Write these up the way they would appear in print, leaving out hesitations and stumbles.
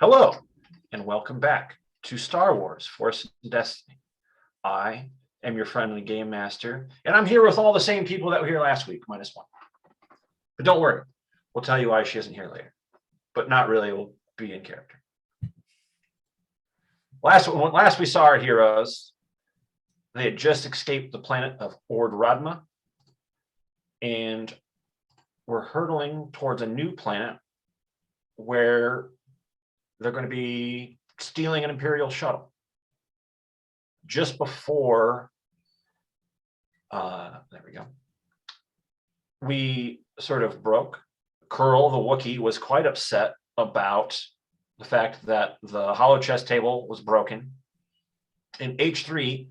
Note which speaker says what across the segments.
Speaker 1: Hello, and welcome back to Star Wars Force and Destiny. I am your friendly game master, and I'm here with all the same people that were here last week, minus one. But don't worry, we'll tell you why she isn't here later. But not really, we'll be in character. Last we saw our heroes, they had just escaped the planet of Ord Radma and were hurtling towards a new planet where they're going to be stealing an Imperial shuttle. Just before, there we go, we sort of broke. Curl, the Wookiee, was quite upset about the fact that the hollow chess table was broken. And H3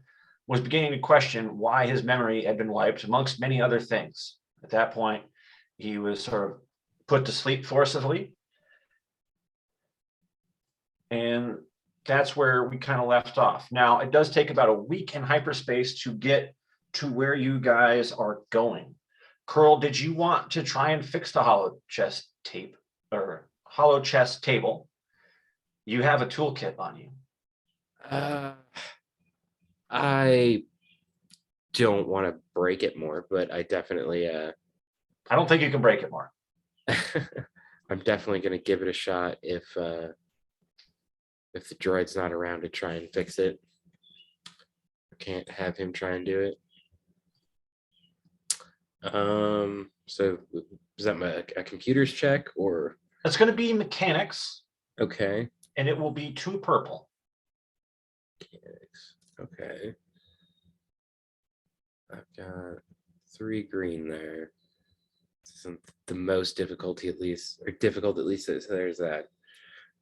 Speaker 1: was beginning to question why his memory had been wiped, amongst many other things. At that point, he was sort of put to sleep forcibly. And that's where we kind of left off. Now, it does take about a week in hyperspace to get to where you guys are going. Curl, did you want to try and fix the hollow chess table? You have a toolkit on you.
Speaker 2: I don't want to break it more, but I definitely
Speaker 1: I don't think you can break it more.
Speaker 2: I'm definitely going to give it a shot if the droid's not around to try and fix it. I can't have him try and do it. So is that a computer's check or?
Speaker 1: It's going to be mechanics.
Speaker 2: Okay.
Speaker 1: And it will be 2 purple.
Speaker 2: Mechanics. Okay. I've got 3 green there. This isn't the most difficult at least. So there's that.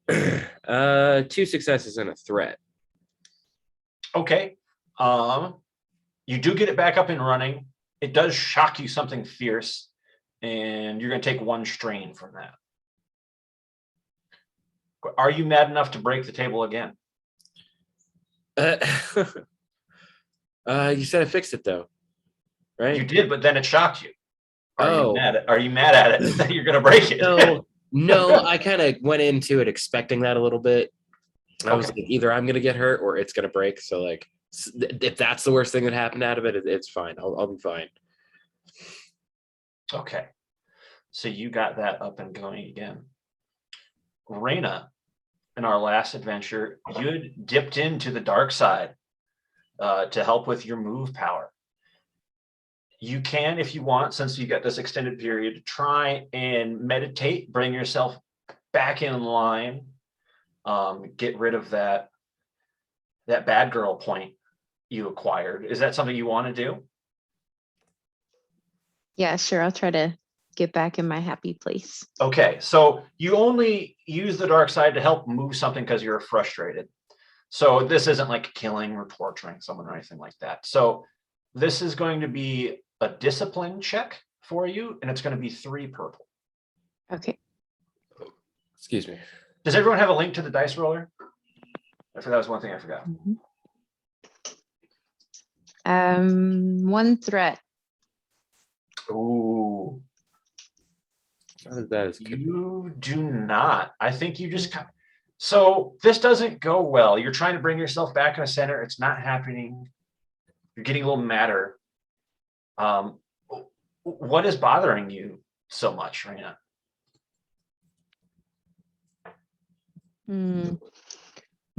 Speaker 2: 2 successes and a threat.
Speaker 1: Okay. You do get it back up and running. It does shock you something fierce, and you're going to take 1 strain from that. Are you mad enough to break the table again?
Speaker 2: You said I fixed it though, right?
Speaker 1: You did, but then it shocked you.
Speaker 2: Are
Speaker 1: you mad at it that you're going to break it?
Speaker 2: No, I kind of went into it expecting that a little bit. I was like, either I'm going to get hurt or it's going to break. So like, if that's the worst thing that happened out of it, it's fine. I'll be fine.
Speaker 1: Okay. So you got that up and going again. Reyna, in our last adventure, you had dipped into the dark side to help with your move power. You can, if you want, since you got this extended period, try and meditate, bring yourself back in line, get rid of that bad girl point you acquired. Is that something you want to do?
Speaker 3: Yeah, sure. I'll try to get back in my happy place.
Speaker 1: Okay, so you only use the dark side to help move something because you're frustrated. So this isn't like killing or torturing someone or anything like that. So this is going to be a discipline check for you, and it's going to be 3 purple.
Speaker 3: Okay.
Speaker 2: Excuse me.
Speaker 1: Does everyone have a link to the dice roller? I forgot that was one thing I forgot.
Speaker 3: 1 threat.
Speaker 1: Ooh.
Speaker 2: That is good.
Speaker 1: You do not. I think you just so this doesn't go well. You're trying to bring yourself back in the center. It's not happening. You're getting a little madder. What is bothering you so much, Reyna?
Speaker 3: I'm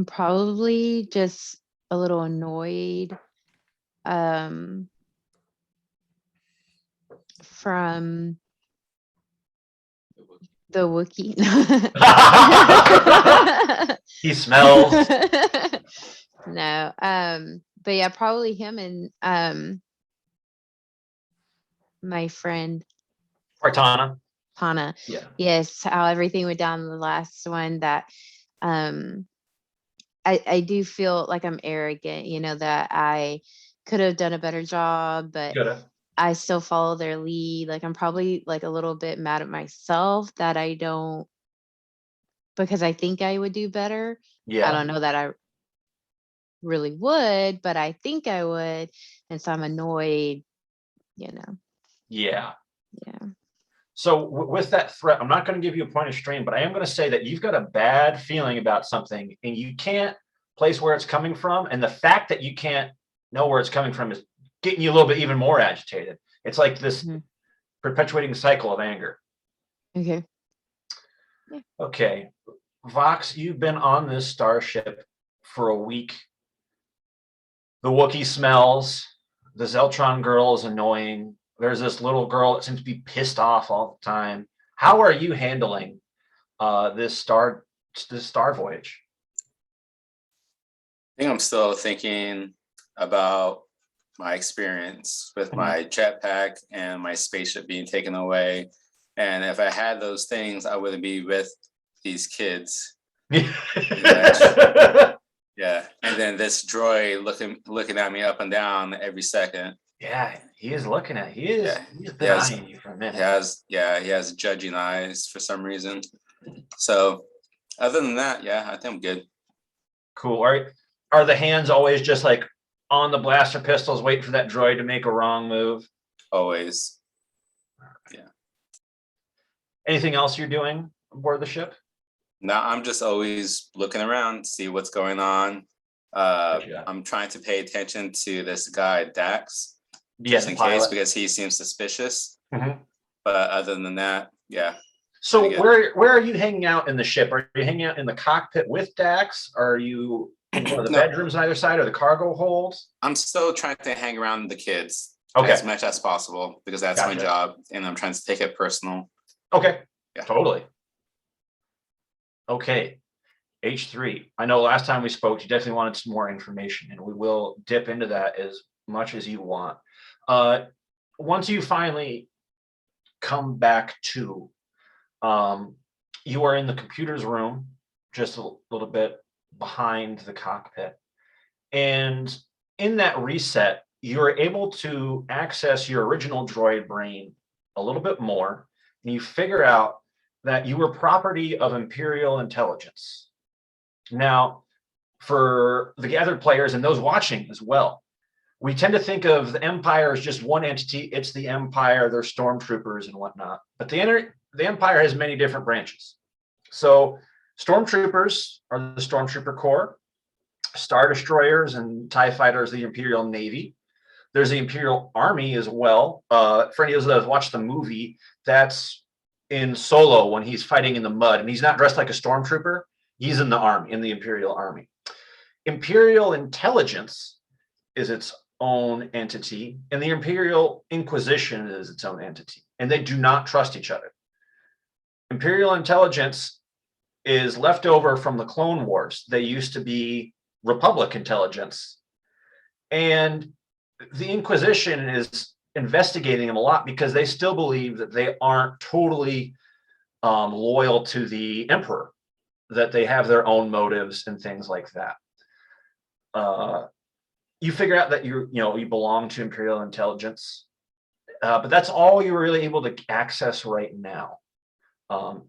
Speaker 3: probably just a little annoyed from the Wookiee.
Speaker 1: He smells.
Speaker 3: No, but yeah, probably him and my friend
Speaker 1: Partana.
Speaker 3: Pana.
Speaker 1: Yeah.
Speaker 3: Yes, how everything went down in the last one, that I do feel like I'm arrogant, that I could have done a better job, but I still follow their lead. Like I'm probably like a little bit mad at myself that I don't, because I think I would do better.
Speaker 1: Yeah.
Speaker 3: I don't know that I really would, but I think I would. And so I'm annoyed,
Speaker 1: Yeah.
Speaker 3: Yeah.
Speaker 1: So with that threat, I'm not going to give you a point of strain, but I am going to say that you've got a bad feeling about something and you can't place where it's coming from. And the fact that you can't know where it's coming from is getting you a little bit even more agitated. It's like this perpetuating cycle of anger.
Speaker 3: Okay.
Speaker 1: Okay. Vox, you've been on this starship for a week. The Wookiee smells. The Zeltron girl is annoying. There's this little girl that seems to be pissed off all the time. How are you handling this star voyage?
Speaker 4: I think I'm still thinking about my experience with my jetpack and my spaceship being taken away. And if I had those things, I wouldn't be with these kids. Yeah. And then this droid looking at me up and down every second.
Speaker 1: Yeah, he is looking at. He's been eyeing you for a minute.
Speaker 4: He has judging eyes for some reason. So other than that, yeah, I think I'm good.
Speaker 1: Cool. Are the hands always just like on the blaster pistols, waiting for that droid to make a wrong move?
Speaker 4: Always. Yeah.
Speaker 1: Anything else you're doing aboard the ship?
Speaker 4: No, I'm just always looking around, see what's going on. I'm trying to pay attention to this guy, Dax, just in case, because he seems suspicious. But other than that, yeah.
Speaker 1: So where are you hanging out in the ship? Are you hanging out in the cockpit with Dax? Are you in one of the bedrooms on either side or the cargo holds?
Speaker 4: I'm still trying to hang around the kids as much as possible because that's my job, and I'm trying to take it personal.
Speaker 1: Okay. Yeah. Totally. Okay. H3. I know last time we spoke, you definitely wanted some more information, and we will dip into that as much as you want. Once you finally come back to, you are in the computer's room, just a little bit behind the cockpit. And in that reset, you're able to access your original droid brain a little bit more, and you figure out that you were property of Imperial intelligence. Now, for the gathered players and those watching as well, we tend to think of the Empire as just one entity. It's the Empire, they're stormtroopers and whatnot. But the Empire has many different branches. So stormtroopers are the Stormtrooper Corps, Star Destroyers and TIE Fighters, the Imperial Navy. There's the Imperial Army as well. For any of those that have watched the movie, that's in Solo when he's fighting in the mud, and he's not dressed like a stormtrooper. He's in the army, in the Imperial Army. Imperial intelligence is its own entity, and the Imperial Inquisition is its own entity, and they do not trust each other. Imperial intelligence is left over from the Clone Wars. They used to be Republic intelligence, and the Inquisition is investigating them a lot because they still believe that they aren't totally loyal to the Emperor, that they have their own motives and things like that. You figure out that you belong to Imperial intelligence, but that's all you're really able to access right now.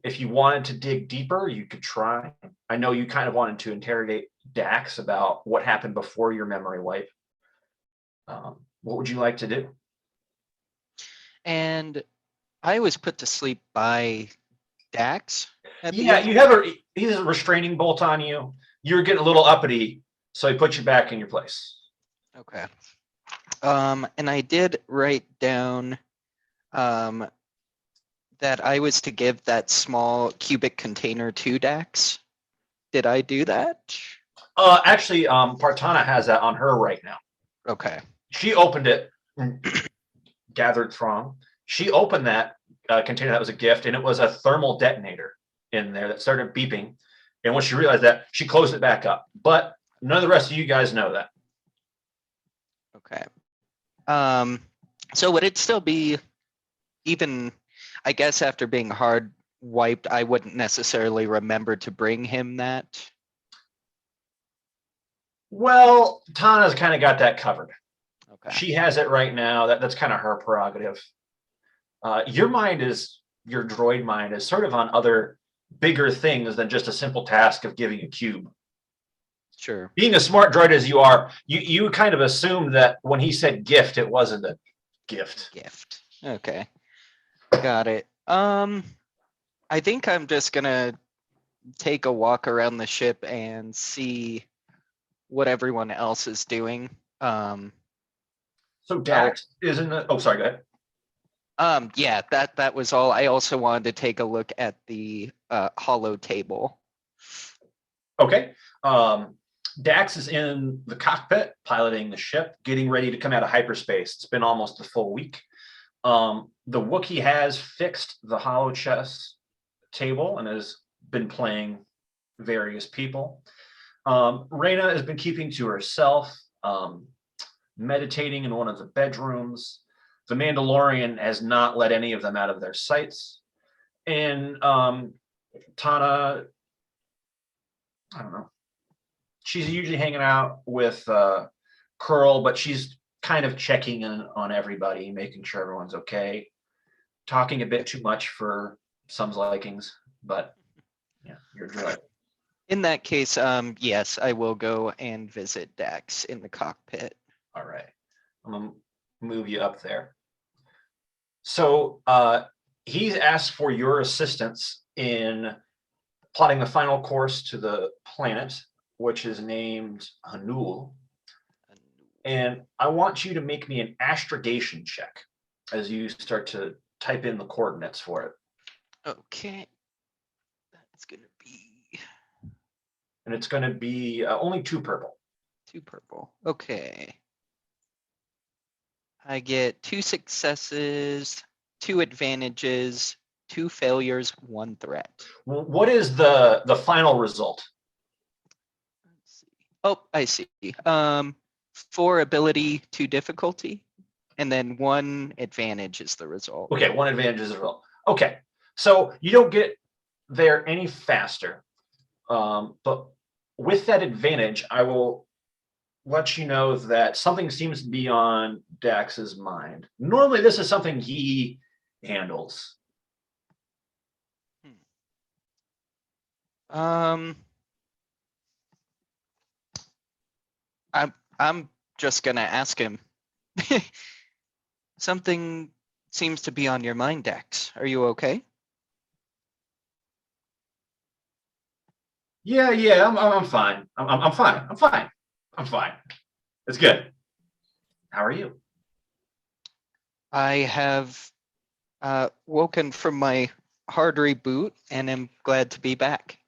Speaker 1: If you wanted to dig deeper, you could try. I know you kind of wanted to interrogate Dax about what happened before your memory wipe. What would you like to do?
Speaker 5: And I was put to sleep by Dax.
Speaker 1: Yeah, he's a restraining bolt on you. You're getting a little uppity, so he puts you back in your place.
Speaker 5: Okay. And I did write down that I was to give that small cubic container to Dax. Did I do that?
Speaker 1: Actually, Partana has that on her right now.
Speaker 5: Okay.
Speaker 1: She opened it, gathered throng. She opened that container that was a gift, and it was a thermal detonator in there that started beeping. And when she realized that, she closed it back up. But none of the rest of you guys know that.
Speaker 5: Okay. So would it still be, even, I guess after being hard wiped, I wouldn't necessarily remember to bring him that?
Speaker 1: Well, Tana's kind of got that covered.
Speaker 5: Okay.
Speaker 1: She has it right now. That's kind of her prerogative. Your droid mind is sort of on other bigger things than just a simple task of giving a cube.
Speaker 5: Sure.
Speaker 1: Being a smart droid as you are, you kind of assumed that when he said gift, it wasn't a gift.
Speaker 5: Gift. Okay. Got it. I think I'm just gonna take a walk around the ship and see what everyone else is doing.
Speaker 1: So Dax is in the. Oh, sorry. Go ahead.
Speaker 5: Yeah, that was all. I also wanted to take a look at the hollow table.
Speaker 1: Okay. Dax is in the cockpit, piloting the ship, getting ready to come out of hyperspace. It's been almost a full week. The Wookiee has fixed the hollow chess table and has been playing various people. Reyna has been keeping to herself, meditating in one of the bedrooms. The Mandalorian has not let any of them out of their sights. And Tana, I don't know. She's usually hanging out with Curl, but she's kind of checking in on everybody, making sure everyone's okay. Talking a bit too much for some's likings, but yeah, you're right.
Speaker 5: In that case, yes, I will go and visit Dax in the cockpit.
Speaker 1: All right. I'm gonna move you up there. So he's asked for your assistance in plotting the final course to the planet, which is named Hanul. And I want you to make me an astrogation check as you start to type in the coordinates for it.
Speaker 5: Okay. That's going to be...
Speaker 1: And it's going to be only 2 purple.
Speaker 5: 2 purple. Okay. I get 2 successes, 2 advantages, 2 failures, 1 threat.
Speaker 1: What is the final result?
Speaker 5: Let's see. Oh, I see. 4 ability, 2 difficulty, and then 1 advantage is the result.
Speaker 1: Okay, 1 advantage is the result. Okay, so you don't get there any faster, but with that advantage, I will let you know that something seems to be on Dax's mind. Normally, this is something he handles.
Speaker 5: I'm just gonna ask him. Something seems to be on your mind, Dax. Are you okay?
Speaker 1: Yeah, I'm fine. I'm fine. I'm fine. It's good. How are you?
Speaker 5: I have woken from my hard reboot and am glad to be back.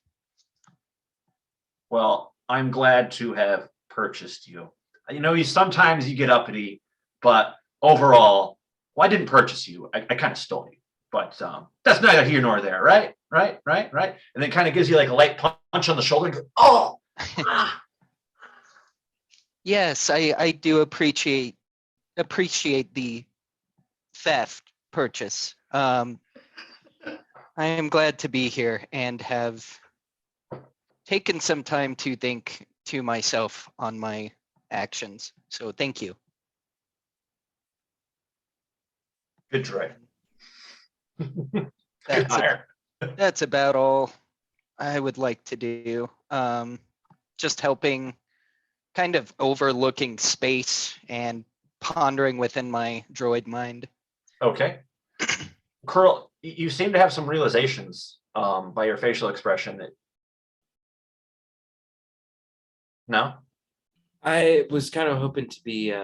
Speaker 1: Well, I'm glad to have purchased you. You know, sometimes you get uppity, but overall, well, I didn't purchase you. I kind of stole you. But that's neither here nor there, right? Right. And then kind of gives you like a light punch on the shoulder and goes, oh!
Speaker 5: Yes, I do appreciate the theft purchase. I am glad to be here and have taken some time to think to myself on my actions. So thank you.
Speaker 1: Good try. Good hire.
Speaker 5: That's about all I would like to do. Just helping, kind of overlooking space and pondering within my droid mind.
Speaker 1: Okay. Curl, you seem to have some realizations by your facial expression. No?
Speaker 2: I was kind of hoping to be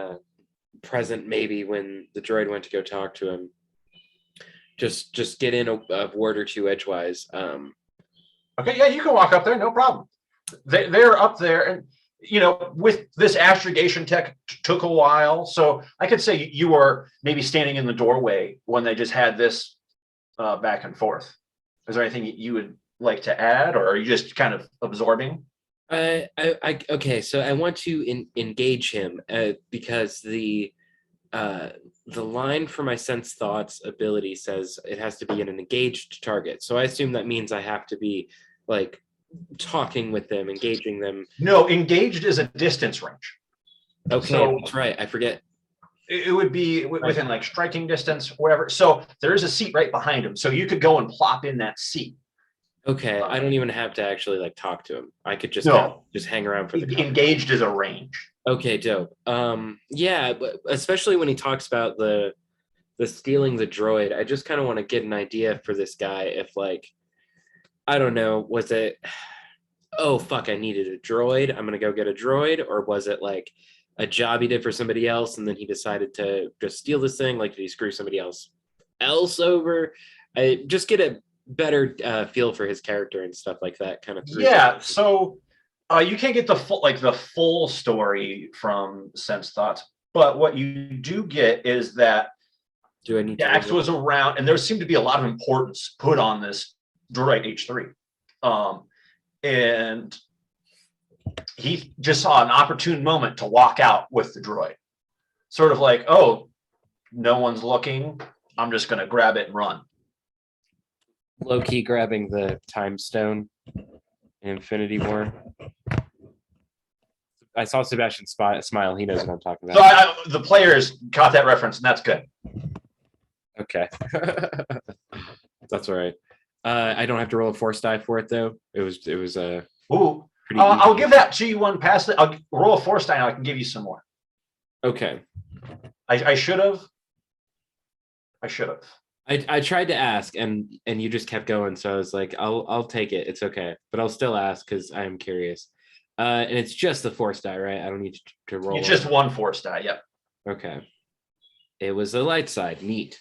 Speaker 2: present maybe when the droid went to go talk to him. Just get in a word or two edgewise.
Speaker 1: Okay, yeah, you can walk up there, no problem. They're up there, and you know, with this astrogation tech took a while, so I could say you were maybe standing in the doorway when they just had this back and forth. Is there anything you would like to add, or are you just kind of absorbing?
Speaker 2: Okay, so I want to engage him because the line for my sense thoughts ability says it has to be an engaged target. So I assume that means I have to be like talking with them, engaging them.
Speaker 1: No, engaged is a distance range.
Speaker 2: Okay, so, that's right. I forget.
Speaker 1: It would be within like striking distance, wherever. So there is a seat right behind him. So you could go and plop in that seat.
Speaker 2: Okay, I don't even have to actually like talk to him. I could just just hang around for the
Speaker 1: engaged is a range.
Speaker 2: Okay, dope. Yeah, but especially when he talks about the the stealing the droid, I just kind of want to get an idea for this guy if like, I don't know, was it, oh fuck, I needed a droid, I'm gonna go get a droid, or was it like a job he did for somebody else and then he decided to just steal this thing? Like, did he screw somebody else over? I just get a better feel for his character and stuff like that kind of.
Speaker 1: Yeah, so you can't get the full story from Sense Thoughts, but what you do get is that Dax was around, and there seemed to be a lot of importance put on this droid H3. And he just saw an opportune moment to walk out with the droid. Sort of like, oh, no one's looking, I'm just going to grab it and run.
Speaker 2: Low-key grabbing the time stone in Infinity War. I saw Sebastian smile. He knows what I'm talking about.
Speaker 1: So the players caught that reference, and that's good.
Speaker 2: Okay. That's all right. I don't have to roll a force die for it, though. It was
Speaker 1: Ooh. I'll give that to you one pass. I'll roll a force die, and I can give you some more.
Speaker 2: Okay.
Speaker 1: I should have.
Speaker 2: I tried to ask, and you just kept going, so I was like, I'll take it. It's okay, but I'll still ask because I am curious. And it's just the force die, right? I don't need to roll.
Speaker 1: It's just one force die. Yep.
Speaker 2: Okay. It was the light side. Neat.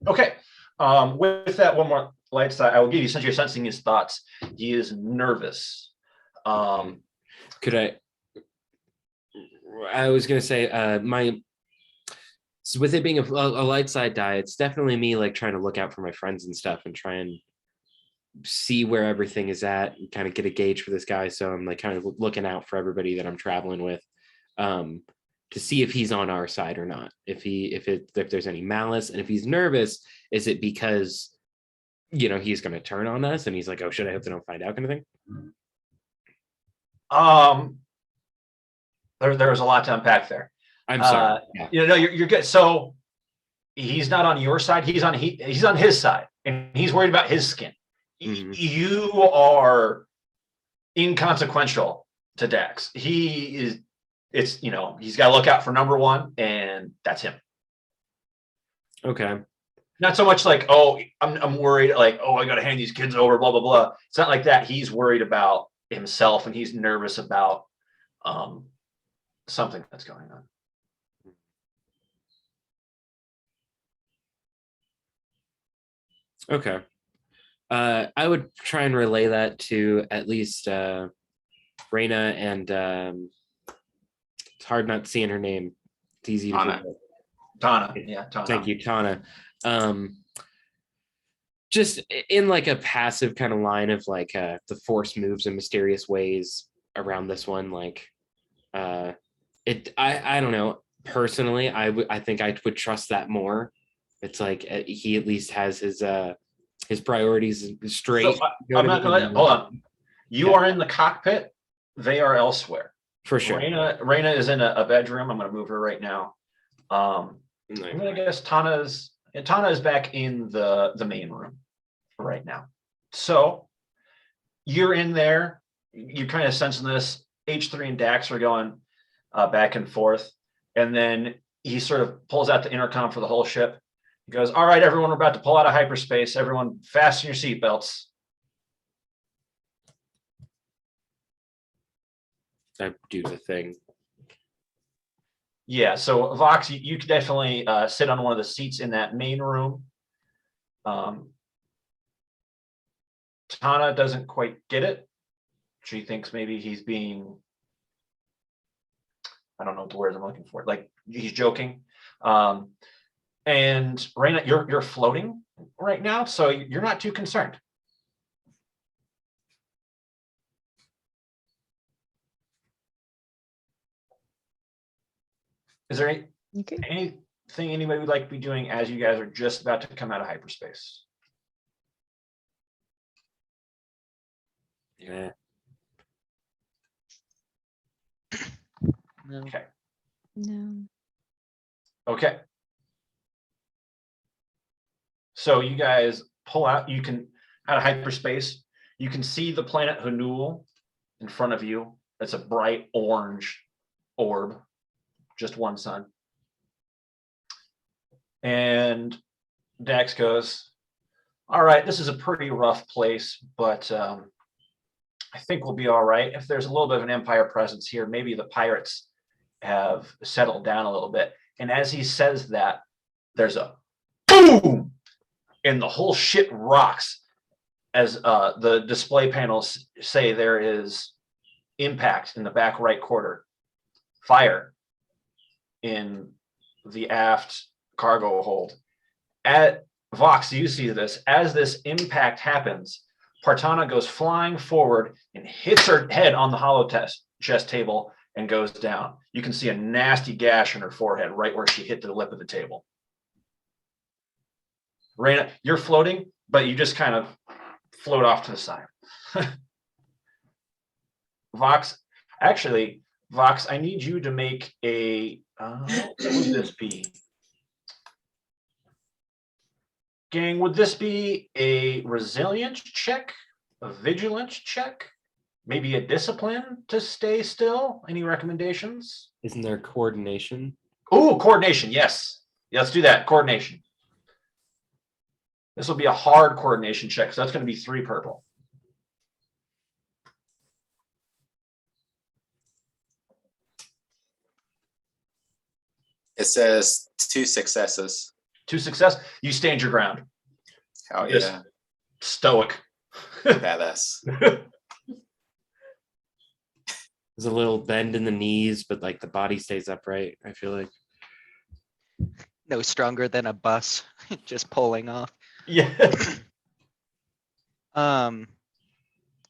Speaker 1: Okay. With that one more light side, I will give you, since you're sensing his thoughts, he is nervous.
Speaker 2: Could I was gonna say so with it being a light side die, it's definitely me like trying to look out for my friends and stuff and try and see where everything is at and kind of get a gauge for this guy. So I'm like kind of looking out for everybody that I'm traveling with, to see if he's on our side or not. If there's any malice, and if he's nervous, is it because he's going to turn on us and he's like, oh shit, I hope they don't find out, kind of thing?
Speaker 1: There's a lot to unpack there.
Speaker 2: I'm sorry.
Speaker 1: Yeah. You're good. So he's not on your side. He's on his side, and he's worried about his skin. Mm-hmm. You are inconsequential to Dax. He's got to look out for number one, and that's him.
Speaker 2: Okay.
Speaker 1: Not so much like, oh, I'm worried, like, oh, I got to hand these kids over, blah, blah, blah. It's not like that. He's worried about himself, and he's nervous about something that's going on.
Speaker 2: Okay. I would try and relay that to at least Reyna and it's hard not seeing her name. It's easy to
Speaker 1: Tana. Tana. Yeah, Tana.
Speaker 2: Thank you, Tana. Just in like a passive kind of line of like the force moves in mysterious ways around this one. Like I don't know. Personally, I think I would trust that more. It's like he at least has his priorities straight.
Speaker 1: So I'm not gonna hold on. You are in the cockpit. They are elsewhere.
Speaker 2: For sure.
Speaker 1: Reyna is in a bedroom. I'm going to move her right now. I'm going to guess Tana is back in the main room right now. So you're in there. You're kind of sensing this. H3 and Dax are going back and forth. And then he sort of pulls out the intercom for the whole ship. He goes, all right, everyone, we're about to pull out of hyperspace. Everyone fasten your seatbelts.
Speaker 2: I do the thing.
Speaker 1: Yeah, so Vox, you could definitely sit on one of the seats in that main room. Tana doesn't quite get it. She thinks maybe he's being, I don't know what the words I'm looking for, like he's joking. And Reyna, you're floating right now, so you're not too concerned. Is there anything anybody would like to be doing as you guys are just about to come out of hyperspace?
Speaker 2: Yeah.
Speaker 5: No.
Speaker 1: Okay.
Speaker 3: No.
Speaker 1: Okay. So you guys pull out, you can, out of hyperspace, you can see the planet Hanul in front of you. It's a bright orange orb, just one sun. And Dax goes, all right, this is a pretty rough place, but I think we'll be all right. If there's a little bit of an Empire presence here, maybe the pirates have settled down a little bit. And as he says that, there's a boom, and the whole shit rocks as the display panels say there is impact in the back right quarter, fire in the aft cargo hold. At Vox, you see this. As this impact happens, Partana goes flying forward and hits her head on the hollow chest table and goes down. You can see a nasty gash in her forehead right where she hit the lip of the table. Raina, you're floating, but you just kind of float off to the side. Vox, I need you to make a, what would this be? Gang, would this be a resilience check, a vigilance check, maybe a discipline to stay still? Any recommendations?
Speaker 2: Isn't there coordination?
Speaker 1: Oh, coordination, yes. Yeah, let's do that, coordination. This will be a hard coordination check, so that's going to be 3 purple.
Speaker 4: It says 2 successes.
Speaker 1: 2 success. You stand your ground.
Speaker 4: Oh
Speaker 1: Just
Speaker 4: yeah,
Speaker 1: stoic.
Speaker 4: badass.
Speaker 2: There's a little bend in the knees, but like the body stays upright. I feel like.
Speaker 5: No stronger than a bus, just pulling off.
Speaker 1: Yeah.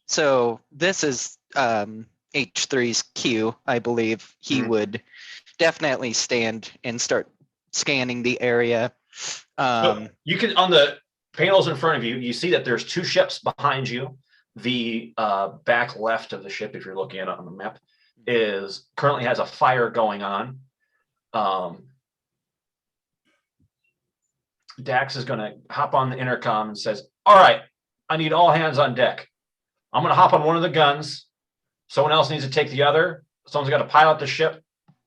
Speaker 5: So this is H3's cue, I believe. He would definitely stand and start scanning the area.
Speaker 1: So you can, on the panels in front of you, you see that there's 2 ships behind you. The back left of the ship, if you're looking at it on the map, is currently has a fire going on. Dax is going to hop on the intercom and says, all right, I need all hands on deck. I'm going to hop on one of the guns. Someone else needs to take the other. Someone's got to pilot the ship.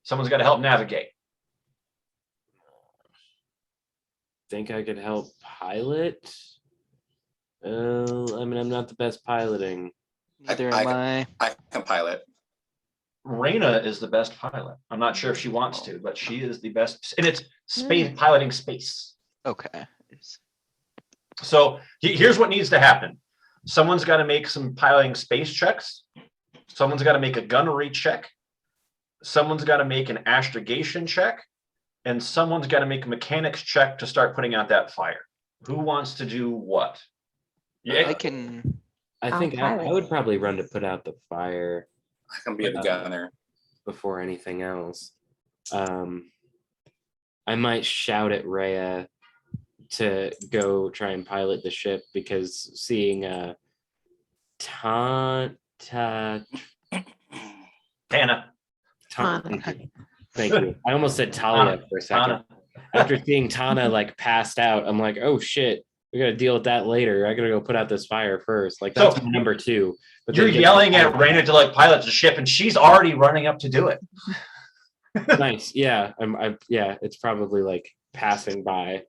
Speaker 1: Someone's got to help navigate.
Speaker 2: Think I could help pilot? I mean, I'm not the best piloting.
Speaker 5: Neither am I.
Speaker 4: I can pilot.
Speaker 1: Raina is the best pilot. I'm not sure if she wants to, but she is the best. And it's space piloting space.
Speaker 5: Okay.
Speaker 1: So here's what needs to happen. Someone's got to make some piloting space checks. Someone's got to make a gunnery check. Someone's got to make an astrogation check. And someone's got to make a mechanics check to start putting out that fire. Who wants to do what?
Speaker 5: Yeah, I can.
Speaker 2: I think I would probably run to put out the fire.
Speaker 4: I can be the gunner
Speaker 2: before anything else. I might shout at Rhea to go try and pilot the ship, because seeing Tana. Thank you. I almost said Talia for a second. After seeing Tana like passed out, I'm like, oh shit, we gotta deal with that later. I gotta go put out this fire first. Like that's number 2.
Speaker 1: But you're yelling at Raina to like pilot the ship, and she's already running up to do it.
Speaker 2: Nice. Yeah. Yeah, it's probably like passing by.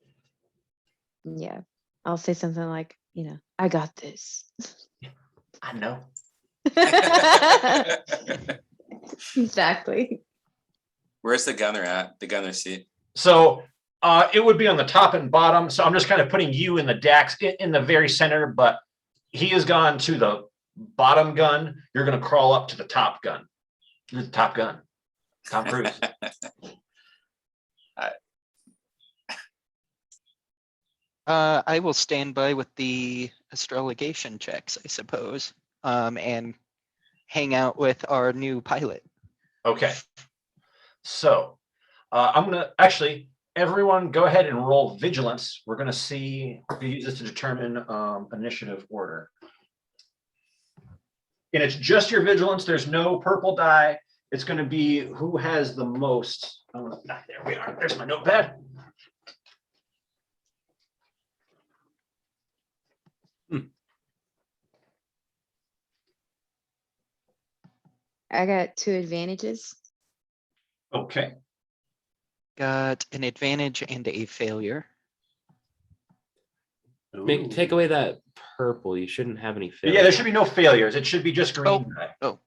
Speaker 3: Yeah. I'll say something like, I got this.
Speaker 1: I know.
Speaker 3: Exactly.
Speaker 4: Where's the gunner at? The gunner seat.
Speaker 1: So it would be on the top and bottom. So I'm just kind of putting you in the Dax in the very center, but he has gone to the bottom gun. You're going to crawl up to the top gun. The top gun. Tom Cruise.
Speaker 5: I will stand by with the astrologation checks, I suppose, and hang out with our new pilot.
Speaker 1: Okay. So I'm going to actually, everyone go ahead and roll vigilance. We're going to see, we're going to use this to determine initiative order. And it's just your vigilance. There's no purple die. It's going to be who has the most. Oh, there we are. There's my notepad.
Speaker 3: I got 2 advantages.
Speaker 1: Okay.
Speaker 5: got an advantage and a failure.
Speaker 2: Take away that purple. You shouldn't have any failures.
Speaker 1: Yeah, there should be no failures. It should be just green.
Speaker 5: Oh.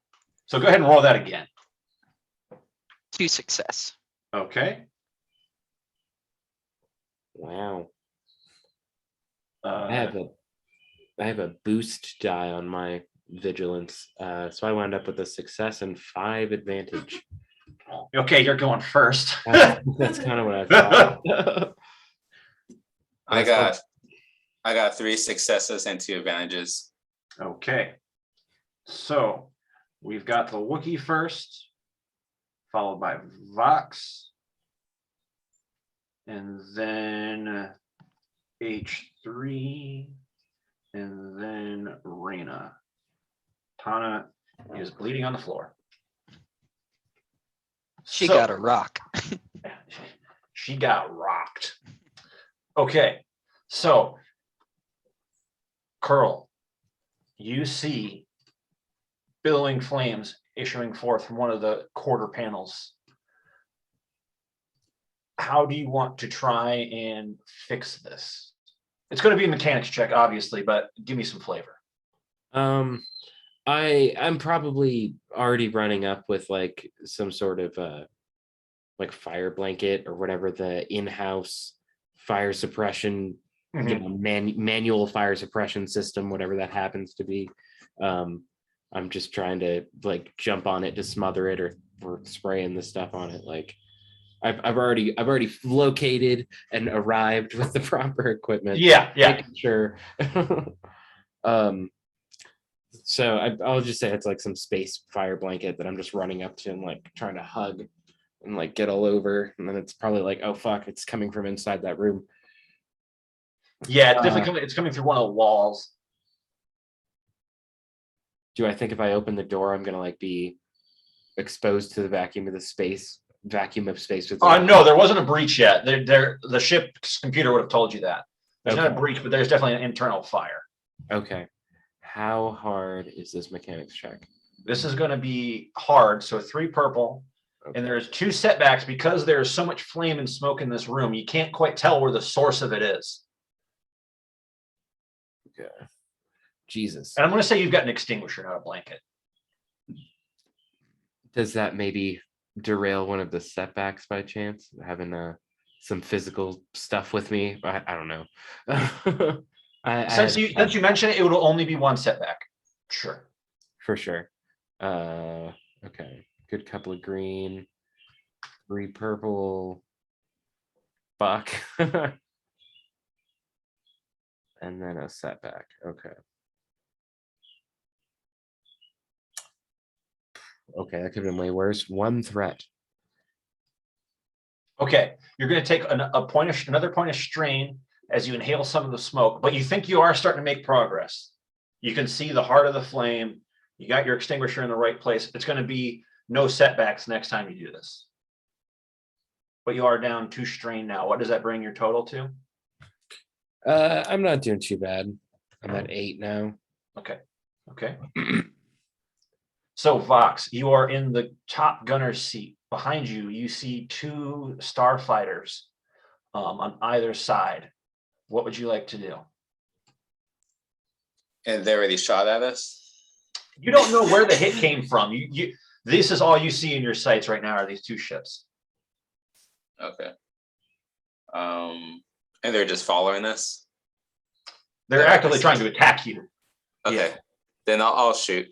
Speaker 1: So go ahead and roll that again.
Speaker 5: 2 success.
Speaker 1: Okay.
Speaker 2: Wow.
Speaker 1: I
Speaker 2: I have a boost die on my vigilance, so I wound up with a success and 5 advantage.
Speaker 1: Okay, you're going first.
Speaker 2: That's kind of what I thought.
Speaker 4: I got 3 successes and 2 advantages.
Speaker 1: Okay. So we've got the Wookiee first, followed by Vox, and then H3, and then Reyna. Tana is bleeding on the floor.
Speaker 5: She got a rock.
Speaker 1: She got rocked. Okay, so Curl, you see billowing flames issuing forth from one of the quarter panels. How do you want to try and fix this? It's going to be a mechanics check, obviously, but give me some flavor.
Speaker 2: I'm probably already running up with like some sort of like fire blanket or whatever the in-house fire suppression, you know, manual fire suppression system, whatever that happens to be. I'm just trying to like jump on it to smother it or spraying the stuff on it. Like I've already located and arrived with the proper equipment.
Speaker 1: Yeah.
Speaker 2: Making sure. So I'll just say it's like some space fire blanket that I'm just running up to and like trying to hug and like get all over. And then it's probably like, oh fuck, it's coming from inside that room.
Speaker 1: Yeah, it's definitely coming through one of the walls.
Speaker 2: Do I think if I open the door, I'm gonna like be exposed to the vacuum of space? No,
Speaker 1: there wasn't a breach yet. The ship's computer would have told you that. There's not a breach, but there's definitely an internal fire.
Speaker 2: Okay. How hard is this mechanics check?
Speaker 1: This is going to be hard. So 3 purple, and there's 2 setbacks because there's so much flame and smoke in this room. You can't quite tell where the source of it is.
Speaker 2: Okay. Jesus.
Speaker 1: And I'm going to say you've got an extinguisher, not a blanket.
Speaker 2: Does that maybe derail one of the setbacks by chance? Having some physical stuff with me? I don't know.
Speaker 1: Since you mentioned it, it would only be 1 setback. Sure.
Speaker 2: For sure. Okay. Good couple of green, 3 purple, buck, and then a setback. Okay. Okay, that could have been way worse. 1 threat.
Speaker 1: Okay, you're going to take another point of strain as you inhale some of the smoke, but you think you are starting to make progress. You can see the heart of the flame. You got your extinguisher in the right place. It's going to be no setbacks next time you do this. But you are down 2 strain now. What does that bring your total to?
Speaker 2: I'm not doing too bad. I'm at 8 now.
Speaker 1: Okay. So Vox, you are in the top gunner's seat. Behind you, you see 2 starfighters on either side. What would you like to do?
Speaker 4: And they already shot at us?
Speaker 1: You don't know where the hit came from. This is all you see in your sights right now are these 2 ships.
Speaker 4: Okay. And they're just following us?
Speaker 1: They're actively trying to attack you.
Speaker 4: Okay.
Speaker 1: Yeah.
Speaker 4: Then I'll shoot.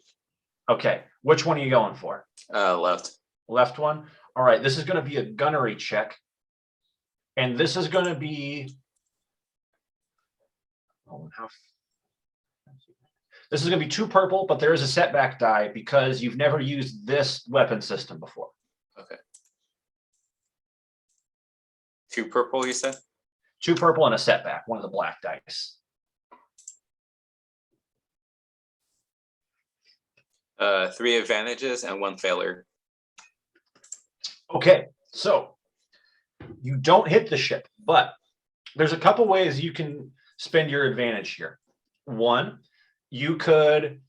Speaker 1: Okay. Which one are you going for?
Speaker 4: Left.
Speaker 1: Left one? All right. This is going to be a gunnery check. And this is going to be... This is going to be 2 purple, but there is a setback die because you've never used this weapon system before.
Speaker 4: Okay. 2 purple, you said?
Speaker 1: 2 purple and a setback, one of the black dice.
Speaker 4: 3 advantages and 1 failure.
Speaker 1: Okay, so you don't hit the ship, but there's a couple ways you can spend your advantage here. 1, you could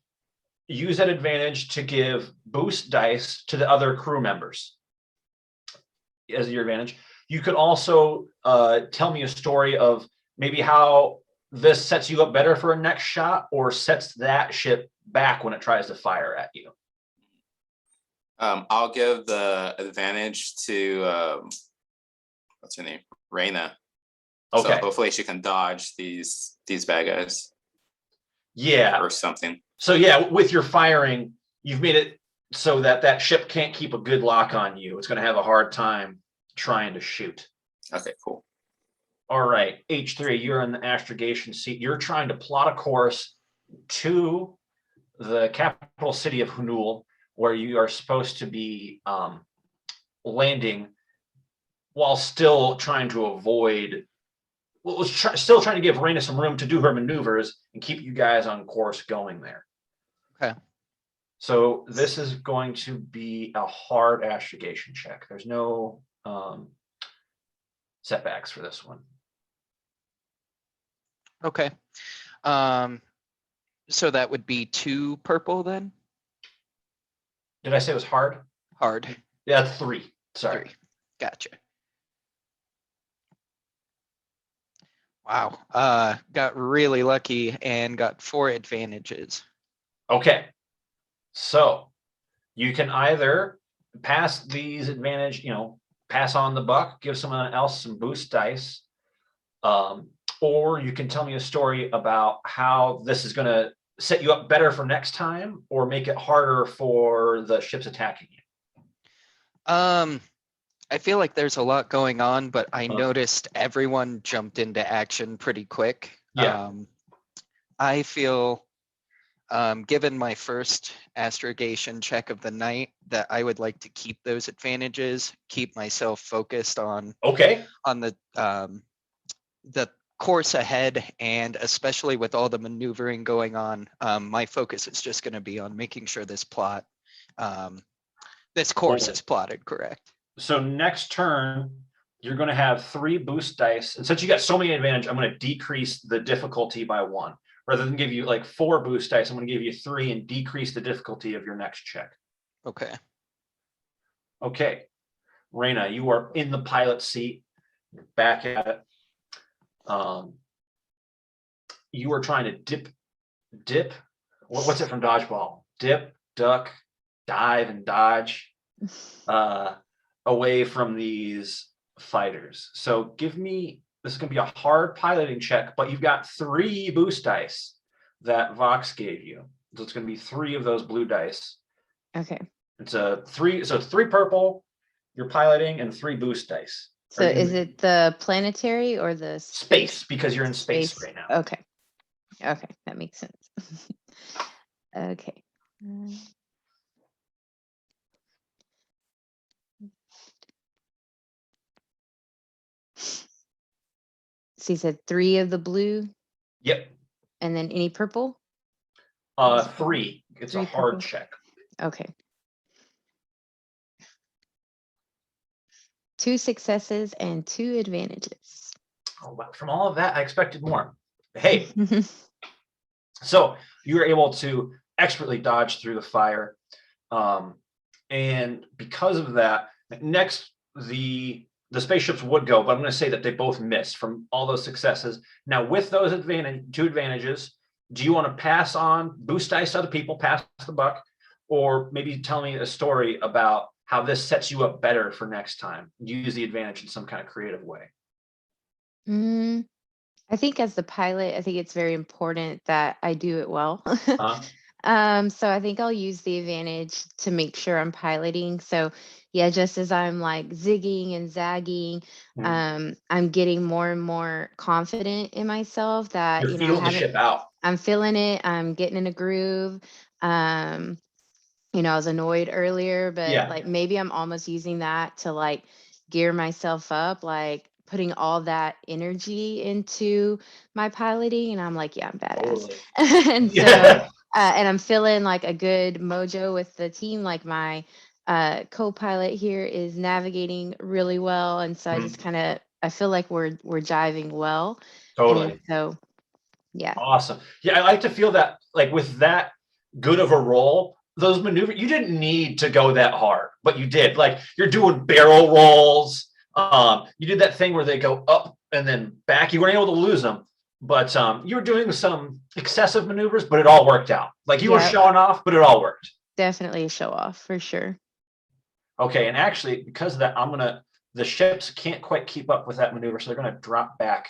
Speaker 1: use that advantage to give boost dice to the other crew members as your advantage. You could also tell me a story of maybe how this sets you up better for a next shot or sets that ship back when it tries to fire at you.
Speaker 4: I'll give the advantage to what's her name? Reina.
Speaker 1: Okay.
Speaker 4: So hopefully she can dodge these bad guys.
Speaker 1: Yeah.
Speaker 4: Or something.
Speaker 1: So yeah, with your firing, you've made it so that that ship can't keep a good lock on you. It's going to have a hard time trying to shoot.
Speaker 4: Okay, cool.
Speaker 1: All right, H3, you're in the astrogation seat. You're trying to plot a course to the capital city of Hunul, where you are supposed to be landing while still trying to avoid, still trying to give Raina some room to do her maneuvers and keep you guys on course going there.
Speaker 5: Okay.
Speaker 1: So this is going to be a hard astrogation check. There's no setbacks for this one.
Speaker 5: Okay. So that would be 2 purple then?
Speaker 1: Did I say it was hard?
Speaker 5: Hard.
Speaker 1: Yeah, 3. Sorry.
Speaker 5: 3. Gotcha. Wow. Got really lucky and got 4 advantages.
Speaker 1: Okay. So you can either pass these advantage, pass on the buck, give someone else some boost dice, or you can tell me a story about how this is going to set you up better for next time or make it harder for the ships attacking you.
Speaker 5: I feel like there's a lot going on, but I noticed everyone jumped into action pretty quick.
Speaker 1: Yeah.
Speaker 5: I feel, given my first astrogation check of the night, that I would like to keep those advantages, keep myself focused on the course ahead, and especially with all the maneuvering going on, my focus is just going to be on making sure this plot, this course is plotted correct.
Speaker 1: So next turn, you're going to have 3 boost dice. And since you got so many advantage, I'm going to decrease the difficulty by 1. Rather than give you like 4 boost dice, I'm going to give you 3 and decrease the difficulty of your next check.
Speaker 5: Okay.
Speaker 1: Okay. Raina, you are in the pilot seat. You're back at it. You are trying to dip. What's it from Dodgeball? Dip, duck, dive, and dodge away from these fighters. So give me, this is going to be a hard piloting check, but you've got 3 boost dice that Vox gave you. So it's going to be 3 of those blue dice.
Speaker 3: Okay.
Speaker 1: It's a 3, so it's 3 purple, you're piloting, and 3 boost dice.
Speaker 3: So is it the planetary or the
Speaker 1: space? Because you're in space right now.
Speaker 3: Okay. Okay, that makes sense. Okay. So you said 3 of the blue?
Speaker 1: Yep.
Speaker 3: And then any purple?
Speaker 1: 3. It's
Speaker 3: 3
Speaker 1: a hard
Speaker 3: purple.
Speaker 1: check.
Speaker 3: Okay. 2 successes and 2 advantages.
Speaker 1: Oh, wow. From all of that, I expected more. Hey. So you were able to expertly dodge through the fire. And because of that, next the spaceships would go, but I'm going to say that they both missed from all those successes. Now, with those 2 advantages, do you want to pass on boost dice to other people, pass the buck, or maybe tell me a story about how this sets you up better for next time? Use the advantage in some kind of creative way.
Speaker 3: I think as the pilot, I think it's very important that I do it well. So I think I'll use the advantage to make sure I'm piloting. So yeah, just as I'm like zigging and zagging, I'm getting more and more confident in myself that,
Speaker 1: You're feeling the ship out.
Speaker 3: I'm feeling it. I'm getting in a groove. I was annoyed earlier, but like maybe I'm almost using that to like gear myself up, like putting all that energy into my piloting. And I'm like, yeah, I'm badass. Totally. And so, and I'm feeling like a good mojo with the team. Like my co-pilot here is navigating really well. And so I just I feel like we're jiving well.
Speaker 1: Totally.
Speaker 3: And so, yeah.
Speaker 1: Awesome. Yeah, I like to feel that like with that good of a roll, those maneuvers, you didn't need to go that hard, but you did. Like you're doing barrel rolls, You did that thing where they go up and then back. You weren't able to lose them, but you were doing some excessive maneuvers, but it all worked out. Like you were showing off, but it all worked.
Speaker 3: Definitely a show off for sure.
Speaker 1: Okay, and actually, because of that, the ships can't quite keep up with that maneuver, so they're gonna drop back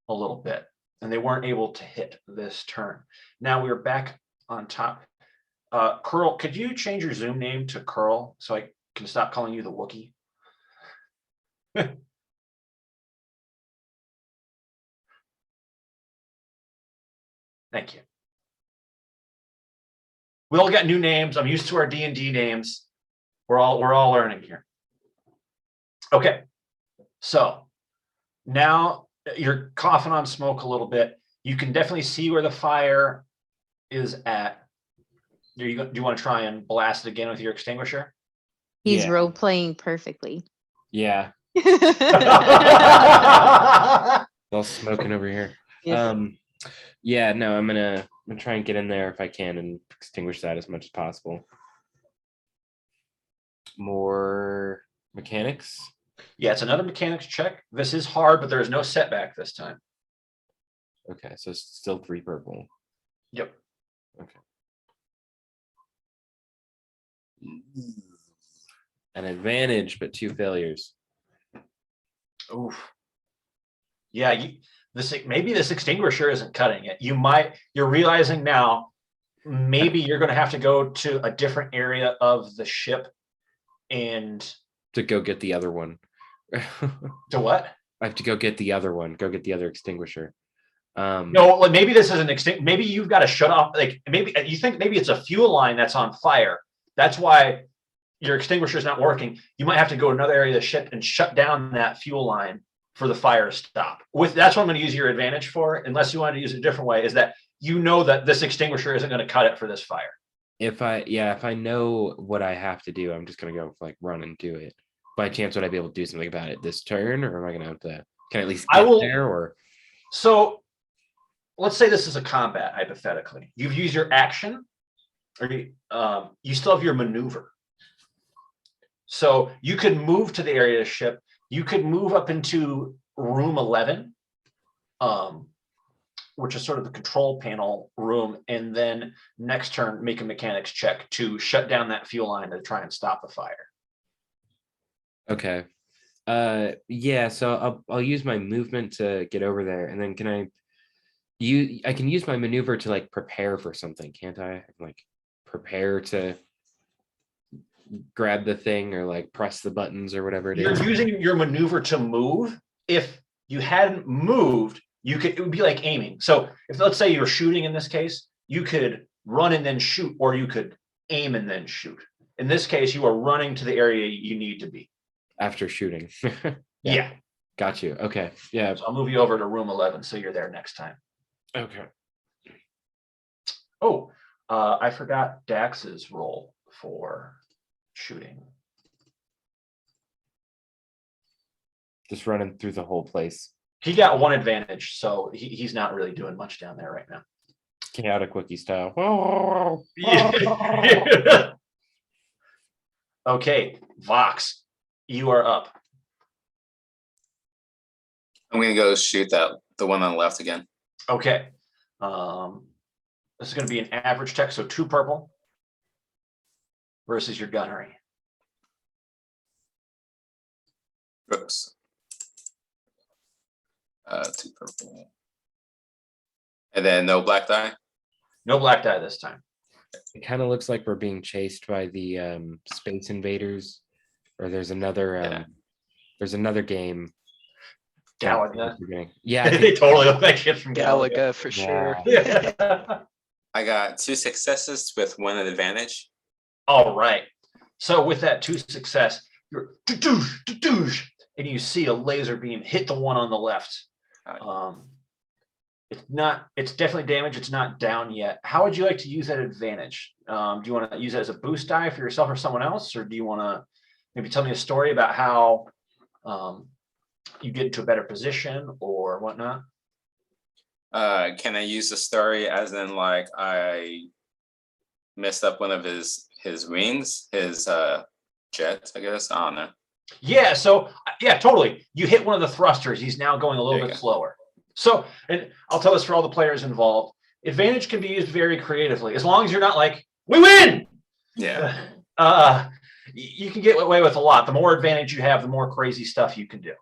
Speaker 1: a little bit, and they weren't able to hit this turn. Now we're back on top. Curl, could you change your Zoom name to Curl so I can stop calling you the Wookiee? Thank you. We all got new names. I'm used to our D&D names. We're all learning here. Okay, so now you're coughing on smoke a little bit. You can definitely see where the fire is at. Do you want to try and blast it again with your extinguisher?
Speaker 3: He's role playing perfectly.
Speaker 2: Yeah. All smoking over here.
Speaker 3: Yes.
Speaker 2: Yeah, no, I'm gonna try and get in there if I can and extinguish that as much as possible. More mechanics.
Speaker 1: Yeah, it's another mechanics check. This is hard, but there is no setback this time.
Speaker 2: Okay, so it's still 3 purple.
Speaker 1: Yep.
Speaker 2: Okay. An advantage, but 2 failures.
Speaker 1: Oof. Yeah, maybe this extinguisher isn't cutting it. You're realizing now, maybe you're going to have to go to a different area of the ship and
Speaker 2: to go get the other one.
Speaker 1: To what?
Speaker 2: I have to go get the other one. Go get the other extinguisher.
Speaker 1: No, maybe this is an maybe you've got to shut off. Like maybe you think maybe it's a fuel line that's on fire. That's why your extinguisher is not working. You might have to go to another area of the ship and shut down that fuel line for the fire to stop. That's what I'm going to use your advantage for, unless you want to use it a different way, is that you know that this extinguisher isn't going to cut it for this fire.
Speaker 2: If I know what I have to do, I'm just going to go like run and do it. By chance, would I be able to do something about it this turn, or am I going to have to? Can I at least get there? Or
Speaker 1: so, let's say this is a combat hypothetically. You've used your action, or you still have your maneuver. So you could move to the area of the ship. You could move up into room 11, which is sort of the control panel room, and then next turn make a mechanics check to shut down that fuel line to try and stop the fire.
Speaker 2: Okay. Yeah, so I'll use my movement to get over there, and then I can use my maneuver to like prepare for something, can't I? Like prepare to grab the thing or like press the buttons or whatever it is.
Speaker 1: You're using your maneuver to move. If you hadn't moved, it would be like aiming. So if let's say you're shooting in this case, you could run and then shoot, or you could aim and then shoot. In this case, you are running to the area you need to be.
Speaker 2: After shooting.
Speaker 1: Yeah.
Speaker 2: Got you. Okay. Yeah.
Speaker 1: So I'll move you over to room 11 so you're there next time.
Speaker 2: Okay.
Speaker 1: Oh, I forgot Dax's role for shooting.
Speaker 2: Just running through the whole place.
Speaker 1: He got 1 advantage, so he's not really doing much down there right now.
Speaker 2: Chaotic Wookiee style.
Speaker 1: Okay, Vox, you are up.
Speaker 4: I'm gonna go shoot the one on the left again.
Speaker 1: Okay. This is going to be an average check, so 2 purple versus your gunnery.
Speaker 4: Oops. 2 purple. And then no black die?
Speaker 1: No black die this time.
Speaker 2: It kind of looks like we're being chased by the Space Invaders, or there's another game.
Speaker 1: Galaga.
Speaker 2: Yeah,
Speaker 1: they totally look like shit from
Speaker 5: Galaga for sure.
Speaker 1: Yeah.
Speaker 4: I got 2 successes with 1 advantage.
Speaker 1: All right. So with that 2 success, you're and you see a laser beam hit the one on the left. It's definitely damaged. It's not down yet. How would you like to use that advantage? Do you want to use it as a boost die for yourself or someone else? Or do you want to maybe tell me a story about how you get into a better position or whatnot?
Speaker 4: Can I use the story as in like I messed up one of his wings, his jets, I guess? I don't know.
Speaker 1: Yeah, so yeah, totally. You hit one of the thrusters. He's now going a little bit slower. So, and I'll tell this for all the players involved. Advantage can be used very creatively, as long as you're not like, we win.
Speaker 4: Yeah.
Speaker 1: You can get away with a lot. The more advantage you have, the more crazy stuff you can do.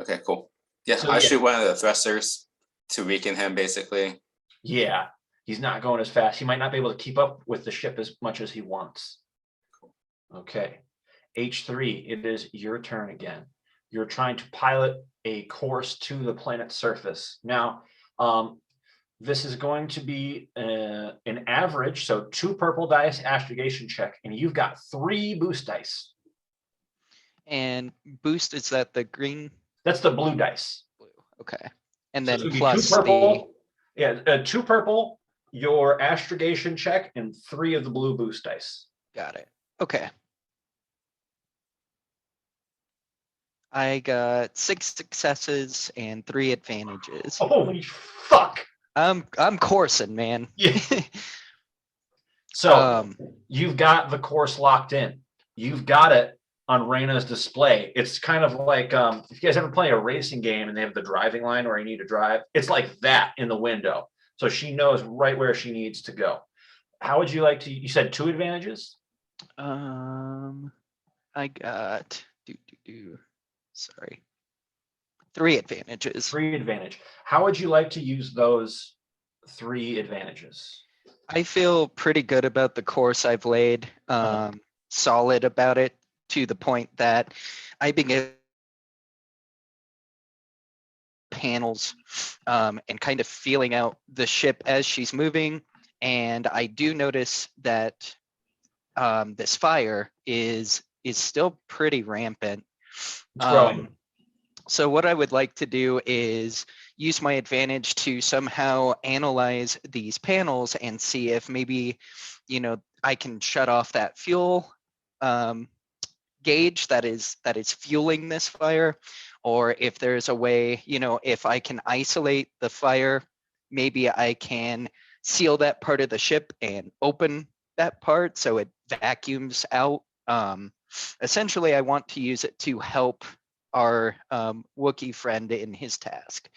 Speaker 4: Okay, cool. Yeah,
Speaker 1: So,
Speaker 4: I shoot one of the thrusters to weaken him, basically.
Speaker 1: Yeah, he's not going as fast. He might not be able to keep up with the ship as much as he wants. Okay. H3, it is your turn again. You're trying to pilot a course to the planet's surface. Now, this is going to be an average, so 2 purple dice astrogation check, and you've got 3 boost dice.
Speaker 5: And boost, is that the green?
Speaker 1: That's the blue dice.
Speaker 5: Blue. Okay. And
Speaker 1: So
Speaker 5: then
Speaker 1: it's
Speaker 5: plus
Speaker 1: 2 purple, yeah, 2 purple, your astrogation check, and 3 of the blue boost dice.
Speaker 5: Got it. Okay. I got 6 successes and 3 advantages.
Speaker 1: Holy fuck!
Speaker 5: I'm coursing, man.
Speaker 1: Yeah. So you've got the course locked in. You've got it on Reyna's display. It's kind of like if you guys ever play a racing game and they have the driving line where you need to drive, it's like that in the window. So she knows right where she needs to go. How would you like to? You said 2 advantages.
Speaker 5: I got sorry, 3 advantages.
Speaker 1: 3 advantage. How would you like to use those 3 advantages?
Speaker 5: I feel pretty good about the course I've laid. Solid about it to the point that I begin panels and kind of feeling out the ship as she's moving. And I do notice that this fire is still pretty rampant.
Speaker 1: It's growing.
Speaker 5: So what I would like to do is use my advantage to somehow analyze these panels and see if maybe, I can shut off that fuel gauge that is fueling this fire, or if there's a way, if I can isolate the fire, maybe I can seal that part of the ship and open that part so it vacuums out. Essentially, I want to use it to help our Wookiee friend in his task.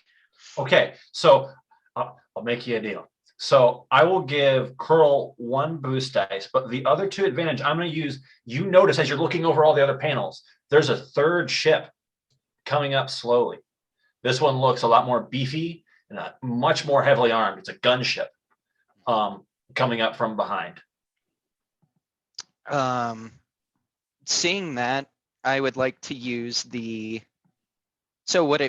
Speaker 1: Okay, so I'll make you a deal. So I will give Curl 1 boost dice, but the other 2 advantage I'm going to use. You notice as you're looking over all the other panels, there's a 3rd ship coming up slowly. This one looks a lot more beefy and much more heavily armed. It's a gunship coming up from behind.
Speaker 5: Seeing that, I would like to use the. So would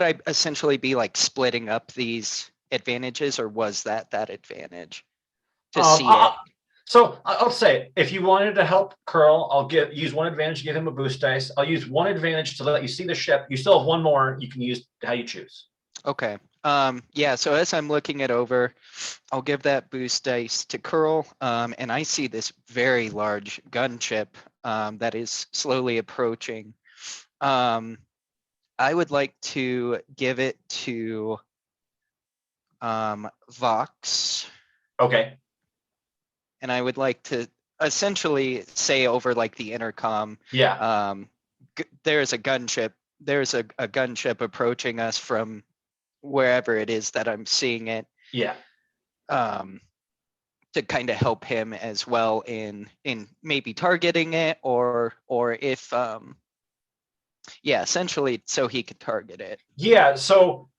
Speaker 5: I essentially be like splitting up these advantages, or was that advantage to see it?
Speaker 1: So I'll say, if you wanted to help Curl, I'll use 1 advantage to give him a boost dice. I'll use 1 advantage to let you see the ship. You still have 1 more. You can use how you choose.
Speaker 5: Okay. Yeah. So as I'm looking it over, I'll give that boost dice to Curl, and I see this very large gunship that is slowly approaching. I would like to give it to Vox.
Speaker 1: Okay.
Speaker 5: And I would like to essentially say over like the intercom,
Speaker 1: yeah,
Speaker 5: there's a gunship. There's a gunship approaching us from wherever it is that I'm seeing it.
Speaker 1: Yeah.
Speaker 5: To kind of help him as well in maybe targeting it, or if essentially so he could target it.
Speaker 1: Yeah. So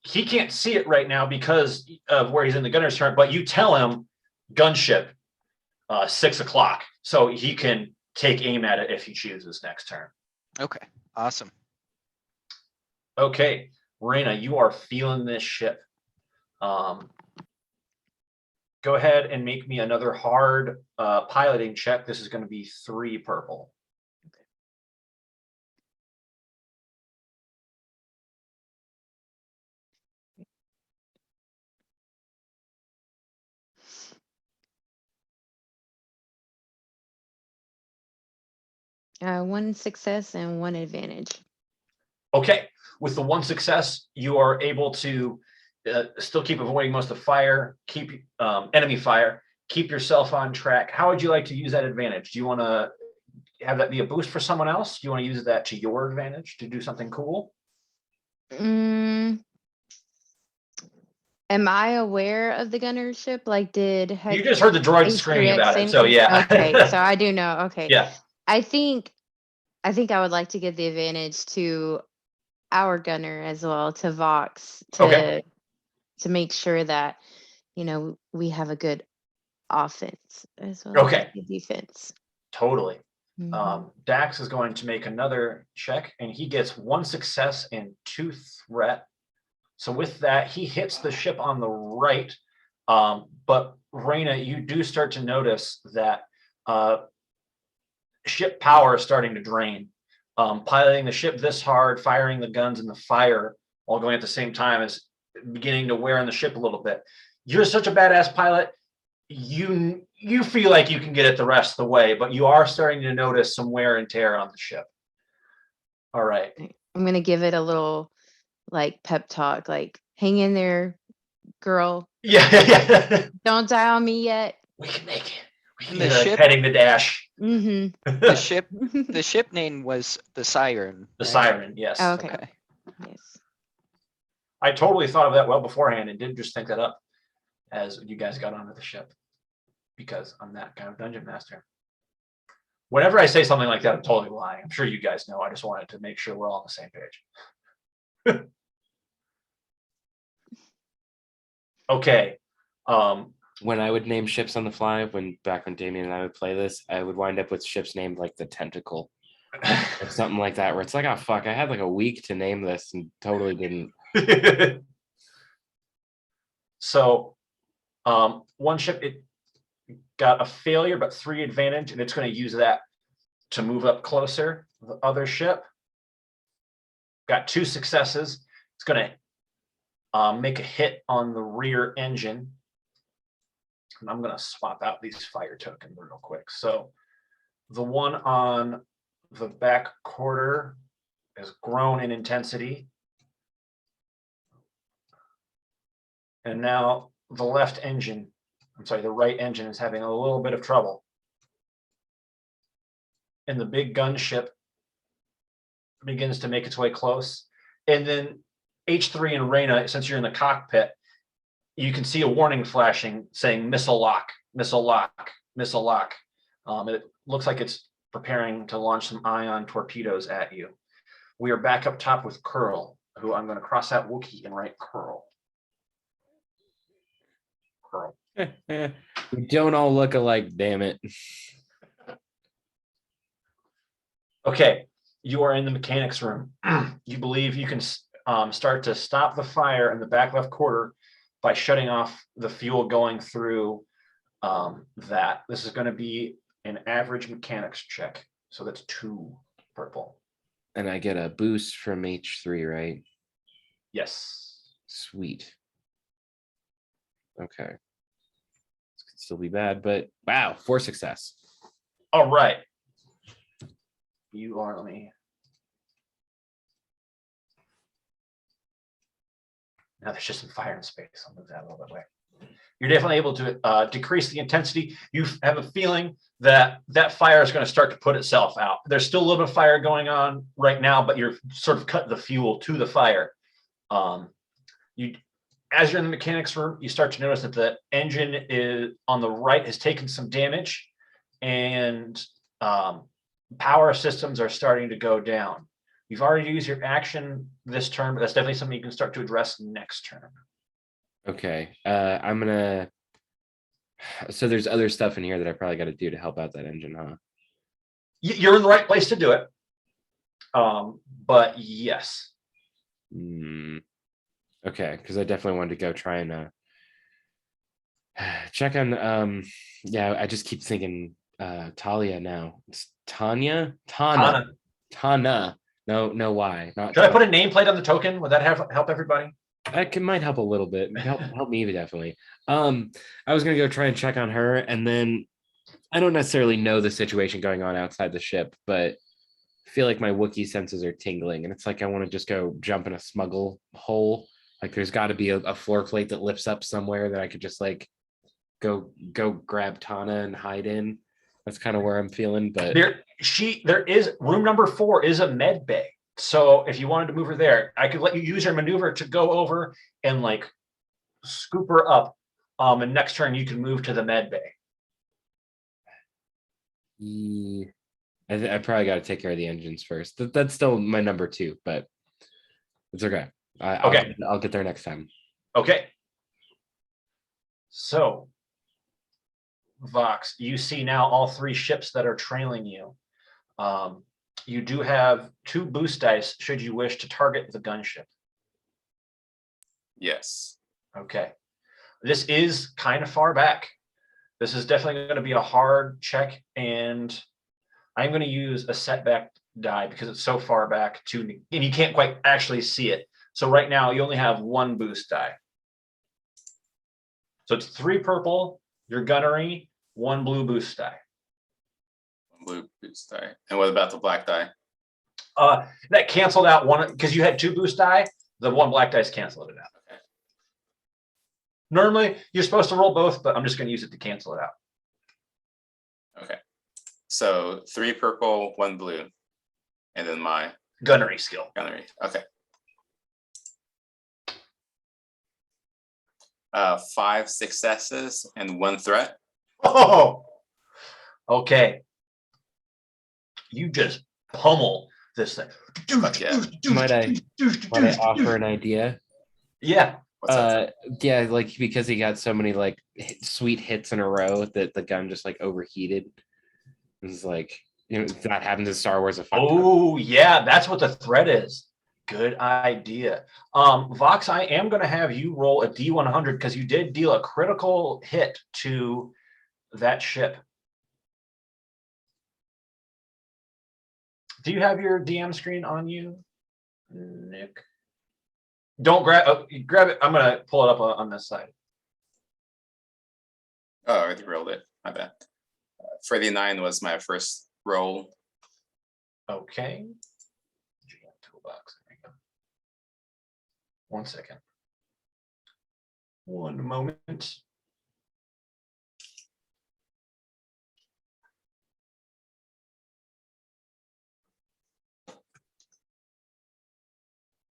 Speaker 1: he can't see it right now because of where he's in the gunner's turn, but you tell him gunship 6 o'clock, so he can take aim at it if he chooses next turn.
Speaker 5: Okay, awesome.
Speaker 1: Okay, Reyna, you are feeling this ship. Go ahead and make me another hard piloting check. This is going to be 3 purple.
Speaker 3: 1 success and 1 advantage.
Speaker 1: Okay, with the 1 success, you are able to still keep avoiding most of fire, keep enemy fire, keep yourself on track. How would you like to use that advantage? Do you want to have that be a boost for someone else? Do you want to use that to your advantage to do something cool?
Speaker 3: Am I aware of the gunner ship? Like,
Speaker 1: you just heard the droid screaming about it, so yeah.
Speaker 3: Okay, so I do know. Okay.
Speaker 1: Yeah.
Speaker 3: I think I would like to give the advantage to our gunner as well, to Vox, to make sure that, we have a good offense as well as
Speaker 1: Okay.
Speaker 3: good defense.
Speaker 1: Totally.
Speaker 3: Mhm.
Speaker 1: Dax is going to make another check, and he gets 1 success and 2 threat. So with that, he hits the ship on the right. But Raina, you do start to notice that ship power is starting to drain. Piloting the ship this hard, firing the guns in the fire while going at the same time is beginning to wear on the ship a little bit. You're such a badass pilot. You feel like you can get it the rest of the way, but you are starting to notice some wear and tear on the ship. All right.
Speaker 3: I'm gonna give it a little like pep talk, like hang in there, girl.
Speaker 1: Yeah.
Speaker 3: Don't die on me yet.
Speaker 1: We can make it. We can
Speaker 5: The
Speaker 1: get
Speaker 5: ship-
Speaker 1: heading the dash.
Speaker 3: Mm-hmm.
Speaker 5: The ship name was the Siren.
Speaker 1: The
Speaker 5: right?
Speaker 1: Siren, yes.
Speaker 3: Oh, okay.
Speaker 5: Okay.
Speaker 3: Yes.
Speaker 1: I totally thought of that well beforehand and didn't just think that up as you guys got onto the ship, because I'm that kind of dungeon master. Whenever I say something like that, I'm totally lying. I'm sure you guys know. I just wanted to make sure we're all on the same page. Okay.
Speaker 2: When I would name ships on the fly, back when Damien and I would play this, I would wind up with ships named like the Tentacle or something like that, where it's like, oh fuck, I had like a week to name this and totally didn't.
Speaker 1: So one ship, it got a failure but 3 advantage, and it's going to use that to move up closer. The other ship got 2 successes. It's going to make a hit on the rear engine. And I'm going to swap out these fire tokens real quick. So the one on the back quarter has grown in intensity. And now the left engine, the right engine is having a little bit of trouble. And the big gunship begins to make its way close. And then H3 and Raina, since you're in the cockpit, you can see a warning flashing saying missile lock, missile lock, missile lock. It looks like it's preparing to launch some ion torpedoes at you. We are back up top with Curl, who I'm going to cross out Wookiee and write Curl. Curl.
Speaker 2: We don't all look alike, damn it.
Speaker 1: Okay, you are in the mechanics room. You believe you can start to stop the fire in the back left quarter by shutting off the fuel going through that. This is going to be an average mechanics check. So that's 2 purple.
Speaker 2: And I get a boost from H3, right?
Speaker 1: Yes.
Speaker 2: Sweet. Okay. This could still be bad, but wow, 4 success.
Speaker 1: All right. You are, let me. Now there's just some fire in space. I'll move that a little bit away. You're definitely able to decrease the intensity. You have a feeling that that fire is going to start to put itself out. There's still a little bit of fire going on right now, but you're sort of cutting the fuel to the fire. As you're in the mechanics room, you start to notice that the engine is on the right has taken some damage, and power systems are starting to go down. You've already used your action this turn, but that's definitely something you can start to address next turn.
Speaker 2: Okay. I'm gonna. So there's other stuff in here that I probably got to do to help out that engine, huh?
Speaker 1: You're in the right place to do it. But yes.
Speaker 2: Okay, because I definitely wanted to go try and check on. Yeah, I just keep thinking Talia now. It's Tanya. Tana. No, why? Not.
Speaker 1: Should I put a nameplate on the token? Would that help everybody?
Speaker 2: That might help a little bit. Help me definitely. I was gonna go try and check on her, and then I don't necessarily know the situation going on outside the ship, but I feel like my Wookiee senses are tingling, and it's like I want to just go jump in a smuggle hole. Like there's got to be a floor plate that lifts up somewhere that I could just like go grab Tana and hide in. That's kind of where I'm feeling, but
Speaker 1: there is room number 4 is a med bay. So if you wanted to move her there, I could let you use your maneuver to go over and like scoop her up. And next turn you can move to the med bay.
Speaker 2: I probably got to take care of the engines first. That's still my number 2, but it's okay. I'll get there next time.
Speaker 1: Okay. So, Vox, you see now all 3 ships that are trailing you. You do have 2 boost dice should you wish to target the gunship.
Speaker 4: Yes.
Speaker 1: Okay. This is kind of far back. This is definitely going to be a hard check, and I'm going to use a setback die because it's so far back and you can't quite actually see it. So right now you only have 1 boost die. So it's 3 purple, your gunnery, 1 blue boost die.
Speaker 4: 1 blue boost die. And what about the black die?
Speaker 1: That canceled out one because you had 2 boost die. The 1 black dice canceled it out.
Speaker 4: Okay.
Speaker 1: Normally you're supposed to roll both, but I'm just going to use it to cancel it out.
Speaker 4: Okay. So 3 purple, 1 blue, and then my
Speaker 1: gunnery skill.
Speaker 4: Gunnery. Okay. 5 successes and 1 threat.
Speaker 1: Oh, okay. You just pummel this thing.
Speaker 4: Yeah.
Speaker 2: Might I offer an idea?
Speaker 1: Yeah.
Speaker 2: Yeah, like because he got so many like sweet hits in a row that the gun just like overheated. It's like, that happens in Star Wars.
Speaker 1: Oh yeah, that's what the threat is. Good idea. Vox, I am going to have you roll a D100 because you did deal a critical hit to that ship. Do you have your DM screen on you, Nick? Don't grab it. I'm going to pull it up on this side.
Speaker 4: Oh, I already rolled it. My bad. 39 was my first roll.
Speaker 1: Okay. Toolbox. There you go. 1 second. 1 moment.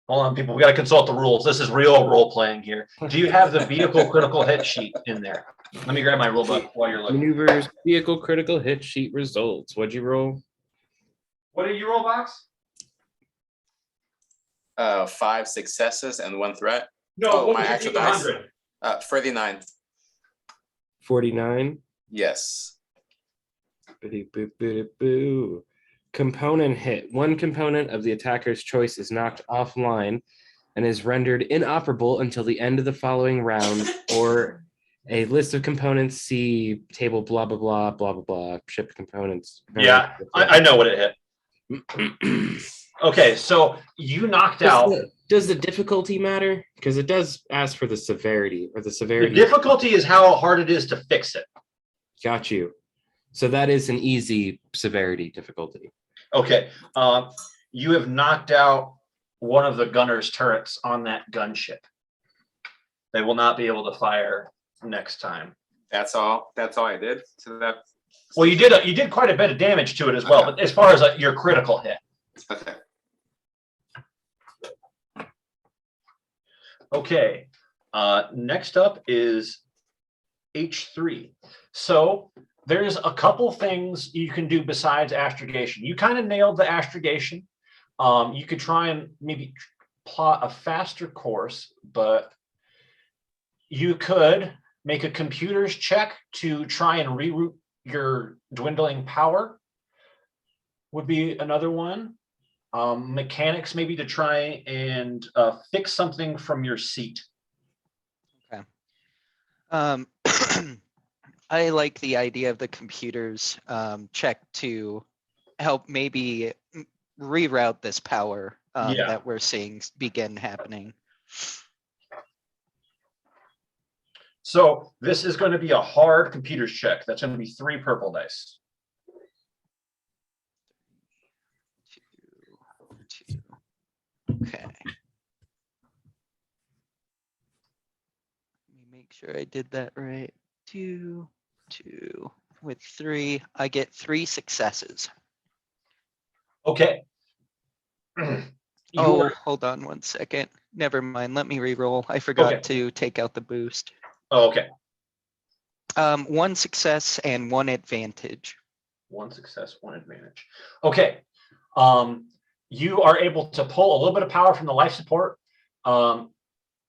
Speaker 1: Hold on, people. We got to consult the rules. This is real role playing here. Do you have the vehicle critical hit sheet in there? Let me grab my rule book while you're looking.
Speaker 2: Maneuvers, vehicle critical hit sheet results. What'd you roll?
Speaker 1: What did you roll, Vox?
Speaker 4: 5 successes and 1 threat.
Speaker 1: No,
Speaker 4: my actual dice. 49.
Speaker 2: 49.
Speaker 4: Yes.
Speaker 2: Boo. Component hit. 1 component of the attacker's choice is knocked offline and is rendered inoperable until the end of the following round, or a list of components. See table blah blah blah blah blah blah. Ship components.
Speaker 1: Yeah, I know what it hit. Okay, so you knocked out.
Speaker 2: Does the difficulty matter? Because it does ask for the severity, or the severity.
Speaker 1: The difficulty is how hard it is to fix it.
Speaker 2: Got you. So that is an easy severity difficulty.
Speaker 1: Okay. You have knocked out one of the gunner's turrets on that gunship. They will not be able to fire next time.
Speaker 4: That's all I did to that.
Speaker 1: Well, you did quite a bit of damage to it as well, but as far as your critical hit.
Speaker 4: Okay.
Speaker 1: Okay. Next up is H3. So there's a couple things you can do besides astrogation. You kind of nailed the astrogation. You could try and maybe plot a faster course, but you could make a computer's check to try and reroute your dwindling power would be another one. Mechanics maybe to try and fix something from your seat.
Speaker 5: Okay. I like the idea of the computer's check to help maybe reroute this power that we're seeing begin happening.
Speaker 1: So this is going to be a hard computer's check. That's going to be 3 purple dice.
Speaker 5: 2. Okay. Let me make sure I did that right. 2, 2. with 3, I get 3 successes.
Speaker 1: Okay.
Speaker 5: Oh, hold on 1 second. Never mind. Let me re-roll. I forgot to take out the boost.
Speaker 1: Oh, okay.
Speaker 5: 1 success and 1 advantage.
Speaker 1: 1 success, 1 advantage. Okay. You are able to pull a little bit of power from the life support.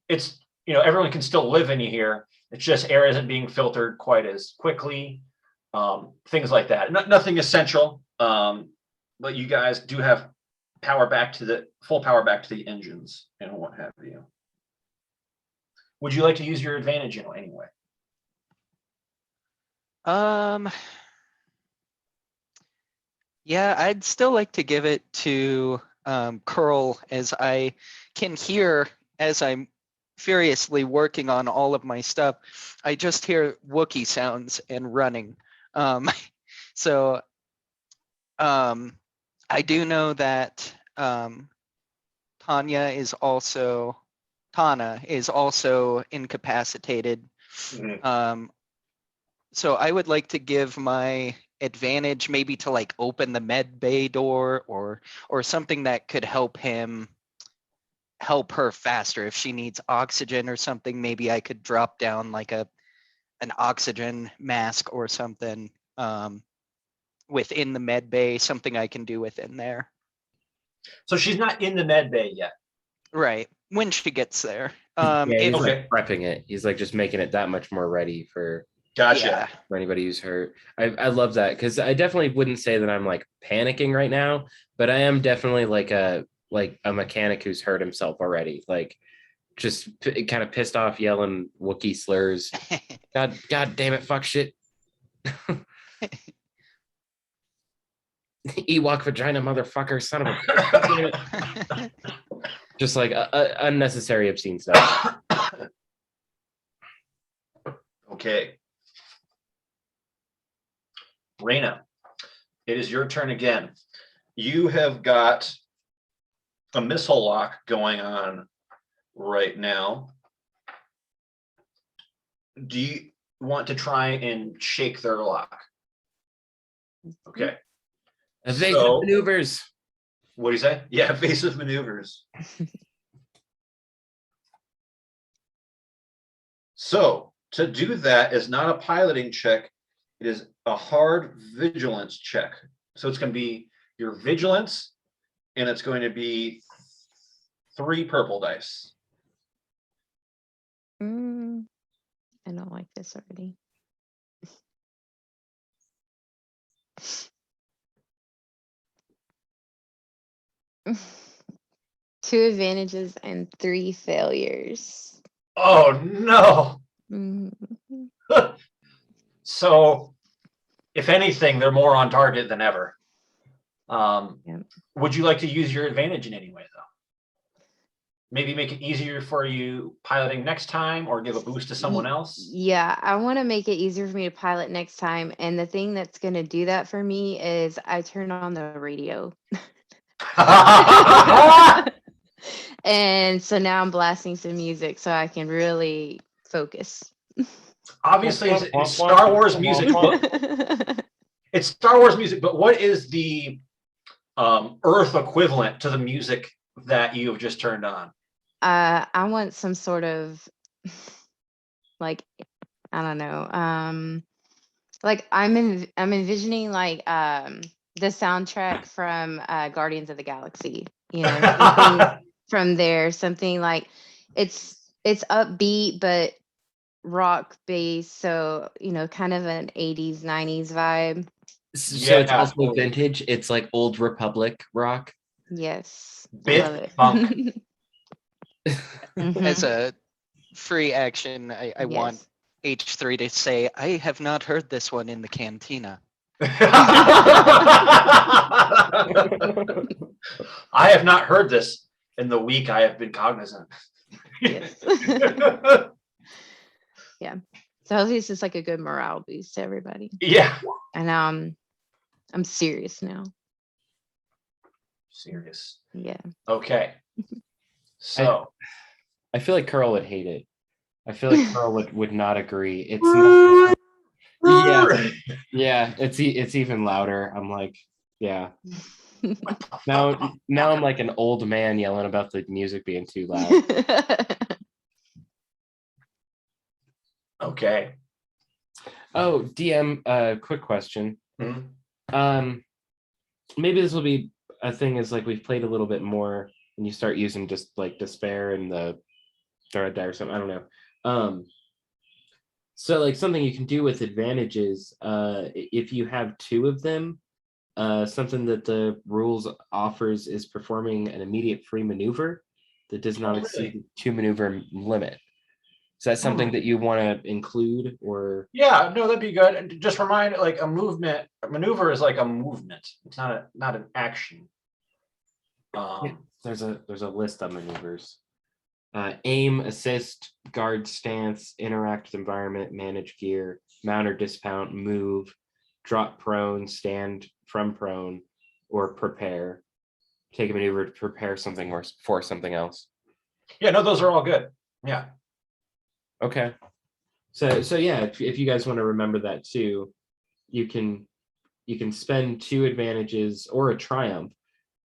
Speaker 1: It's, everyone can still live in here. It's just air isn't being filtered quite as quickly. Things like that. Nothing essential. But you guys do have full power back to the engines and what have you. Would you like to use your advantage anyway?
Speaker 5: Yeah, I'd still like to give it to Curl, as I can hear as I'm furiously working on all of my stuff. I just hear Wookiee sounds and running. So I do know that Tana is also incapacitated.
Speaker 1: Mm-hmm.
Speaker 5: So I would like to give my advantage maybe to like open the med bay door or something that could help her faster. If she needs oxygen or something, maybe I could drop down like an oxygen mask or something within the med bay, something I can do within there.
Speaker 1: So she's not in the med bay yet.
Speaker 5: Right. When she gets there.
Speaker 2: He's like prepping it. He's like just making it that much more ready for
Speaker 1: Gotcha.
Speaker 2: For anybody who's hurt. I love that, because I definitely wouldn't say that I'm like panicking right now, but I am definitely like a mechanic who's hurt himself already, like just kind of pissed off, yelling Wookiee slurs. God damn it, fuck shit. Ewok vagina motherfucker, son of a just like unnecessary obscene stuff.
Speaker 1: Okay. Raina, it is your turn again. You have got a missile lock going on right now. Do you want to try and shake their lock? Okay.
Speaker 2: Evasive maneuvers.
Speaker 1: What do you say? Yeah, evasive maneuvers. So to do that is not a piloting check. It is a hard vigilance check. So it's going to be your vigilance, and it's going to be 3 purple dice.
Speaker 3: I don't like this already. Two advantages and 3 failures.
Speaker 1: Oh no.
Speaker 3: Mm-hmm.
Speaker 1: So if anything, they're more on target than ever. Would you like to use your advantage in any way, though? Maybe make it easier for you piloting next time, or give a boost to someone else?
Speaker 3: Yeah, I want to make it easier for me to pilot next time. And the thing that's going to do that for me is I turn on the radio. And so now I'm blasting some music so I can really focus.
Speaker 1: Obviously, it's Star Wars music. It's Star Wars music, but what is the Earth equivalent to the music that you have just turned on?
Speaker 3: I want some sort of like, I don't know. Like I'm envisioning like the soundtrack from Guardians of the Galaxy. Something from there, something like it's upbeat but rock based, so kind of an 80s 90s vibe.
Speaker 2: So it's also vintage. It's like old Republic rock.
Speaker 3: Yes.
Speaker 1: Bit funk.
Speaker 5: As a free action, I want H3 to say, I have not heard this one in the cantina.
Speaker 1: I have not heard this in the week I have been cognizant.
Speaker 3: Yes. Yeah. So hopefully it's just like a good morale boost to everybody.
Speaker 1: Yeah.
Speaker 3: And I'm serious now.
Speaker 1: Serious.
Speaker 3: Yeah.
Speaker 1: Okay. So
Speaker 2: I feel like Curl would hate it. I feel like Curl would not agree. It's not, Yeah, it's even louder. I'm like, yeah. Now I'm like an old man yelling about the music being too loud.
Speaker 1: Okay.
Speaker 2: Oh, DM, quick question.
Speaker 1: Mm-hmm.
Speaker 2: Maybe this will be a thing is like we've played a little bit more and you start using just like despair and the thread die or something. I don't know. So like something you can do with advantages, if you have two of them, something that the rules offers is performing an immediate free maneuver that does not exceed the 2 maneuver limit. Is that something that you want to include or?
Speaker 1: Yeah, no, that'd be good. And just remind, like a maneuver is like a movement. It's not an action.
Speaker 2: There's a list of maneuvers. Aim, assist, guard stance, interact with environment, manage gear, mount or dismount, move, drop prone, stand from prone, or prepare. Take a maneuver to prepare something or for something else.
Speaker 1: Yeah, no, those are all good. Yeah.
Speaker 2: Okay. So yeah, if you guys want to remember that too, you can spend 2 advantages or a triumph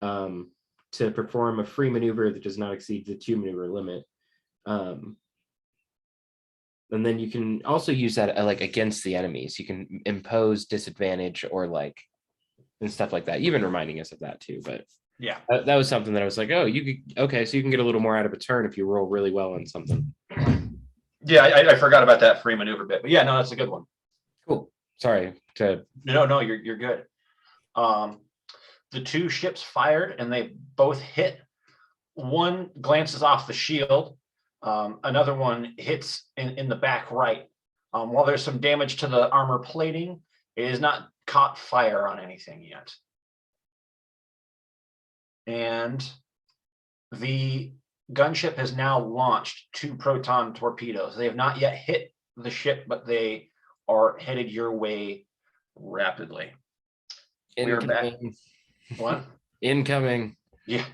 Speaker 2: to perform a free maneuver that does not exceed the 2 maneuver limit. And then you can also use that like against the enemies. You can impose disadvantage or like and stuff like that. You've been reminding us of that too, but
Speaker 1: yeah,
Speaker 2: that was something that I was like, oh, you could, okay, so you can get a little more out of a turn if you roll really well on something.
Speaker 1: Yeah, I forgot about that free maneuver bit, but yeah, no, that's a good one.
Speaker 2: Cool. Sorry to.
Speaker 1: No, you're good. The 2 ships fired and they both hit. One glances off the shield. Another one hits in the back right. While there's some damage to the armor plating, it has not caught fire on anything yet. And the gunship has now launched 2 proton torpedoes. They have not yet hit the ship, but they are headed your way rapidly. We're back. What?
Speaker 2: Incoming.
Speaker 1: Yeah.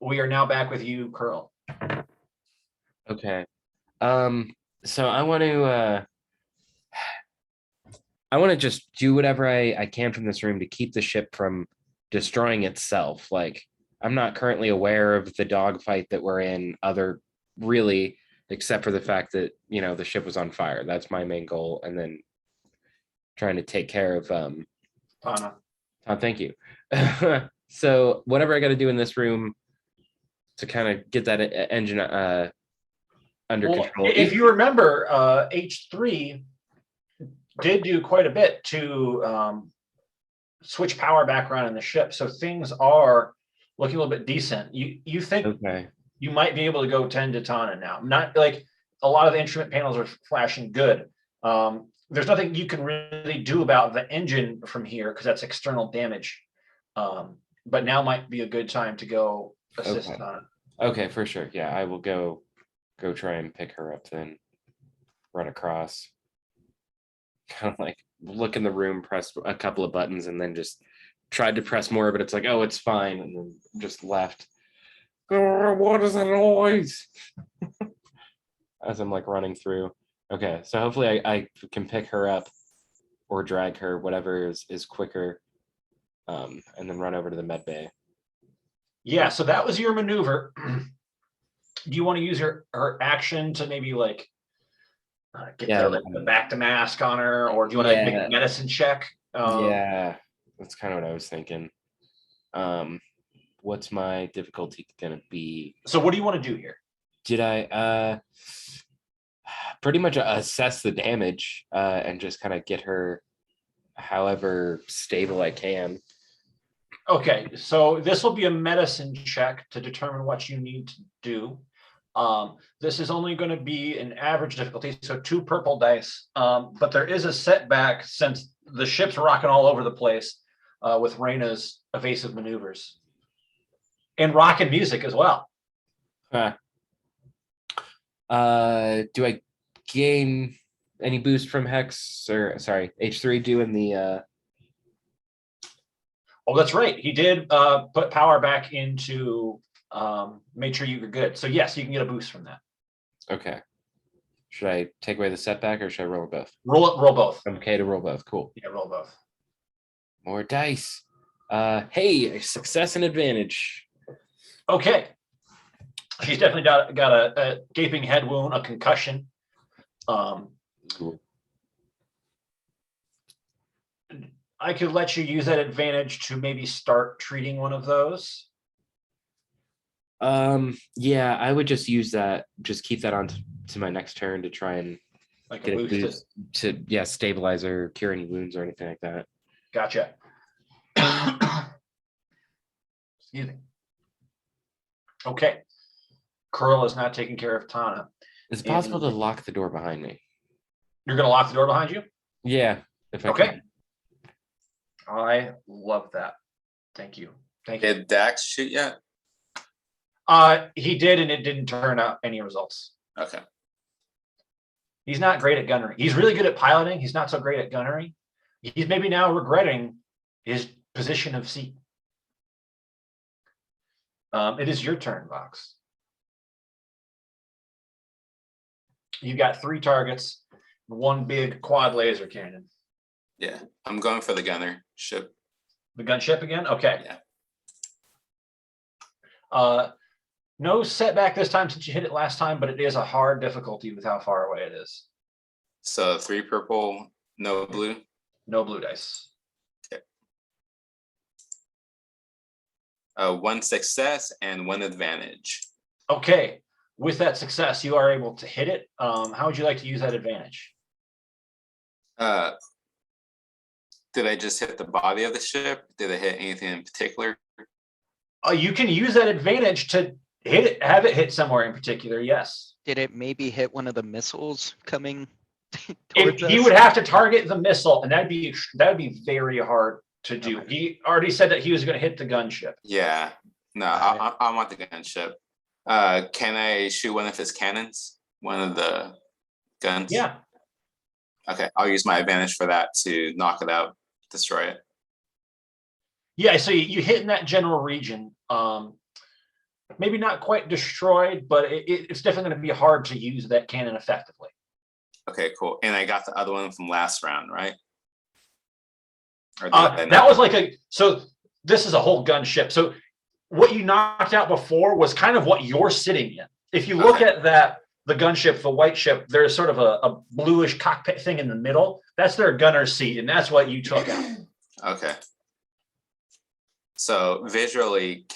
Speaker 1: We are now back with you, Curl.
Speaker 2: Okay. So I want to just do whatever I can from this room to keep the ship from destroying itself. Like, I'm not currently aware of the dogfight that we're in, really, except for the fact that, the ship was on fire. That's my main goal. And then trying to take care of
Speaker 1: Tana.
Speaker 2: Thank you. So whatever I got to do in this room to kind of get that engine under control.
Speaker 1: If you remember, H3 did do quite a bit to switch power back around in the ship, so things are looking a little bit decent. You think
Speaker 2: okay.
Speaker 1: You might be able to go 10 to Tana now. Not like a lot of the instrument panels are flashing good. There's nothing you can really do about the engine from here because that's external damage. But now might be a good time to go assist Tana.
Speaker 2: Okay, for sure. Yeah, I will go try and pick her up then. Run across. Kind of like look in the room, press a couple of buttons, and then just tried to press more, but it's like, oh, it's fine, and then just left. What is that noise? As I'm like running through. Okay, so hopefully I can pick her up or drag her, whatever is quicker, and then run over to the med bay.
Speaker 1: Yeah, so that was your maneuver. Do you want to use her action to maybe like get the back to mask on her, or do you want to make a medicine check?
Speaker 2: Yeah, that's kind of what I was thinking. What's my difficulty gonna be?
Speaker 1: So what do you want to do here?
Speaker 2: Did I pretty much assess the damage and just kind of get her however stable I can?
Speaker 1: Okay, so this will be a medicine check to determine what you need to do. This is only going to be an average difficulty, so 2 purple dice. But there is a setback since the ship's rocking all over the place with Reyna's evasive maneuvers. And rockin' music as well.
Speaker 2: Do I gain any boost from Hex or sorry, H3 doing the
Speaker 1: Oh, that's right. He did put power back into make sure you were good. So yes, you can get a boost from that.
Speaker 2: Okay. Should I take away the setback or should I roll both?
Speaker 1: Roll both.
Speaker 2: I'm okay to roll both. Cool.
Speaker 1: Yeah, roll both.
Speaker 2: More dice. Hey, success and advantage.
Speaker 1: Okay. She's definitely got a gaping head wound, a concussion.
Speaker 2: Cool.
Speaker 1: I could let you use that advantage to maybe start treating one of those.
Speaker 2: Yeah, I would just use that. Just keep that on to my next turn to try and
Speaker 1: Like
Speaker 2: get
Speaker 1: a
Speaker 2: a
Speaker 1: boost.
Speaker 2: to stabilize or cure any wounds or anything like that.
Speaker 1: Gotcha. Excuse me. Okay. Curl is not taking care of Tana.
Speaker 2: Is it possible to lock the door behind me?
Speaker 1: You're going to lock the door behind you?
Speaker 2: Yeah, if I
Speaker 1: Okay.
Speaker 2: can.
Speaker 1: I love that. Thank you. Thank you.
Speaker 4: Did Dax shoot yet?
Speaker 1: He did, and it didn't turn out any results.
Speaker 4: Okay.
Speaker 1: He's not great at gunnery. He's really good at piloting. He's not so great at gunnery. He's maybe now regretting his position of seat. It is your turn, Vox. You got 3 targets, 1 big quad laser cannon.
Speaker 4: Yeah, I'm going for the gunner ship.
Speaker 1: The gunship again? Okay.
Speaker 4: Yeah.
Speaker 1: No setback this time since you hit it last time, but it is a hard difficulty with how far away it is.
Speaker 4: So 3 purple, no blue.
Speaker 1: No blue dice.
Speaker 4: Okay. 1 success and 1 advantage.
Speaker 1: Okay. With that success, you are able to hit it. How would you like to use that advantage?
Speaker 4: Did I just hit the body of the ship? Did I hit anything in particular?
Speaker 1: You can use that advantage to hit it, have it hit somewhere in particular. Yes.
Speaker 5: Did it maybe hit one of the missiles coming towards us?
Speaker 1: He would have to target the missile, and that'd be very hard to do.
Speaker 5: Okay.
Speaker 1: He already said that he was going to hit the gunship.
Speaker 4: Yeah. No,
Speaker 5: Got
Speaker 4: I want the gunship. Can I shoot one of his cannons? One of the guns?
Speaker 1: Yeah.
Speaker 4: Okay, I'll use my advantage for that to knock it out, destroy it.
Speaker 1: Yeah, so you hit in that general region. Maybe not quite destroyed, but it's definitely going to be hard to use that cannon effectively.
Speaker 4: Okay, cool. And I got the other one from last round, right? Or did I
Speaker 1: That
Speaker 4: not?
Speaker 1: was so this is a whole gunship. So what you knocked out before was kind of what you're sitting in. If you look at the gunship, the white ship, there's sort of a bluish cockpit thing in the middle. That's their gunner's seat, and that's what you took out.
Speaker 4: Okay. So visually,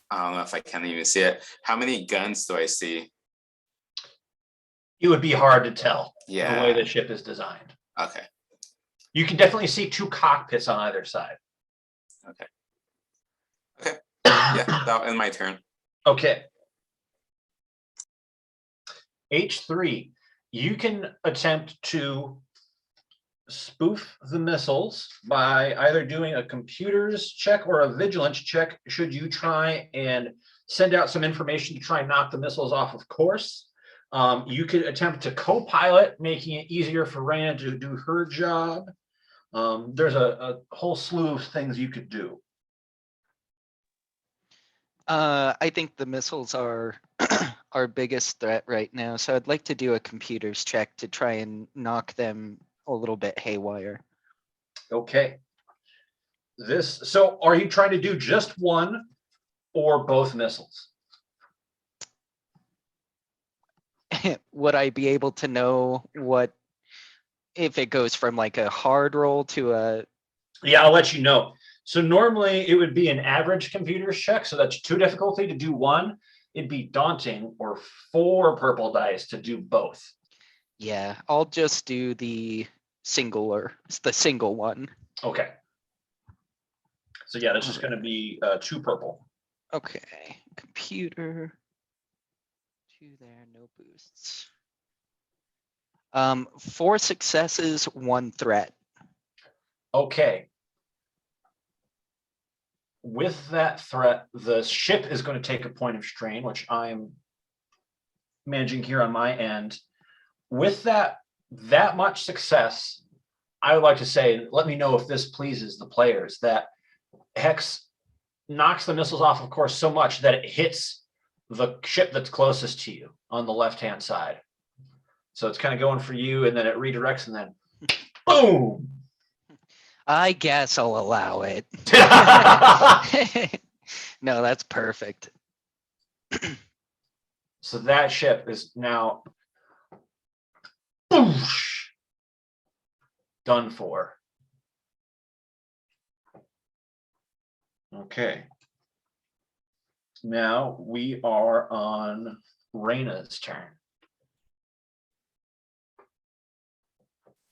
Speaker 4: I don't know if I can even see it. How many guns do I see?
Speaker 1: It would be hard to tell the way
Speaker 4: Yeah.
Speaker 1: the ship is designed.
Speaker 4: Okay.
Speaker 1: You can definitely see 2 cockpits on either side.
Speaker 4: Okay. Yeah, that was my turn.
Speaker 1: Okay. H3, you can attempt to spoof the missiles by either doing a computer's check or a vigilance check should you try and send out some information to try and knock the missiles off of course. You could attempt to co-pilot, making it easier for Raina to do her job. There's a whole slew of things you could do.
Speaker 5: I think the missiles are our biggest threat right now, so I'd like to do a computer's check to try and knock them a little bit haywire.
Speaker 1: Okay. So are you trying to do just one or both missiles?
Speaker 5: Would I be able to know what if it goes from like a hard roll to a?
Speaker 1: Yeah, I'll let you know. So normally it would be an average computer's check. So that's 2 difficulty to do one. It'd be daunting, or 4 purple dice to do both.
Speaker 5: Yeah, I'll just do the single one.
Speaker 1: Okay. So yeah, that's just going to be 2 purple.
Speaker 5: Okay, computer. 2 there, no boosts. 4 successes, 1 threat.
Speaker 1: Okay. With that threat, the ship is going to take a point of strain, which I'm managing here on my end. With that much success, I would like to say, let me know if this pleases the players, that Hex knocks the missiles off of course so much that it hits the ship that's closest to you on the left-hand side. So it's kind of going for you, and then it redirects, and then boom.
Speaker 5: I guess I'll allow it. No, that's perfect.
Speaker 1: So that ship is now boosh, done for. Okay. Now we are on Raina's turn.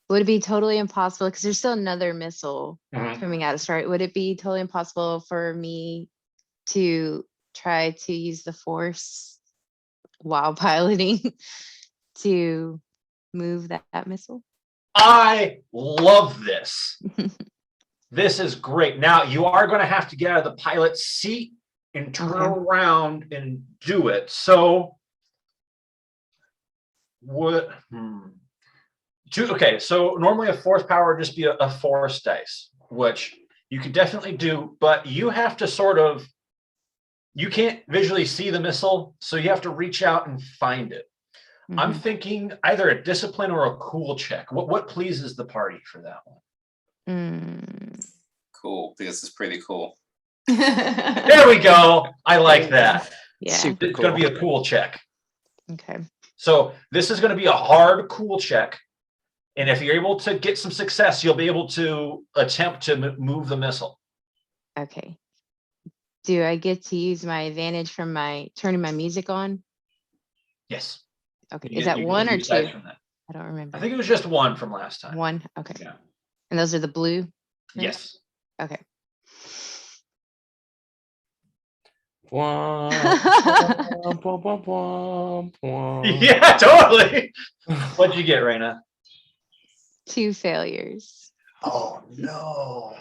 Speaker 3: Would it be totally impossible, because there's still another missile
Speaker 1: Mhm.
Speaker 3: coming at us, right? Would it be totally impossible for me to try to use the force while piloting to move that missile?
Speaker 1: I love this. This is great. Now you are going to have to get out of the pilot's seat and turn around and do it. So what? Okay, so normally a force power would just be a force dice, which you can definitely do, but you have to sort of, you can't visually see the missile, so you have to reach out and find it. I'm thinking either a discipline or a cool check. What pleases the party for that one?
Speaker 4: Cool, because it's pretty cool.
Speaker 1: There we go. I like that.
Speaker 3: Yeah.
Speaker 5: Super
Speaker 1: It's
Speaker 5: cool.
Speaker 1: going to be a cool check.
Speaker 3: Okay.
Speaker 1: So this is going to be a hard, cool check. And if you're able to get some success, you'll be able to attempt to move the missile.
Speaker 3: Okay. Do I get to use my advantage from my turning my music on?
Speaker 1: Yes.
Speaker 3: Okay.
Speaker 1: You
Speaker 3: Is
Speaker 1: get-
Speaker 3: that
Speaker 1: you
Speaker 3: one
Speaker 1: get
Speaker 3: or
Speaker 1: dice
Speaker 3: two?
Speaker 1: from that.
Speaker 3: I don't remember.
Speaker 1: I think it was just one from last time.
Speaker 3: One. Okay.
Speaker 1: Yeah.
Speaker 3: And those are the blue? Right?
Speaker 1: Yes.
Speaker 3: Okay.
Speaker 1: Yeah, totally. What'd you get, Raina?
Speaker 3: 2 failures.
Speaker 1: Oh no.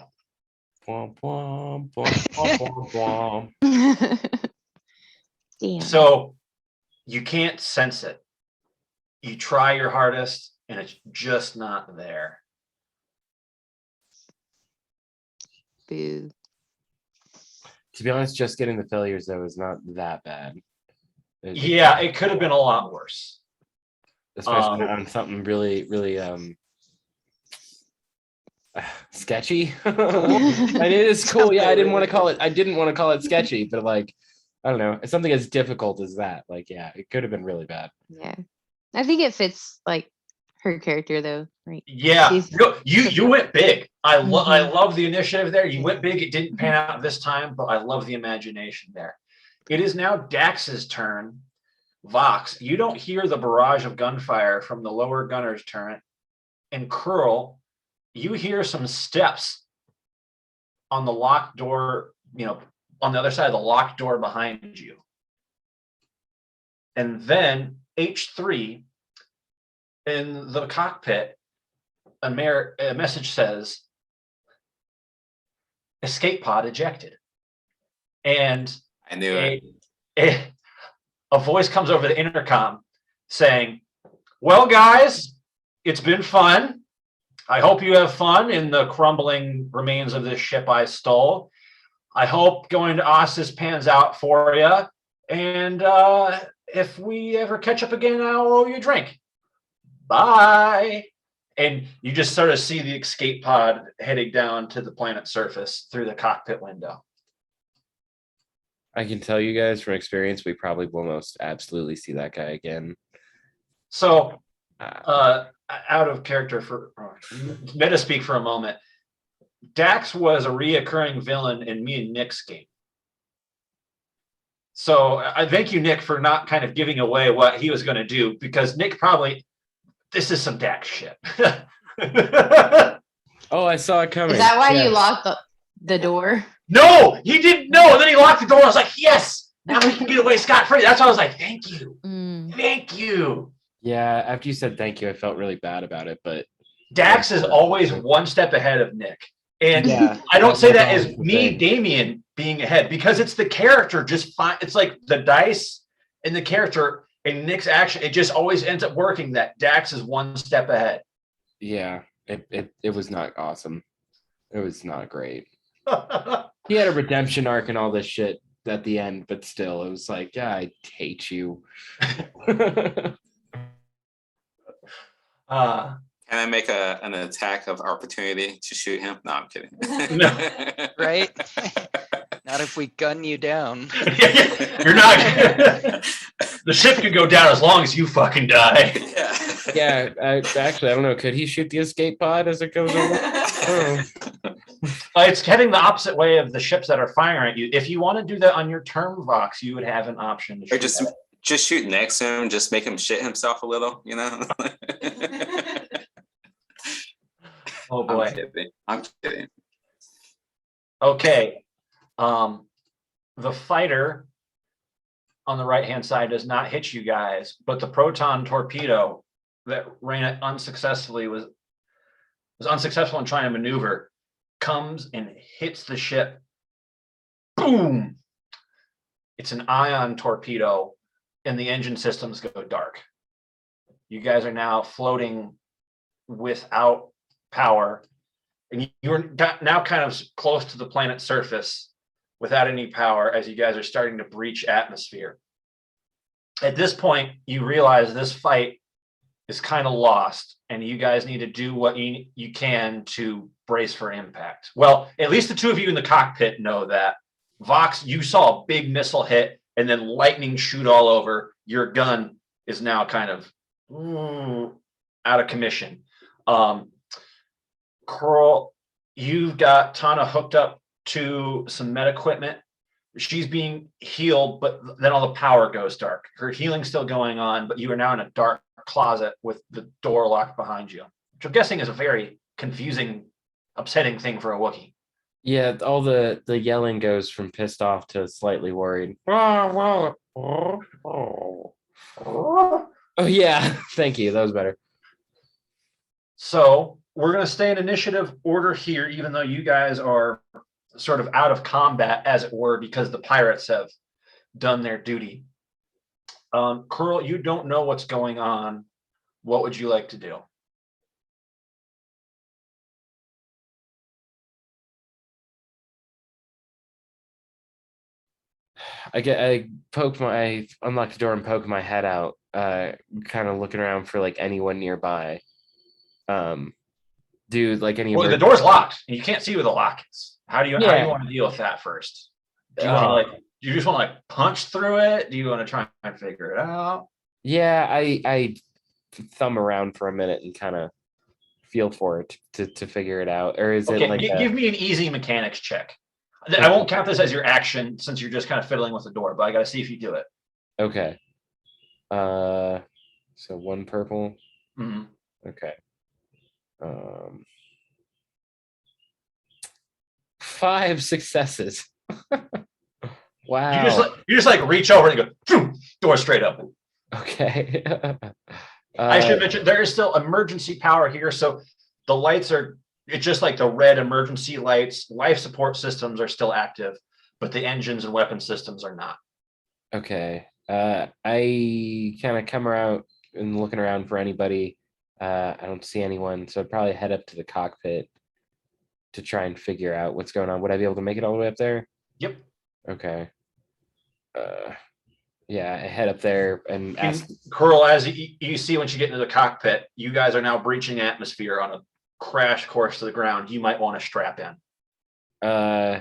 Speaker 3: Damn.
Speaker 1: So you can't sense it. You try your hardest and it's just not there.
Speaker 3: Boo.
Speaker 2: To be honest, just getting the failures though is not that bad.
Speaker 1: Yeah, it could have been a lot worse.
Speaker 2: Especially on something really, really sketchy. It is cool. Yeah, I didn't want to call it sketchy, but like, I don't know, something as difficult as that. Like, yeah, it could have been really bad.
Speaker 3: Yeah. I think it fits like her character though, right?
Speaker 1: Yeah,
Speaker 3: She's-
Speaker 1: no, you went big. I
Speaker 3: Mhm.
Speaker 1: love the initiative there. You went big. It didn't pan out this time, but I love the imagination there. It is now Dax's turn. Vox, you don't hear the barrage of gunfire from the lower gunner's turret. And Curl, you hear some steps on the locked door, on the other side of the locked door behind you. And then H3 in the cockpit, a message says, escape pod ejected. And
Speaker 4: I knew it.
Speaker 1: A voice comes over the intercom saying, well, guys, it's been fun. I hope you have fun in the crumbling remains of this ship I stole. I hope going to Ossus pans out for you. And if we ever catch up again, I'll owe you a drink. Bye. And you just sort of see the escape pod heading down to the planet's surface through the cockpit window.
Speaker 2: I can tell you guys from experience, we probably will most absolutely see that guy again.
Speaker 1: So, out of character for meta speak for a moment, Dax was a reoccurring villain in me and Nick's game. So I thank you, Nick, for not kind of giving away what he was going to do, because Nick probably, this is some Dax shit.
Speaker 2: Oh, I saw it coming.
Speaker 3: Is that why you locked the door?
Speaker 1: No, he didn't know. And then he locked the door. I was like, yes, now we can get away scot-free. That's why I was like, thank you. Thank you.
Speaker 2: Yeah, after you said thank you, I felt really bad about it, but
Speaker 1: Dax is always one step ahead of Nick. And
Speaker 2: yeah,
Speaker 1: I don't say that
Speaker 2: always
Speaker 1: as
Speaker 2: the
Speaker 1: me,
Speaker 2: thing.
Speaker 1: Damien, being ahead, because it's the character just fine. It's like the dice and the character and Nick's action. It just always ends up working that Dax is one step ahead.
Speaker 2: Yeah, it was not awesome. It was not great. He had a redemption arc and all this shit at the end, but still, it was like, yeah, I hate you.
Speaker 4: Can I make an attack of opportunity to shoot him? No, I'm kidding.
Speaker 1: No.
Speaker 5: Right? Not if we gun you down.
Speaker 1: You're not. The ship could go down as long as you fucking die.
Speaker 2: Yeah, actually, I don't know. Could he shoot the escape pod as it goes over?
Speaker 1: It's heading the opposite way of the ships that are firing at you. If you want to do that on your turn, Vox, you would have an option to shoot.
Speaker 4: Or just shoot next to him, just make him shit himself a little, you know?
Speaker 1: Oh boy.
Speaker 4: I'm kidding.
Speaker 1: Okay. The fighter on the right-hand side does not hit you guys, but the proton torpedo that Reyna was unsuccessful in trying to maneuver comes and hits the ship. Boom! It's an ion torpedo, and the engine systems go dark. You guys are now floating without power, and you're now kind of close to the planet's surface without any power as you guys are starting to breach atmosphere. At this point, you realize this fight is kind of lost, and you guys need to do what you can to brace for impact. Well, at least the two of you in the cockpit know that. Vox, you saw a big missile hit and then lightning shoot all over. Your gun is now kind of out of commission. Curl, you've got Tana hooked up to some med equipment. She's being healed, but then all the power goes dark. Her healing's still going on, but you are now in a dark closet with the door locked behind you, which I'm guessing is a very confusing, upsetting thing for a Wookiee.
Speaker 2: Yeah, all the yelling goes from pissed off to slightly worried. Oh yeah, thank you. That was better.
Speaker 1: So we're going to stay in initiative order here, even though you guys are sort of out of combat, as it were, because the pirates have done their duty. Curl, you don't know what's going on. What would you like to do?
Speaker 2: I unlock the door and poke my head out, kind of looking around for like anyone nearby. Do like any.
Speaker 1: Well, the door's locked, and you can't see where the lock is. How do you want to deal with that first? Do you want to you just want to like punch through it? Do you want to try and figure it out?
Speaker 2: Yeah, I thumb around for a minute and kind of feel for it to figure it out. Or is it like
Speaker 1: give me an easy mechanics check. I won't count this as your action since you're just kind of fiddling with the door, but I got to see if you do it.
Speaker 2: Okay. So one purple.
Speaker 1: Mm-hmm.
Speaker 2: Okay. 5 successes. Wow.
Speaker 1: You just like reach over and go, phew, door straight up.
Speaker 2: Okay.
Speaker 1: I should mention there is still emergency power here, so the lights are. It's just like the red emergency lights. Life support systems are still active, but the engines and weapon systems are not.
Speaker 2: Okay. I kind of come around and looking around for anybody. I don't see anyone, so I'd probably head up to the cockpit to try and figure out what's going on. Would I be able to make it all the way up there?
Speaker 1: Yep.
Speaker 2: Okay. Yeah, I head up there and ask.
Speaker 1: Curl, as you see when you get into the cockpit, you guys are now breaching atmosphere on a crash course to the ground. You might want to strap in.
Speaker 2: Yeah.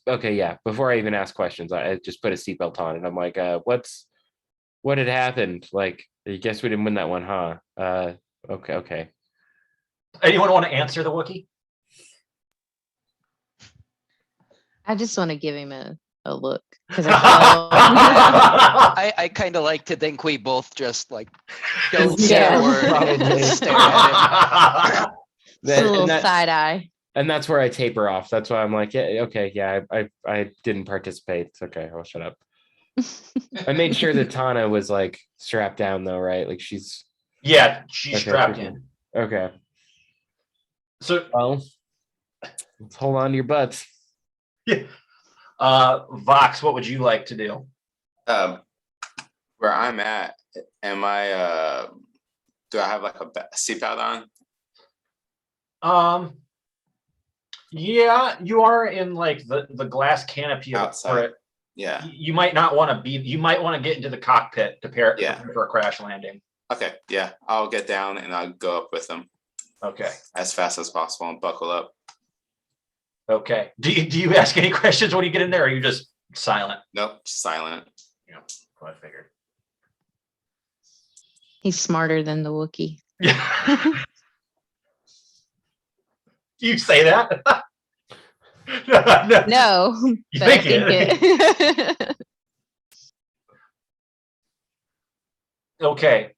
Speaker 2: Okay. Yeah. Before I even ask questions, I just put a seatbelt on, and I'm like, what had happened? Like, I guess we didn't win that one, huh? Okay.
Speaker 1: Anyone want to answer the Wookiee?
Speaker 3: I just want to give him a look because
Speaker 5: I kind of like to think we both just like don't say a word.
Speaker 2: Probably.
Speaker 5: Stare at him.
Speaker 3: Just a little side eye.
Speaker 2: And that's where I taper off. That's why I'm like, yeah, okay, yeah, I didn't participate. It's okay. I'll shut up. I made sure that Tana was like strapped down though, right? Like she's
Speaker 1: strapped in.
Speaker 2: Okay.
Speaker 1: So
Speaker 2: well, let's hold on to your butts.
Speaker 1: Yeah. Vox, what would you like to do?
Speaker 4: Where I'm at, am I do I have like a seatbelt on?
Speaker 1: Yeah, you are in like the glass canopy outside.
Speaker 4: Yeah.
Speaker 1: You might not want to you might want to get into the cockpit to prepare for a crash landing.
Speaker 4: Okay, yeah, I'll get down and I'll go up with him.
Speaker 1: Okay.
Speaker 4: As fast as possible and buckle up.
Speaker 1: Okay. Do you ask any questions when you get in there, or are you just silent?
Speaker 4: Nope, silent.
Speaker 1: Yeah, what I figured.
Speaker 3: He's smarter than the Wookiee.
Speaker 1: Yeah. You say that?
Speaker 3: No,
Speaker 1: You
Speaker 3: but I
Speaker 1: think
Speaker 3: think it.
Speaker 1: Okay.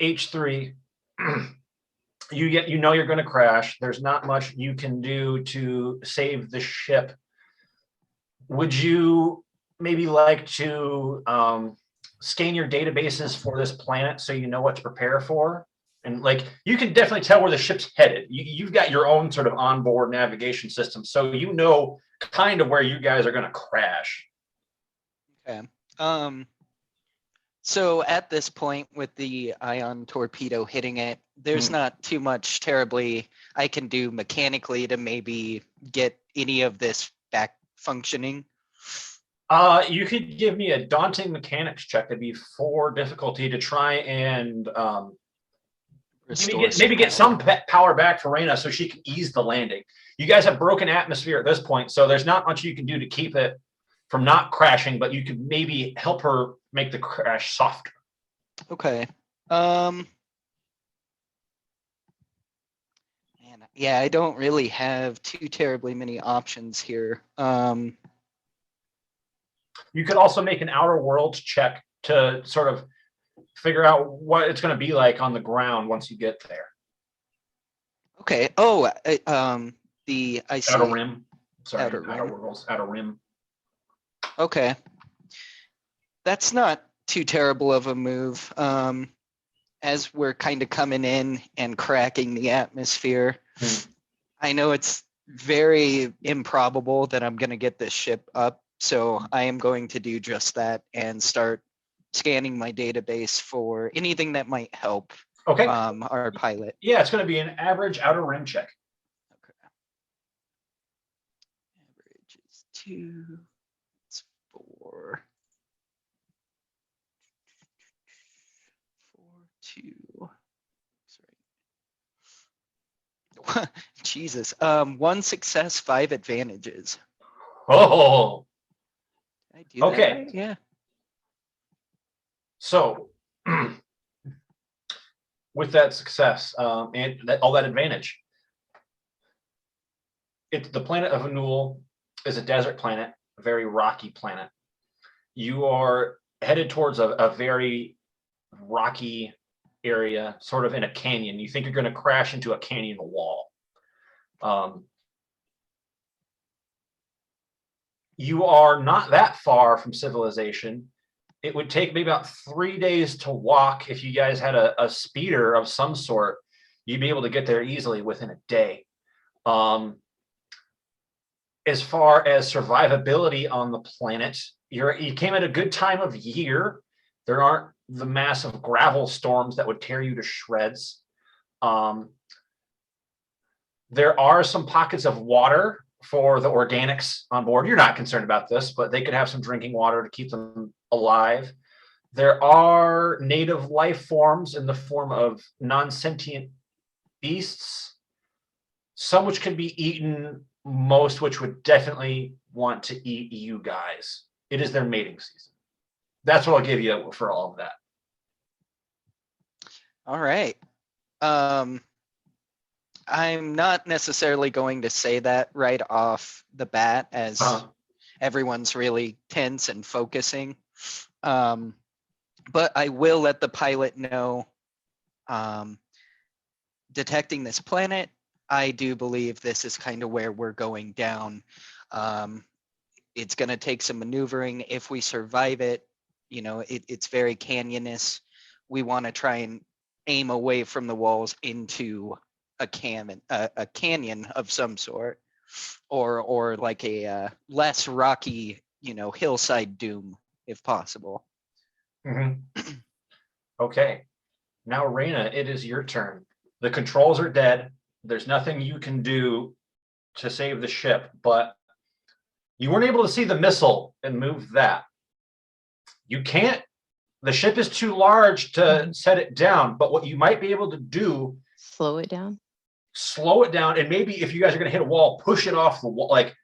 Speaker 1: H3. You know you're going to crash. There's not much you can do to save the ship. Would you maybe like to scan your databases for this planet so you know what to prepare for? And like, you can definitely tell where the ship's headed. You've got your own sort of onboard navigation system, so you know kind of where you guys are going to crash.
Speaker 5: Okay. So at this point, with the ion torpedo hitting it, there's not too much terribly I can do mechanically to maybe get any of this back functioning.
Speaker 1: You could give me a daunting mechanics check. That'd be 4 difficulty to try and maybe get some power back for Reyna so she can ease the landing. You guys have broken atmosphere at this point, so there's not much you can do to keep it from not crashing, but you could maybe help her make the crash softer.
Speaker 5: Okay. Man, yeah, I don't really have too terribly many options here.
Speaker 1: You could also make an outer worlds check to sort of figure out what it's going to be like on the ground once you get there.
Speaker 5: Okay. Oh, I see.
Speaker 1: Outer rim. Sorry,
Speaker 5: Outer rim.
Speaker 1: worlds, outer rim.
Speaker 5: Okay. That's not too terrible of a move. As we're kind of coming in and cracking the atmosphere, I know it's very improbable that I'm going to get this ship up, so I am going to do just that and start scanning my database for anything that might help our pilot.
Speaker 1: Yeah, it's going to be an average outer rim check.
Speaker 5: Okay. Average is 2. It's 4. 4, 2. Sorry. Jesus. 1 success, 5 advantages.
Speaker 1: Oh.
Speaker 5: Did I do that
Speaker 1: okay.
Speaker 5: Right? Yeah.
Speaker 1: So, with that success and all that advantage, the planet of Anul is a desert planet, a very rocky planet. You are headed towards a very rocky area, sort of in a canyon. You think you're going to crash into a canyon wall. You are not that far from civilization. It would take maybe about 3 days to walk. If you guys had a speeder of some sort, you'd be able to get there easily within a day. As far as survivability on the planet, you came at a good time of year. There aren't the massive gravel storms that would tear you to shreds. There are some pockets of water for the organics on board. You're not concerned about this, but they could have some drinking water to keep them alive. There are native life forms in the form of non-sentient beasts, some which can be eaten, most which would definitely want to eat you guys. It is their mating season. That's what I'll give you for all of that.
Speaker 5: All right. I'm not necessarily going to say that right off the bat as everyone's really tense and focusing. But I will let the pilot know, detecting this planet, I do believe this is kind of where we're going down. It's going to take some maneuvering. If we survive it, you know, it's very canyonous. We want to try and aim away from the walls into a canyon of some sort, or like a less rocky, you know, hillside doom if possible.
Speaker 1: Okay, now Reyna, it is your turn. The controls are dead. There's nothing you can do to save the ship, but you weren't able to see the missile and move that. You can't The ship is too large to set it down, but what you might be able to do,
Speaker 3: slow it down,
Speaker 1: and maybe if you guys are going to hit a wall, push it off the wall, like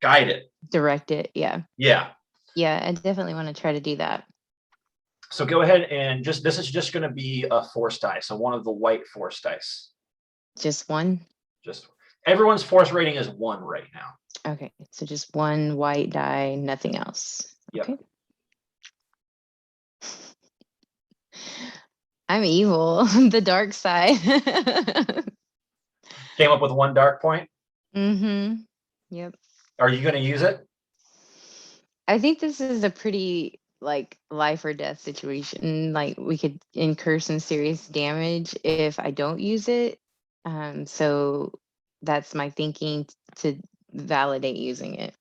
Speaker 1: guide it,
Speaker 3: direct it. Yeah. I definitely want to try to do that.
Speaker 1: So go ahead and this is just going to be a force die. So one of the white force dice.
Speaker 3: Just one.
Speaker 1: Just everyone's force rating is 1 right now.
Speaker 3: Okay, so just one white die, nothing else.
Speaker 1: Yep.
Speaker 3: Okay. I'm evil. The dark side.
Speaker 1: Came up with 1 dark point.
Speaker 3: Mm-hmm. Yep.
Speaker 1: Are you going to use it?
Speaker 3: I think this is a pretty like life or death situation. Like we could incur some serious damage if I don't use it. So that's my thinking to validate using it.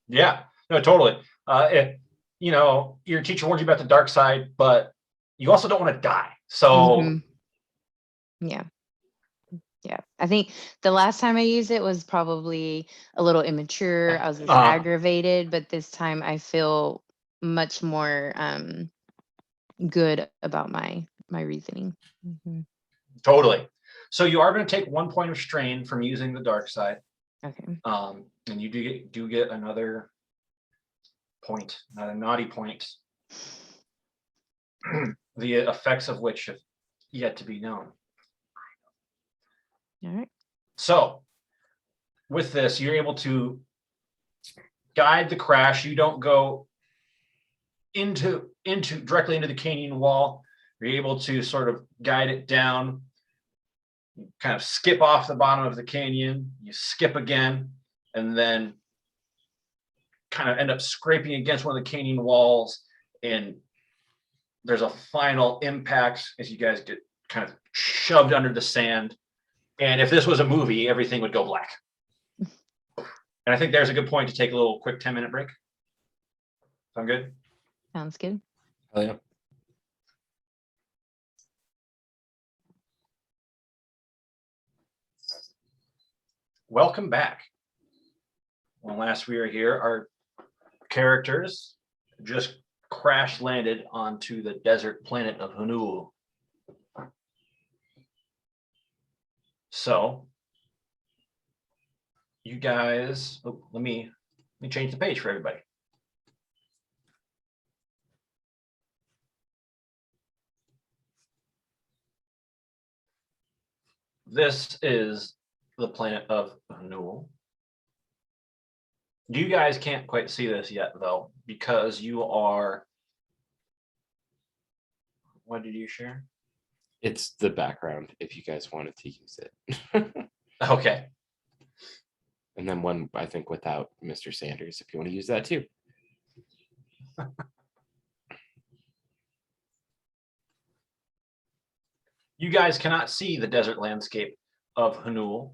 Speaker 1: Yeah, no, totally. If your teacher warned you about the dark side, but you also don't want to die. So
Speaker 3: yeah. I think the last time I used it was probably a little immature. I was aggravated, but this time I feel much more good about my reasoning.
Speaker 1: Totally. So you are going to take 1 point of strain from using the dark side.
Speaker 3: Okay.
Speaker 1: And you do get another point, not a naughty point. The effects of which have yet to be known.
Speaker 3: All right.
Speaker 1: So with this, you're able to guide the crash. You don't go directly into the canyon wall. You're able to sort of guide it down. You kind of skip off the bottom of the canyon. You skip again, and then kind of end up scraping against one of the canyon walls. And there's a final impact as you guys get kind of shoved under the sand. And if this was a movie, everything would go black. And I think there's a good point to take a little quick 10-minute break. Sound good?
Speaker 3: Sounds good.
Speaker 2: Oh, yeah.
Speaker 1: Welcome back. When last we were here, our characters just crash landed onto the desert planet of Hanu. So you guys, let me change the page for everybody. This is the planet of Hanu. You guys can't quite see this yet, though, because you are. What did you share?
Speaker 2: It's the background if you guys wanted to use it.
Speaker 1: Okay.
Speaker 2: And then one, I think, without Mr. Sanders, if you want to use that too.
Speaker 1: You guys cannot see the desert landscape of Hanul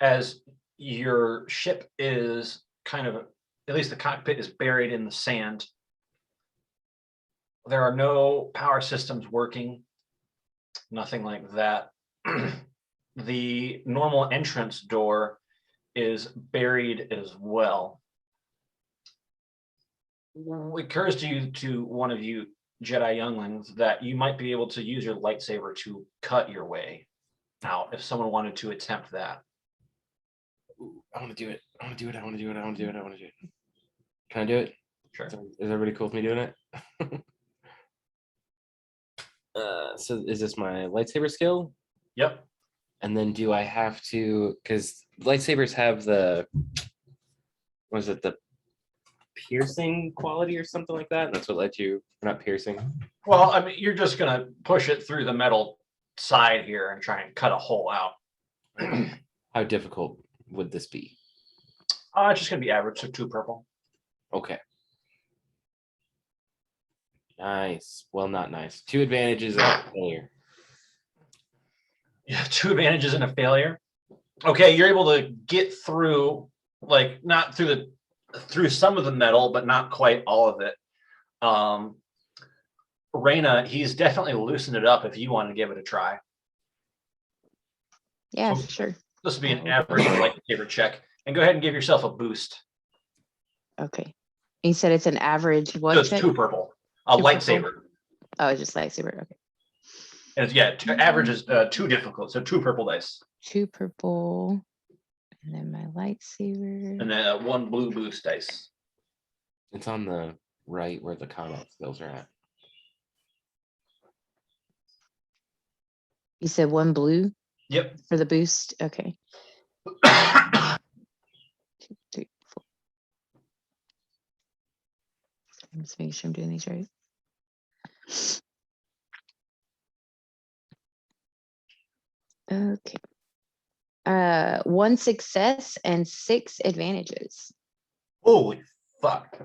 Speaker 1: as your ship is kind of, at least the cockpit is buried in the sand. There are no power systems working, nothing like that. The normal entrance door is buried as well. It occurs to one of you Jedi younglings that you might be able to use your lightsaber to cut your way out if someone wanted to attempt that.
Speaker 2: Ooh, I want to do it. I want to do it. Can I do it?
Speaker 1: Sure.
Speaker 2: Is everybody cool with me doing it? So is this my lightsaber skill?
Speaker 1: Yep.
Speaker 2: And then do I have to, because lightsabers have the piercing quality or something like that? And that's what lets you, not piercing.
Speaker 1: Well, I mean, you're just going to push it through the metal side here and try and cut a hole out.
Speaker 2: How difficult would this be?
Speaker 1: It's just going to be average, so 2 purple.
Speaker 2: Okay. Nice. Well, not nice. 2 advantages and a failure.
Speaker 1: Yeah, 2 advantages and a failure. Okay, you're able to get through, like, not through some of the metal, but not quite all of it. Raina, he's definitely loosened it up if you want to give it a try.
Speaker 3: Yeah,
Speaker 1: So
Speaker 3: sure.
Speaker 1: This would be an average lightsaber check. And go ahead and give yourself a boost.
Speaker 3: Okay. You said it's an average what
Speaker 1: So it's
Speaker 3: check?
Speaker 1: 2 purple. A
Speaker 3: 2
Speaker 1: lightsaber.
Speaker 3: purple. Oh, just lightsaber. Okay.
Speaker 1: And average is 2 difficult, so 2 purple dice.
Speaker 3: 2 purple, and then my lightsaber.
Speaker 1: And then 1 blue boost dice.
Speaker 2: It's on the right where the combat skills are at.
Speaker 3: You said 1 blue?
Speaker 1: Yep.
Speaker 3: For the boost? Okay. 2, 3, 4. I'm just making sure I'm doing these right. Okay. 1 success and 6 advantages.
Speaker 1: Holy fuck.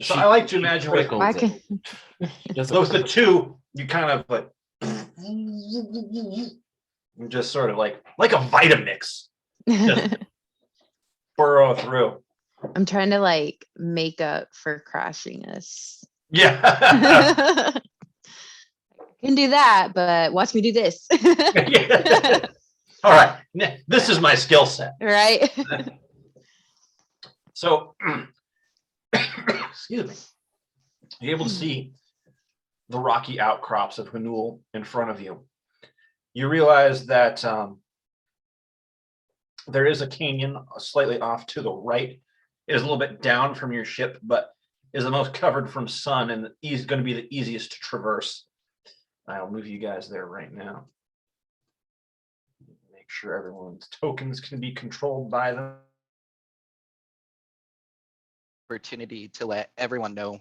Speaker 1: So I like to imagine with
Speaker 3: Why can-
Speaker 1: those the 2, you kind of like just sort of like a Vitamix. Just burrow through.
Speaker 3: I'm trying to like make up for crashing us.
Speaker 1: Yeah.
Speaker 3: I can do that, but watch me do this.
Speaker 1: All right. This is my skill set.
Speaker 3: Right?
Speaker 1: So, excuse me. You're able to see the rocky outcrops of Hanul in front of you. You realize that there is a canyon slightly off to the right. It is a little bit down from your ship, but is the most covered from sun and is going to be the easiest to traverse. I'll move you guys there right now. Make sure everyone's tokens can be controlled by them.
Speaker 5: Opportunity to let everyone know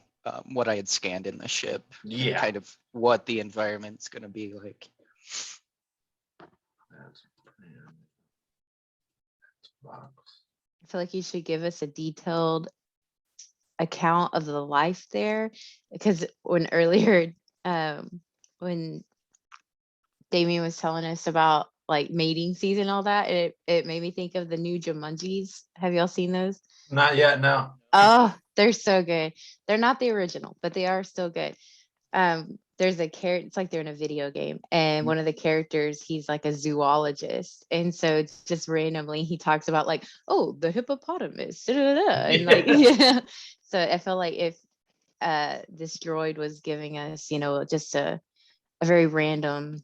Speaker 5: what I had scanned in the ship.
Speaker 1: Yeah.
Speaker 5: Kind of what the environment's going to be like.
Speaker 1: That's box.
Speaker 3: I feel like you should give us a detailed account of the life there, because when earlier when Damien was telling us about like mating season and all that, it made me think of the new Jumanjis. Have y'all seen those?
Speaker 1: Not yet, no.
Speaker 3: Oh, they're so good. They're not the original, but they are still good. There's a character, it's like they're in a video game, and one of the characters, he's like a zoologist, and so it's just randomly he talks about like, oh, the hippopotamus, da, da, da, and like yeah. So I feel like if this droid was giving us, just a very random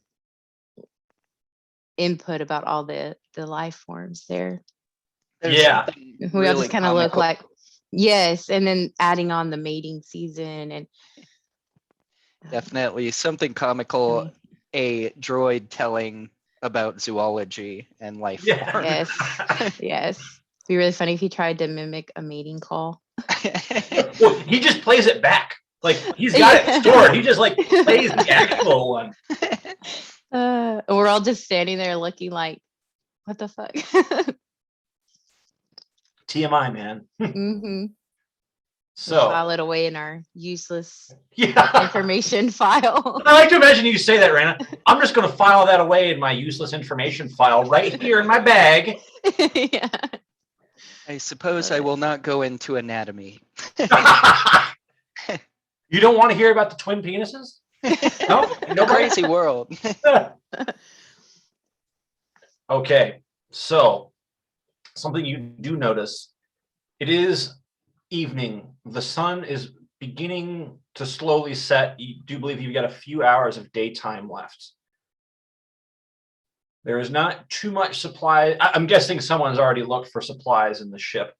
Speaker 3: input about all the life forms there.
Speaker 5: There's
Speaker 1: Yeah.
Speaker 3: We all just kind of look like, yes, and then adding on the mating season and
Speaker 5: definitely something comical, a droid telling about zoology and life form.
Speaker 3: Yes. It'd be really funny if he tried to mimic a mating call.
Speaker 1: Well, he just plays it back. Like he's got it stored. He just like plays the actual one.
Speaker 3: We're all just standing there looking like, what the fuck?
Speaker 1: TMI, man.
Speaker 3: Mm-hmm.
Speaker 1: So
Speaker 3: file it away in our useless information file.
Speaker 1: I like to imagine you say that, Raina. I'm just going to file that away in my useless information file right here in my bag.
Speaker 3: Yeah.
Speaker 5: I suppose I will not go into anatomy.
Speaker 1: You don't want to hear about the twin penises? No,
Speaker 5: crazy world.
Speaker 1: Okay, so something you do notice, it is evening. The sun is beginning to slowly set. You do believe you've got a few hours of daytime left. There is not too much supply. I'm guessing someone's already looked for supplies in the ship.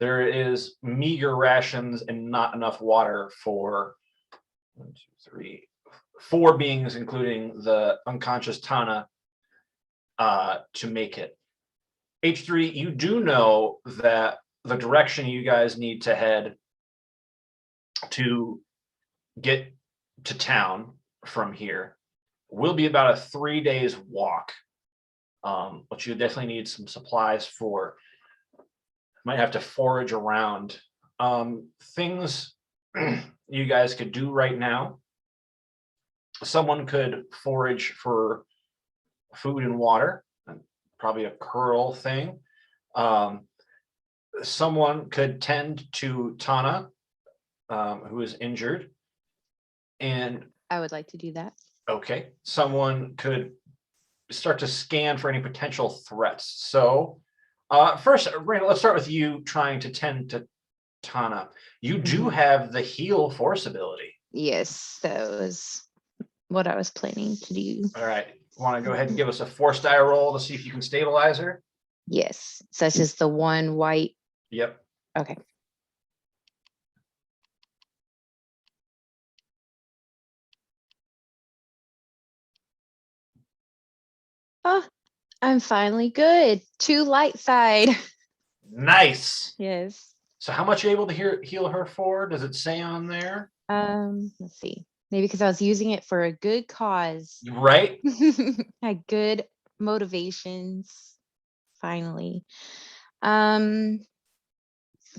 Speaker 1: There is meager rations and not enough water for 1, 2, 3, 4 beings, including the unconscious Tana, to make it. H3, you do know that the direction you guys need to head to get to town from here will be about a 3 days walk. But you definitely need some supplies for. Might have to forage around. Things you guys could do right now. Someone could forage for food and water, probably a curl thing. Someone could tend to Tana, who is injured. And
Speaker 3: I would like to do that.
Speaker 1: Okay. Someone could start to scan for any potential threats. So first, Randall, let's start with you trying to tend to Tana. You do have the heal force ability.
Speaker 3: Yes, that was what I was planning to do.
Speaker 1: All right. Want to go ahead and give us a force die roll to see if you can stabilize her?
Speaker 3: Yes, such as the one white.
Speaker 1: Yep.
Speaker 3: Okay. Oh, I'm finally good. 2 light side.
Speaker 1: Nice.
Speaker 3: Yes.
Speaker 1: So how much are you able to heal her for? Does it say on there?
Speaker 3: Let's see. Maybe because I was using it for a good cause.
Speaker 1: Right.
Speaker 3: Had good motivations. Finally. Let me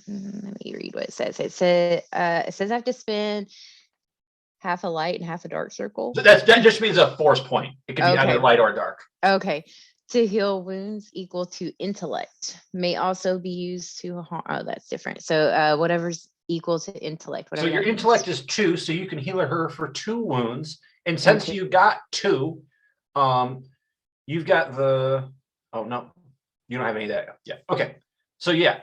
Speaker 3: read what it says. It says I have to spend half a light and half a dark circle.
Speaker 1: So that just means a force point. It could be either light or dark.
Speaker 3: Okay. To heal wounds equal to intellect. May also be used to harm. Oh, that's different. So whatever's equal to intellect.
Speaker 1: So your intellect is 2, so you can heal her for 2 wounds. And since you got 2, you've got the. Oh no, you don't have any of that. Yeah. Okay. So yeah.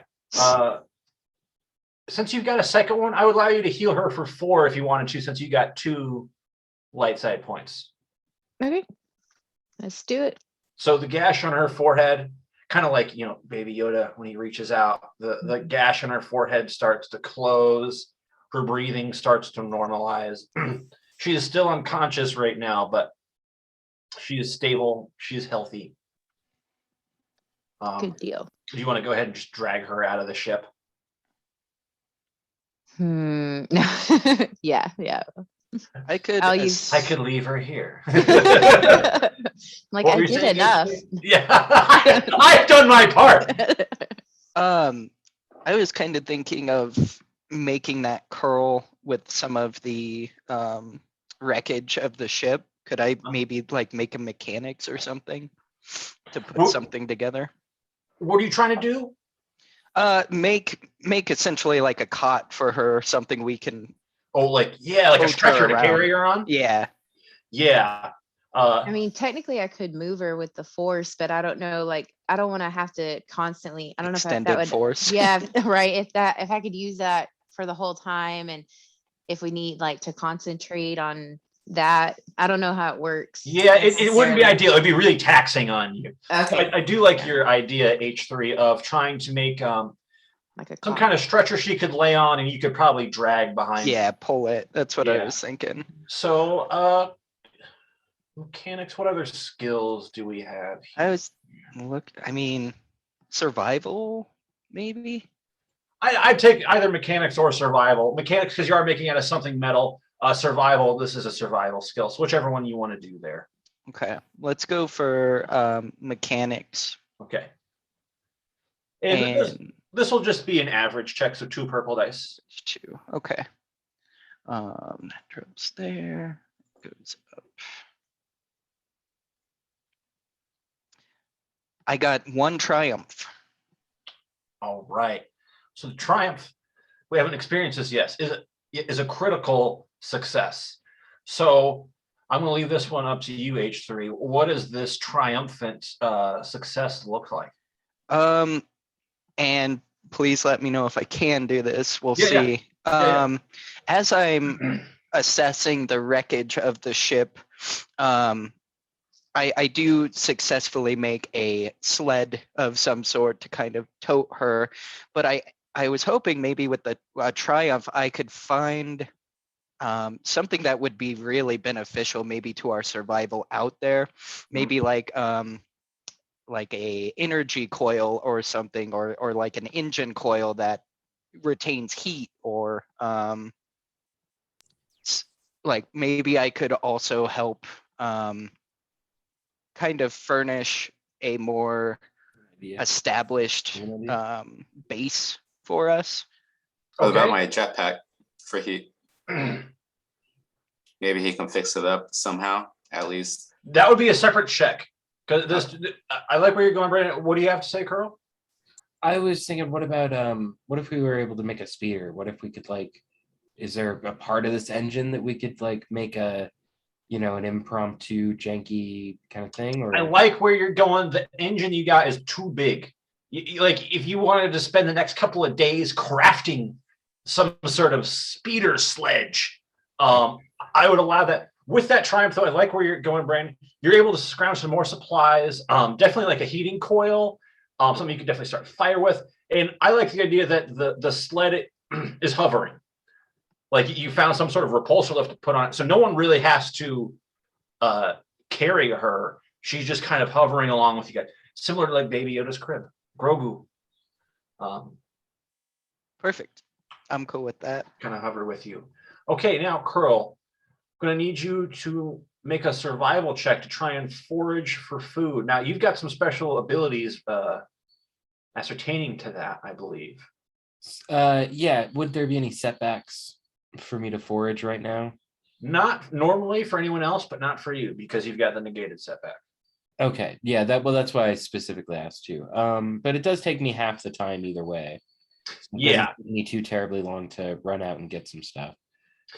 Speaker 1: Since you've got a second one, I would allow you to heal her for 4 if you wanted to, since you got 2 light side points.
Speaker 3: Okay. Let's do it.
Speaker 1: So the gash on her forehead, kind of like, Baby Yoda, when he reaches out, the gash on her forehead starts to close. Her breathing starts to normalize. She is still unconscious right now, but she is stable. She is healthy.
Speaker 3: Good deal.
Speaker 1: Do you want to go ahead and just drag her out of the ship?
Speaker 3: Yeah.
Speaker 5: I could
Speaker 1: leave her here.
Speaker 3: Like, I did enough.
Speaker 1: Yeah, I've done my part.
Speaker 5: I was kind of thinking of making that curl with some of the wreckage of the ship. Could I maybe make a mechanics or something to put something together?
Speaker 1: What are you trying to do?
Speaker 5: Make essentially like a cot for her, something we can.
Speaker 1: Oh, like a stretcher to carry her on?
Speaker 5: Yeah.
Speaker 3: I mean, technically I could move her with the force, but I don't know, I don't want to have to constantly, I don't know if that would
Speaker 5: force.
Speaker 3: Yeah, right. If I could use that for the whole time, and if we need to concentrate on that, I don't know how it works.
Speaker 1: Yeah, it wouldn't be ideal. It'd be really taxing on you.
Speaker 3: Okay.
Speaker 1: I do like your idea, H3, of trying to make some kind of stretcher she could lay on, and you could probably drag behind.
Speaker 5: Yeah, pull it. That's what I was thinking.
Speaker 1: So, mechanics. What other skills do we have here?
Speaker 5: I mean, survival, maybe.
Speaker 1: I'd take either mechanics or survival. Mechanics, because you are making out of something metal. Survival, this is a survival skill. So whichever one you want to do there.
Speaker 5: Okay, let's go for mechanics.
Speaker 1: Okay. And this will just be an average check, so 2 purple dice.
Speaker 5: 2. Okay. That drops there. Goes up. I got 1 triumph.
Speaker 1: All right. So the triumph, we haven't experienced this yet, is a critical success. So I'm going to leave this one up to you, H3. What does this triumphant success look like?
Speaker 5: And please let me know if I can do this. We'll see. As I'm assessing the wreckage of the ship, I do successfully make a sled of some sort to kind of tote her, but I was hoping maybe with the Triumph I could find something that would be really beneficial, maybe to our survival out there, maybe like a energy coil or something, or like an engine coil that retains heat, or like maybe I could also help kind of furnish a more established base for us.
Speaker 4: What about my jetpack for heat? Maybe he can fix it up somehow, at least.
Speaker 1: That would be a separate check. Because this, I like where you're going, Brandon. What do you have to say, Carl?
Speaker 2: I was thinking, what if we were able to make a speeder? What if we could is there a part of this engine that we could make an impromptu janky kind of thing? Or
Speaker 1: I like where you're going. The engine you got is too big. If you wanted to spend the next couple of days crafting some sort of speeder sledge, I would allow that. With that triumph, though, I like where you're going, Brandon. You're able to scrounge some more supplies. Definitely like a heating coil, something you can definitely start a fire with. And I like the idea that the sled is hovering. Like you found some sort of repulsor lift to put on it, so no one really has to carry her. She's just kind of hovering along with you guys, similar to like Baby Yoda's crib, Grogu.
Speaker 5: Perfect. I'm cool with that.
Speaker 1: Kind of hover with you. Okay, now Curl, I'm going to need you to make a survival check to try and forage for food. Now you've got some special abilities ascertaining to that, I believe.
Speaker 2: Yeah. Would there be any setbacks for me to forage right now?
Speaker 1: Not normally for anyone else, but not for you because you've got the negated setback.
Speaker 2: Okay. Yeah. That's why I specifically asked you. But it does take me half the time either way. So it doesn't take me too terribly long to run out and get some stuff.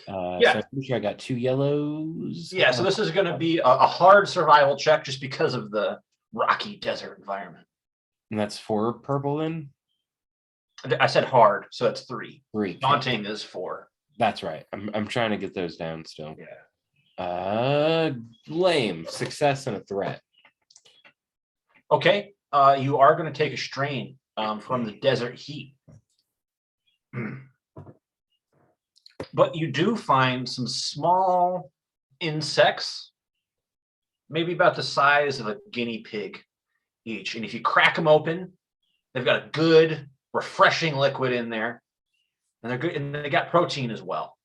Speaker 2: So I'm pretty sure I got 2 yellows.
Speaker 1: Yeah. So this is going to be a hard survival check just because of the rocky desert environment.
Speaker 2: And that's 4 purple then?
Speaker 1: I said hard, so that's 3.
Speaker 2: 3.
Speaker 1: Daunting is 4.
Speaker 2: That's right. I'm trying to get those down still.
Speaker 1: Yeah.
Speaker 2: Lame. Success and a threat.
Speaker 1: Okay. You are going to take a strain from the desert heat. But you do find some small insects, maybe about the size of a guinea pig each. And if you crack them open, they've got a good, refreshing liquid in there. And they're good, and they got protein as well.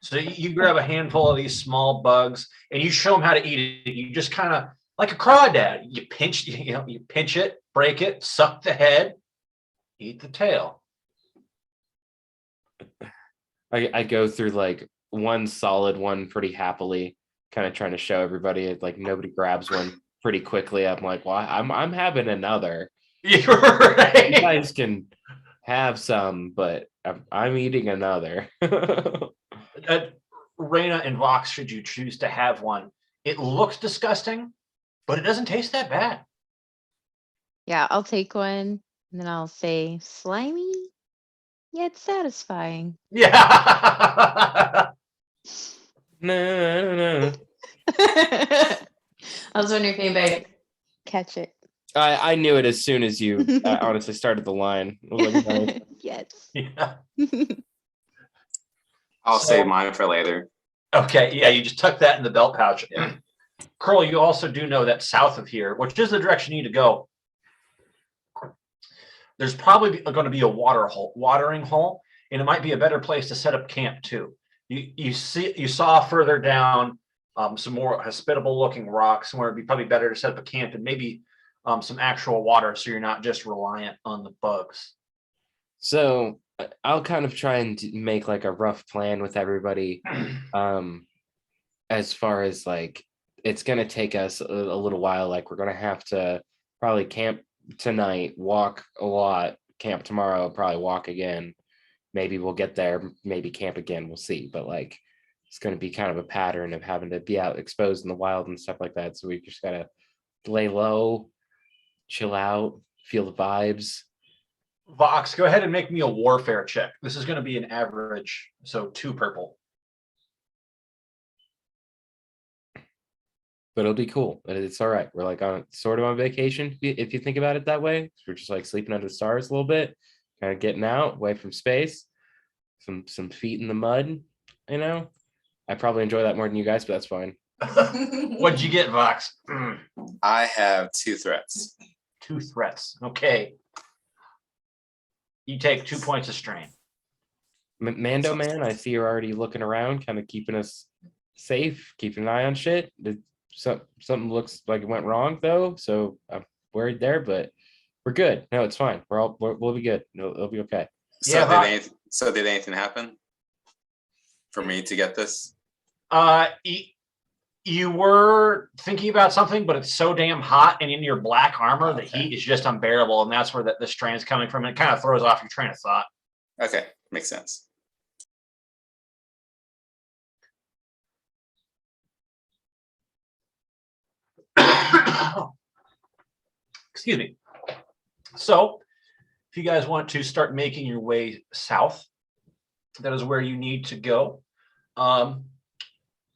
Speaker 1: So you grab a handful of these small bugs, and you show them how to eat it. You just kind of like a crawdad. You pinch it, break it, suck the head, eat the tail.
Speaker 2: I go through like one solid one pretty happily, kind of trying to show everybody like nobody grabs one pretty quickly. I'm like, well, I'm having another.
Speaker 1: You're right.
Speaker 2: You guys can have some, but I'm eating another.
Speaker 1: Raina and Vox, should you choose to have one, it looks disgusting, but it doesn't taste that bad.
Speaker 3: Yeah, I'll take one and then I'll say slimy yet satisfying.
Speaker 1: Yeah.
Speaker 2: No.
Speaker 6: I was wondering if anybody
Speaker 3: Catch it.
Speaker 2: I knew it as soon as you honestly started the line. I was like, nice.
Speaker 3: Yes.
Speaker 1: Yeah.
Speaker 4: I'll save mine for later.
Speaker 1: Okay, yeah, you just tuck that in the belt pouch. Curl, you also do know that south of here, which is the direction you need to go, there's probably going to be a watering hole, and it might be a better place to set up camp too. You saw further down some more hospitable looking rocks where it'd be probably better to set up a camp and maybe some actual water, so you're not just reliant on the bugs.
Speaker 2: So I'll kind of try and make like a rough plan with everybody. As far as like, it's going to take us a little while. Like we're going to have to probably camp tonight, walk a lot, camp tomorrow, probably walk again. Maybe we'll get there, maybe camp again. We'll see. But like, it's going to be kind of a pattern of having to be out exposed in the wild and stuff like that. So we just got to lay low, chill out, feel the vibes.
Speaker 1: Vox, go ahead and make me a warfare check. This is going to be an average, so 2 purple.
Speaker 2: But it'll be cool. It's all right. We're like sort of on vacation, if you think about it that way. We're just like sleeping under the stars a little bit, kind of getting out away from space, some feet in the mud. You know, I probably enjoy that more than you guys, but that's fine.
Speaker 1: What'd you get, Vox?
Speaker 4: I have 2 threats.
Speaker 1: 2 threats. Okay. You take 2 points of strain.
Speaker 2: Mando man, I see you're already looking around, kind of keeping us safe, keeping an eye on shit. Something looks like it went wrong though, so I'm worried there, but we're good. No, it's fine. We'll be good. It'll be okay.
Speaker 4: So did anything happen for me to get this?
Speaker 1: You were thinking about something, but it's so damn hot and in your black armor, the heat is just unbearable, and that's where the strain is coming from. And it kind of throws off your train of thought.
Speaker 4: Okay, makes sense.
Speaker 1: Excuse me. So, if you guys want to start making your way south, that is where you need to go.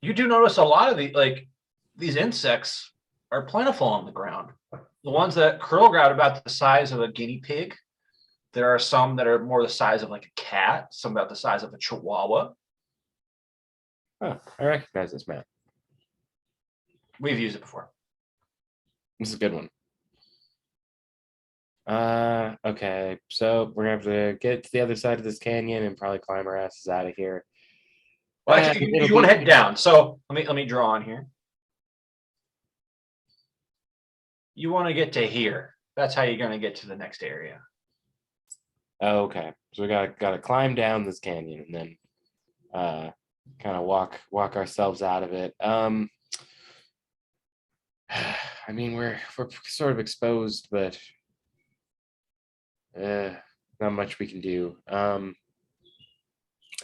Speaker 1: You do notice a lot of these insects are plentiful on the ground. The ones that curl out about the size of a guinea pig. There are some that are more the size of like a cat, some about the size of a chihuahua.
Speaker 2: Oh, I recognize this map.
Speaker 1: We've used it before.
Speaker 2: This is a good one. Okay, so we're gonna have to get to the other side of this canyon and probably climb our asses out of here.
Speaker 1: Well, actually, you want to head down. So let me draw on here. You want to get to here. That's how you're going to get to the next area.
Speaker 2: Okay, so we gotta climb down this canyon and then kind of walk ourselves out of it. I mean, we're sort of exposed, but not much we can do.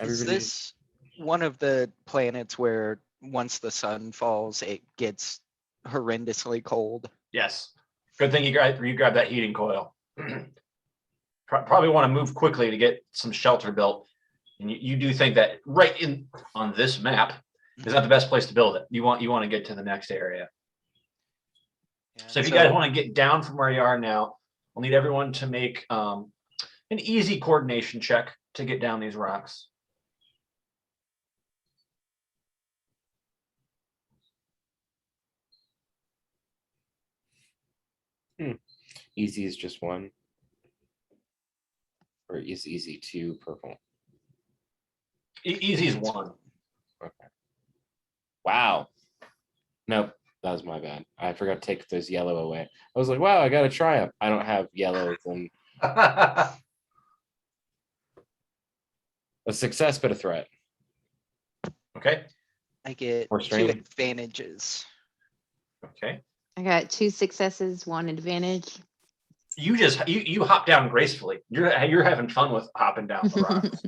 Speaker 5: Is this one of the planets where once the sun falls, it gets horrendously cold?
Speaker 1: Yes. Good thing you grab that heating coil. Probably want to move quickly to get some shelter built. And you do think that right on this map is not the best place to build it. You want to get to the next area. Yeah, so if you guys want to get down from where you are now, we'll need everyone to make an easy coordination check to get down these rocks.
Speaker 2: Easy is just one. Or is easy 2 purple?
Speaker 1: Easy is 1.
Speaker 2: Okay. Wow. Nope, that was my bad. I forgot to take those yellow away. I was like, wow, I got a triumph. I don't have yellows and a success, but a threat.
Speaker 1: Okay.
Speaker 5: I get 2 advantages.
Speaker 1: Okay.
Speaker 3: I got 2 successes, 1 advantage.
Speaker 1: You hop down gracefully. You're having fun with hopping down the rocks.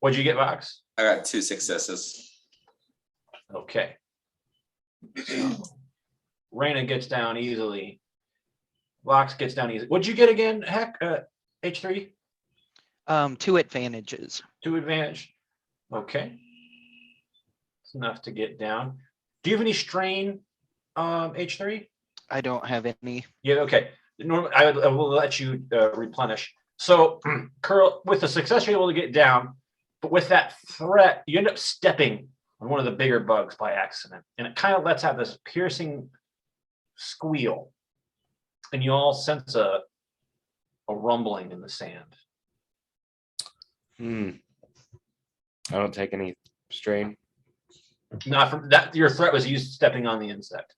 Speaker 1: What'd you get, Vox?
Speaker 4: I got 2 successes.
Speaker 1: Okay. So, Raina gets down easily. Vox gets down easily. What'd you get again? Heck, H3?
Speaker 5: 2 advantages.
Speaker 1: 2 advantage. Okay. It's enough to get down. Do you have any strain, H3?
Speaker 5: I don't have any.
Speaker 1: Yeah, okay. Normally, I will let you replenish. So, Curl, with the success, you're able to get down, but with that threat, you end up stepping on one of the bigger bugs by accident, and it kind of lets out this piercing squeal, and you all sense a rumbling in the sand.
Speaker 2: I don't take any strain.
Speaker 1: Not from that. Your threat was you stepping on the insect.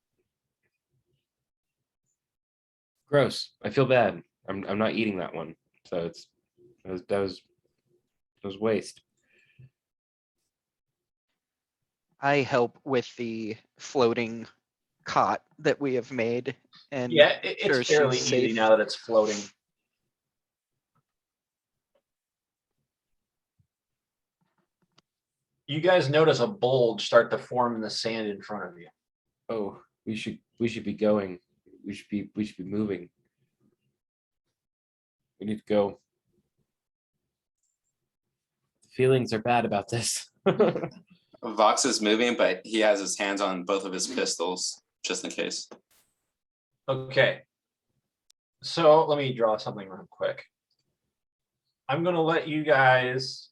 Speaker 2: Gross. I feel bad. I'm not eating that one. So that was waste.
Speaker 5: I help with the floating cot that we have made, and
Speaker 1: yeah, it's fairly easy now that it's floating. You guys notice a bulge start to form in the sand in front of you.
Speaker 2: Oh, we should be going. We should be moving. We need to go. Feelings are bad about this.
Speaker 4: Vox is moving, but he has his hands on both of his pistols, just in case.
Speaker 1: Okay. So let me draw something real quick. I'm going to let you guys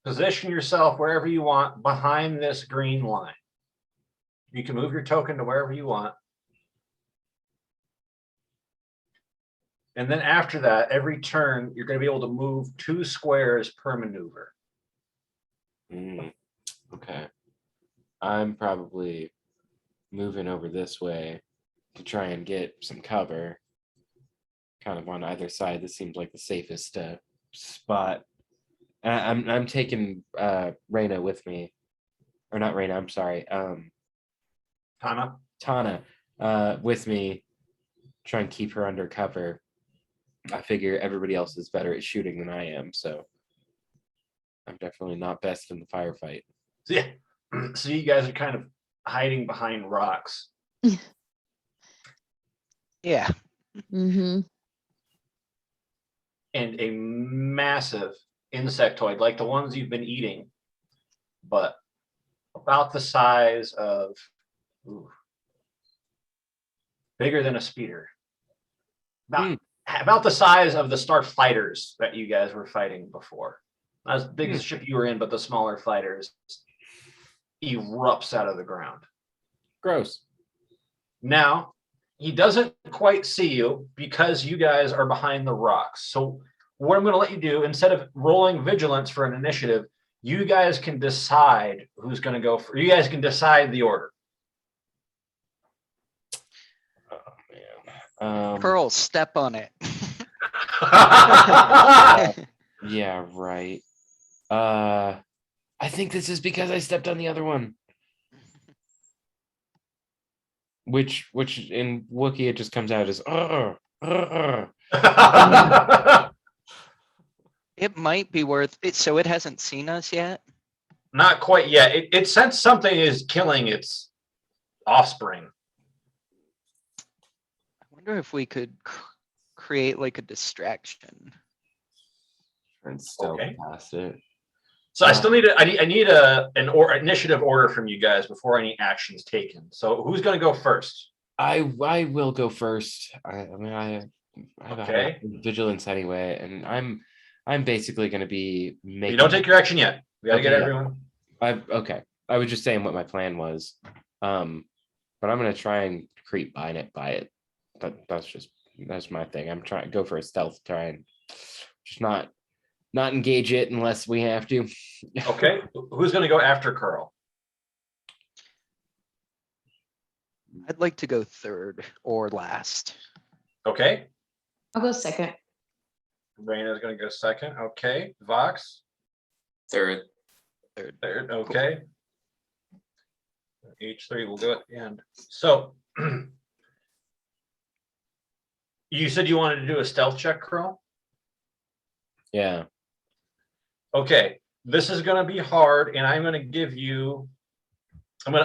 Speaker 1: position yourself wherever you want behind this green line. You can move your token to wherever you want. And then after that, every turn, you're going to be able to move 2 squares per maneuver.
Speaker 2: Okay. I'm probably moving over this way to try and get some cover. Kind of on either side. This seems like the safest spot. I'm taking Raina with me. Or not Raina, I'm sorry. Tana with me. Try and keep her under cover. I figure everybody else is better at shooting than I am, so I'm definitely not best in the firefight.
Speaker 1: Yeah. So you guys are kind of hiding behind rocks.
Speaker 5: Yeah.
Speaker 3: Mm-hmm.
Speaker 1: And a massive insectoid, like the ones you've been eating, but about the size of, bigger than a speeder. About the size of the Star Fighters that you guys were fighting before. Not as big as the ship you were in, but the smaller fighters erupts out of the ground.
Speaker 2: Gross.
Speaker 1: Now, he doesn't quite see you because you guys are behind the rocks. So what I'm going to let you do, instead of rolling vigilance for an initiative, you guys can decide who's going to go for. You guys can decide the order.
Speaker 5: Pearl, step on it.
Speaker 2: Yeah, right. I think this is because I stepped on the other one. Which in Wookiee it just comes out as
Speaker 5: It might be worth it. So it hasn't seen us yet?
Speaker 1: Not quite yet. It sensed something is killing its offspring.
Speaker 5: I wonder if we could create like a distraction.
Speaker 2: and still
Speaker 1: Okay.
Speaker 2: past it.
Speaker 1: So I still need an initiative order from you guys before any action's taken. So who's going to go first?
Speaker 2: I will go first. I have
Speaker 1: Okay.
Speaker 2: a vigilance anyway, and I'm basically going to be making.
Speaker 1: You don't take your action yet. We gotta
Speaker 2: Okay,
Speaker 1: get
Speaker 2: yeah.
Speaker 1: everyone.
Speaker 2: Okay. I was just saying what my plan was. But I'm going to try and creep by it. That's my thing. I'm trying to go for a stealth, try and just not engage it unless we have to.
Speaker 1: Okay. Who's going to go after Curl?
Speaker 5: I'd like to go third or last.
Speaker 1: Okay.
Speaker 6: I'll go second.
Speaker 1: Raina's going to go second. Okay. Vox?
Speaker 4: Third.
Speaker 1: Third. Okay. Each three will go at the end. So you said you wanted to do a stealth check, Curl?
Speaker 2: Yeah.
Speaker 1: Okay. This is going to be hard, and I'm going to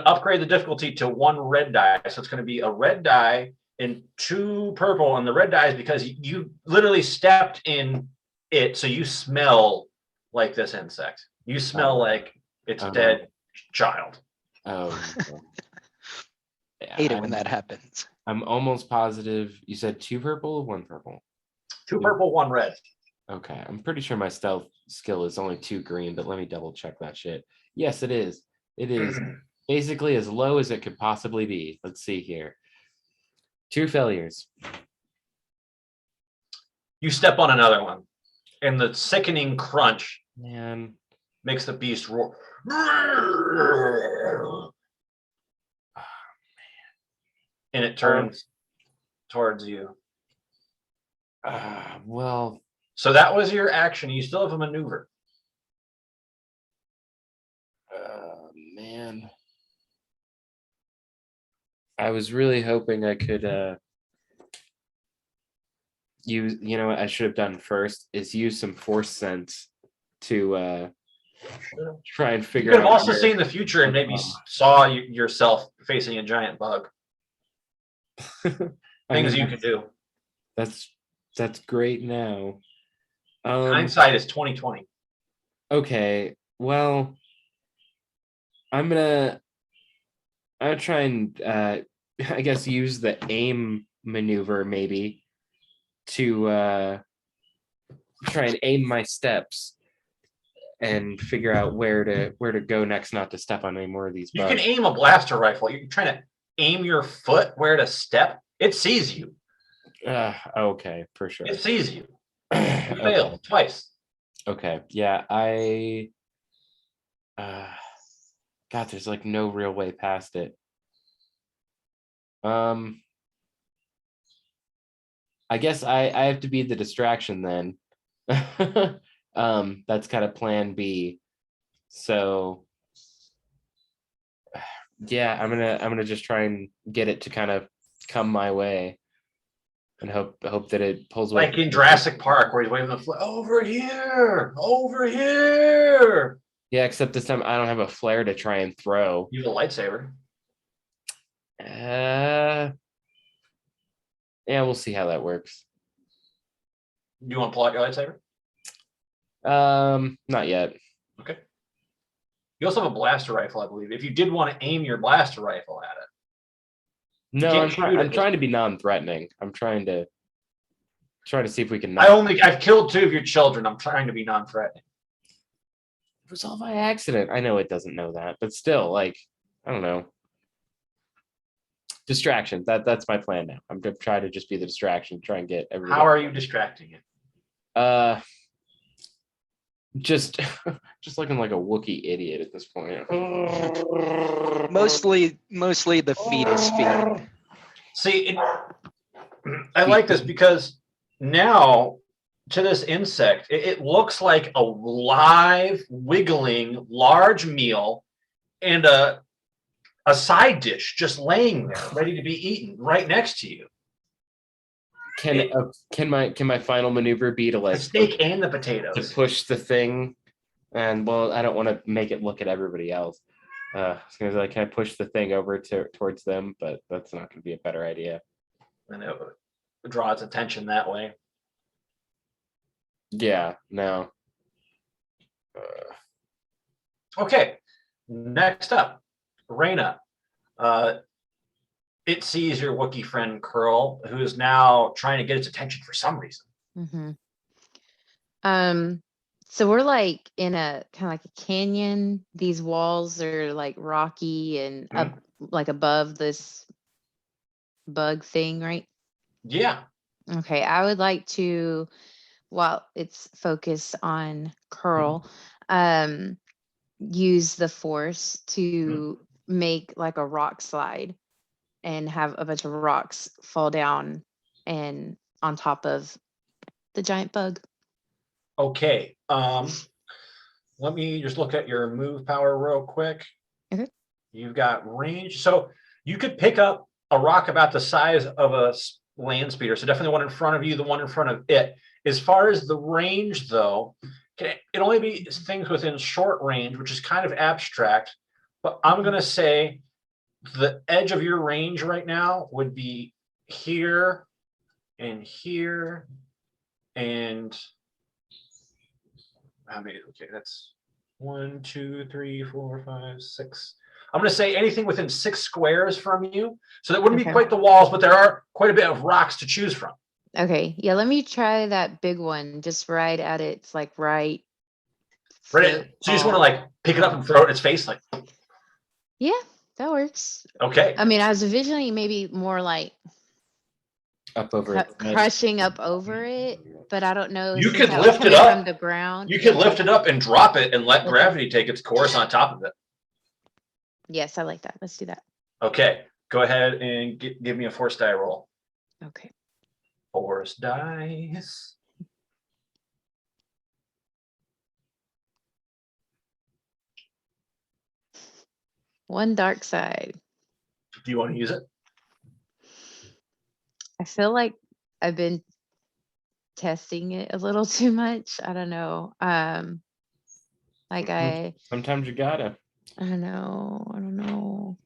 Speaker 1: upgrade the difficulty to 1 red die. So it's going to be a red die and 2 purple. And the red die is because you literally stepped in it. So you smell like this insect. You smell like it's a dead child.
Speaker 2: Oh. Yeah,
Speaker 5: Hate it when that happens.
Speaker 2: I'm almost positive you said 2 purple or 1 purple.
Speaker 1: 2 purple, 1 red.
Speaker 2: Okay, I'm pretty sure my stealth skill is only 2 green, but let me double check that shit. Yes, it is. It is basically as low as it could possibly be. Let's see here. 2 failures.
Speaker 1: You step on another one, and the sickening crunch
Speaker 2: Man.
Speaker 1: makes the beast roar. And it turns towards you.
Speaker 2: Well.
Speaker 1: So that was your action. You still have a maneuver.
Speaker 2: Man. I was really hoping I could use, what I should have done first is use some force sense to try and
Speaker 1: You
Speaker 2: figure
Speaker 1: could have
Speaker 2: out.
Speaker 1: also seen the future and maybe saw yourself facing a giant bug. Things you could do.
Speaker 2: That's great now.
Speaker 1: Hindsight is 20/20.
Speaker 2: Okay, well, I'm gonna try and I guess use the aim maneuver maybe to try and aim my steps and figure out where to go next, not to step on any more of these bugs.
Speaker 1: You can aim a blaster rifle. You're trying to aim your foot where to step. It sees you.
Speaker 2: Okay, for sure.
Speaker 1: It sees you. You failed twice.
Speaker 2: Okay, yeah, God, there's like no real way past it. I guess I have to be the distraction then. That's kind of plan B. So yeah, I'm gonna just try and get it to kind of come my way and hope that it pulls away.
Speaker 1: Like in Jurassic Park where he's waving the flag, over here.
Speaker 2: Yeah, except this time I don't have a flare to try and throw.
Speaker 1: You have a lightsaber.
Speaker 2: Yeah, we'll see how that works.
Speaker 1: You want to pull out your lightsaber?
Speaker 2: Not yet.
Speaker 1: Okay. You also have a blaster rifle, I believe. If you did want to aim your blaster rifle at it.
Speaker 2: No, I'm trying to be non-threatening. I'm trying to see if we can.
Speaker 1: I've killed 2 of your children. I'm trying to be non-threatening.
Speaker 2: It was all by accident. I know it doesn't know that, but still, like, I don't know. Distraction. That's my plan now. I'm gonna try to just be the distraction, try and get everybody.
Speaker 1: How are you distracting it?
Speaker 2: Just looking like a Wookiee idiot at this point.
Speaker 5: Mostly the fetus feet.
Speaker 1: See, I like this because now to this insect, it looks like a live, wiggling, large meal and a side dish just laying there, ready to be eaten right next to you.
Speaker 2: Can my final maneuver be to like
Speaker 1: the steak and the potatoes
Speaker 2: to push the thing? And well, I don't want to make it look at everybody else. Because I can push the thing over towards them, but that's not going to be a better idea.
Speaker 1: And it draws attention that way.
Speaker 2: Yeah, no.
Speaker 1: Okay, next up, Reyna. It sees your Wookiee friend Curl, who is now trying to get its attention for some reason.
Speaker 3: So we're like in a kind of like a canyon. These walls are like rocky and up like above this bug thing, right?
Speaker 1: Yeah.
Speaker 3: Okay, I would like to, while it's focused on Curl, use the force to make like a rock slide and have a bunch of rocks fall down and on top of the giant bug.
Speaker 1: Okay. Let me just look at your move power real quick.
Speaker 3: Okay.
Speaker 1: You've got range. So you could pick up a rock about the size of a land speeder. So definitely the one in front of you, the one in front of it. As far as the range, though, it only be things within short range, which is kind of abstract. But I'm going to say the edge of your range right now would be here and here and okay, that's 1, 2, 3, 4, 5, 6. I'm going to say anything within 6 squares from you. So that wouldn't be quite the walls, but there are quite a bit of rocks to choose from.
Speaker 3: Okay. Yeah, let me try that big one just right at it. It's like right.
Speaker 1: So you just want to like pick it up and throw it in its face? Like,
Speaker 3: yeah, that works.
Speaker 1: Okay.
Speaker 3: I mean, I was envisioning maybe more like
Speaker 2: up over it,
Speaker 3: crushing up over it, but I don't know.
Speaker 1: You could lift it up
Speaker 3: from the ground.
Speaker 1: You could lift it up and drop it and let gravity take its course on top of it.
Speaker 3: Yes, I like that. Let's do that.
Speaker 1: Okay, go ahead and give me a force die roll.
Speaker 3: Okay.
Speaker 1: Force dice.
Speaker 3: One dark side.
Speaker 1: Do you want to use it?
Speaker 3: I feel like I've been testing it a little too much. I don't know.
Speaker 2: Sometimes you gotta.
Speaker 3: I don't know.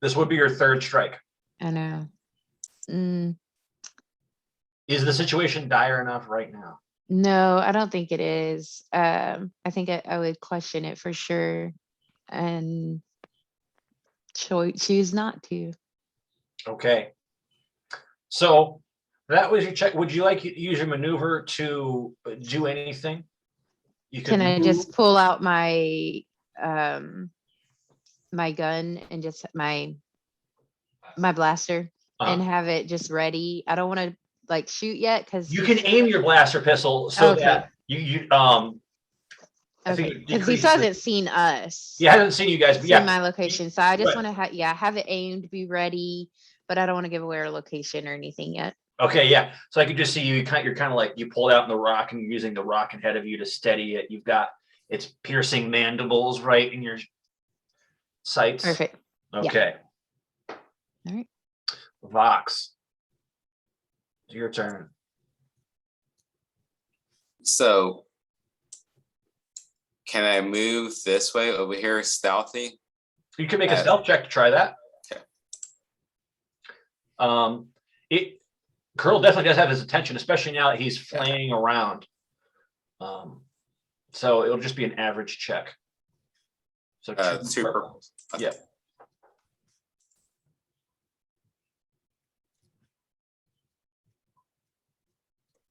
Speaker 1: This would be your 3rd strike.
Speaker 3: I know.
Speaker 1: Is the situation dire enough right now?
Speaker 3: No, I don't think it is. I think I would question it for sure and choose not to.
Speaker 1: Okay. So that was your check. Would you like to use your maneuver to do anything?
Speaker 3: Can I just pull out my my gun and just my blaster and have it just ready? I don't want to like shoot yet because
Speaker 1: you can aim your blaster pistol so that you
Speaker 3: okay, because he hasn't seen us.
Speaker 1: He hasn't seen you guys, but yeah,
Speaker 3: my location. So I just want to have it aimed, be ready, but I don't want to give away our location or anything yet.
Speaker 1: Okay, yeah. So I could just see you're kind of like you pulled out in the rock and you're using the rock ahead of you to steady it. You've got its piercing mandibles right in your sights.
Speaker 3: Perfect.
Speaker 1: Okay.
Speaker 3: Yeah. All right.
Speaker 1: Vox, it's your turn.
Speaker 4: So can I move this way over here stealthy?
Speaker 1: You can make a stealth check to try that.
Speaker 4: Okay.
Speaker 1: Curl definitely does have his attention, especially now that he's flaying around. So it'll just be an average check. So
Speaker 4: two purples. Okay.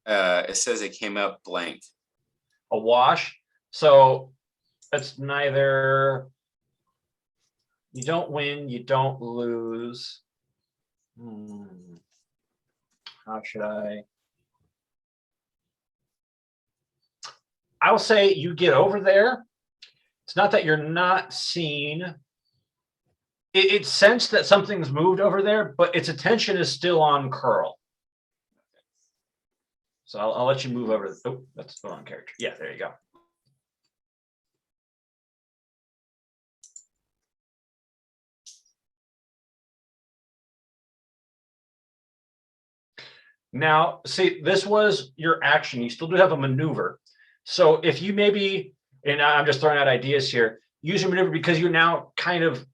Speaker 1: Yeah.
Speaker 4: It says it came up blank.
Speaker 1: A wash. So it's neither, you don't win, you don't lose. How should I'll say you get over there. It's not that you're not seen. It's sensed that something's moved over there, but its attention is still on Curl. So I'll let you move over. Oh, that's the wrong character. Yeah, there you go. Now, see, this was your action. You still do have a maneuver. So if you maybe, and I'm just throwing out ideas here, use your maneuver because you're now kind of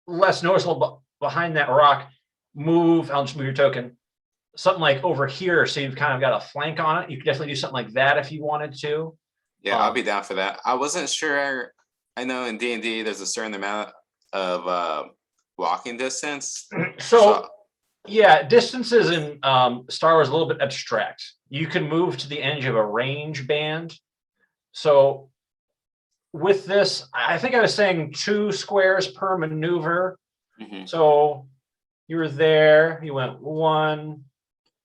Speaker 1: less noticeable behind that rock. Move, I'll just move your token. Something like over here, so you've kind of got a flank on it. You could definitely do something like that if you wanted to.
Speaker 4: Yeah, I'll be down for that. I wasn't sure. I know in D&D there's a certain amount of walking distance.
Speaker 1: So yeah, distances in Star Wars a little bit abstract. You can move to the edge of a range band. So with this, I think I was saying 2 squares per maneuver.
Speaker 4: Mm-hmm.
Speaker 1: So you were there, you went 1,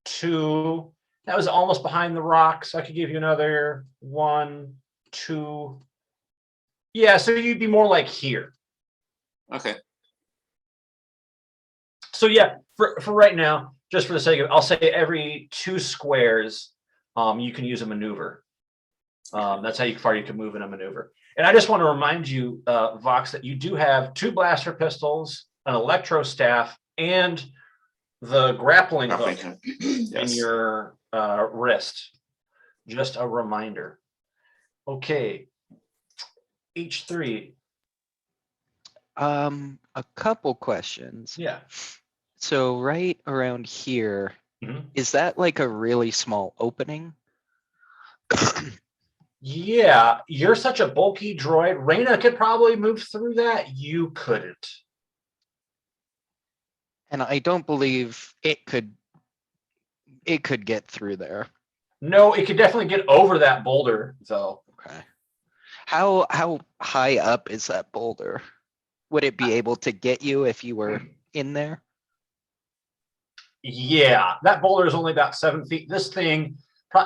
Speaker 1: 2. That was almost behind the rock, so I could give you another 1, 2. Yeah, so you'd be more like here.
Speaker 4: Okay.
Speaker 1: So yeah, for right now, just for the sake of it, I'll say every 2 squares, you can use a maneuver. That's how far you can move in a maneuver. And I just want to remind you, Vox, that you do have 2 blaster pistols, an electro staff, and the grappling hook in your wrist. Just a reminder. Okay. H3.
Speaker 5: A couple questions.
Speaker 1: Yeah.
Speaker 5: So right around here, is that like a really small opening?
Speaker 1: Yeah, you're such a bulky droid. Reyna could probably move through that. You couldn't.
Speaker 5: And I don't believe it could get through there.
Speaker 1: No, it could definitely get over that boulder, though.
Speaker 5: Okay. How high up is that boulder? Would it be able to get you if you were in there?
Speaker 1: Yeah, that boulder is only about 7 feet. This thing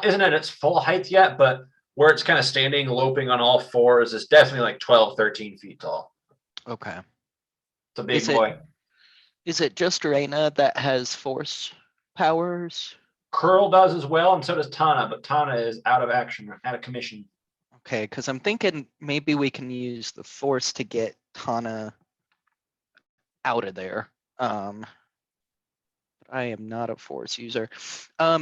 Speaker 1: isn't at its full height yet, but where it's kind of standing, loping on all fours is definitely like 12, 13 feet tall.
Speaker 5: Okay.
Speaker 1: It's a big boy.
Speaker 5: Is it just Reyna that has force powers?
Speaker 1: Curl does as well, and so does Tana, but Tana is out of action, out of commission.
Speaker 5: Okay, because I'm thinking maybe we can use the force to get Tana out of there. I am not a force user.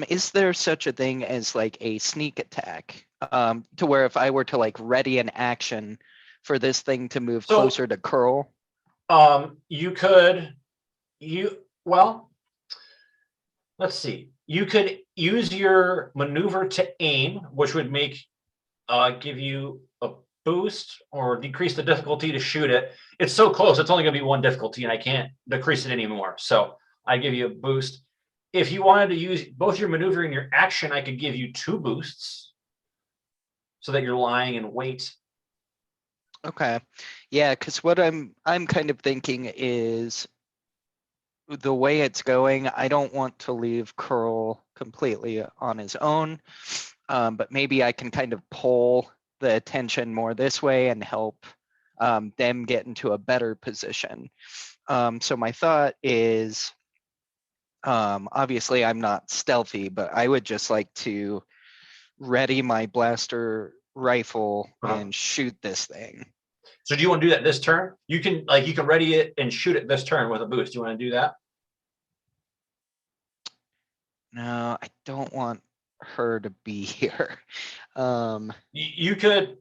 Speaker 5: Is there such a thing as like a sneak attack? To where if I were to like ready an action for this thing to move closer to Curl?
Speaker 1: You could, well, let's see. You could use your maneuver to aim, which would make give you a boost or decrease the difficulty to shoot it. It's so close, it's only going to be 1 difficulty, and I can't decrease it anymore. So I give you a boost. If you wanted to use both your maneuver and your action, I could give you 2 boosts so that you're lying in wait.
Speaker 5: Okay, yeah, because what I'm kind of thinking is the way it's going, I don't want to leave Curl completely on his own, but maybe I can kind of pull the attention more this way and help them get into a better position. So my thought is, obviously I'm not stealthy, but I would just like to ready my blaster rifle and shoot this thing.
Speaker 1: So do you want to do that this turn? You can ready it and shoot it this turn with a boost. Do you want to do that?
Speaker 5: No, I don't want her to be here.
Speaker 1: You could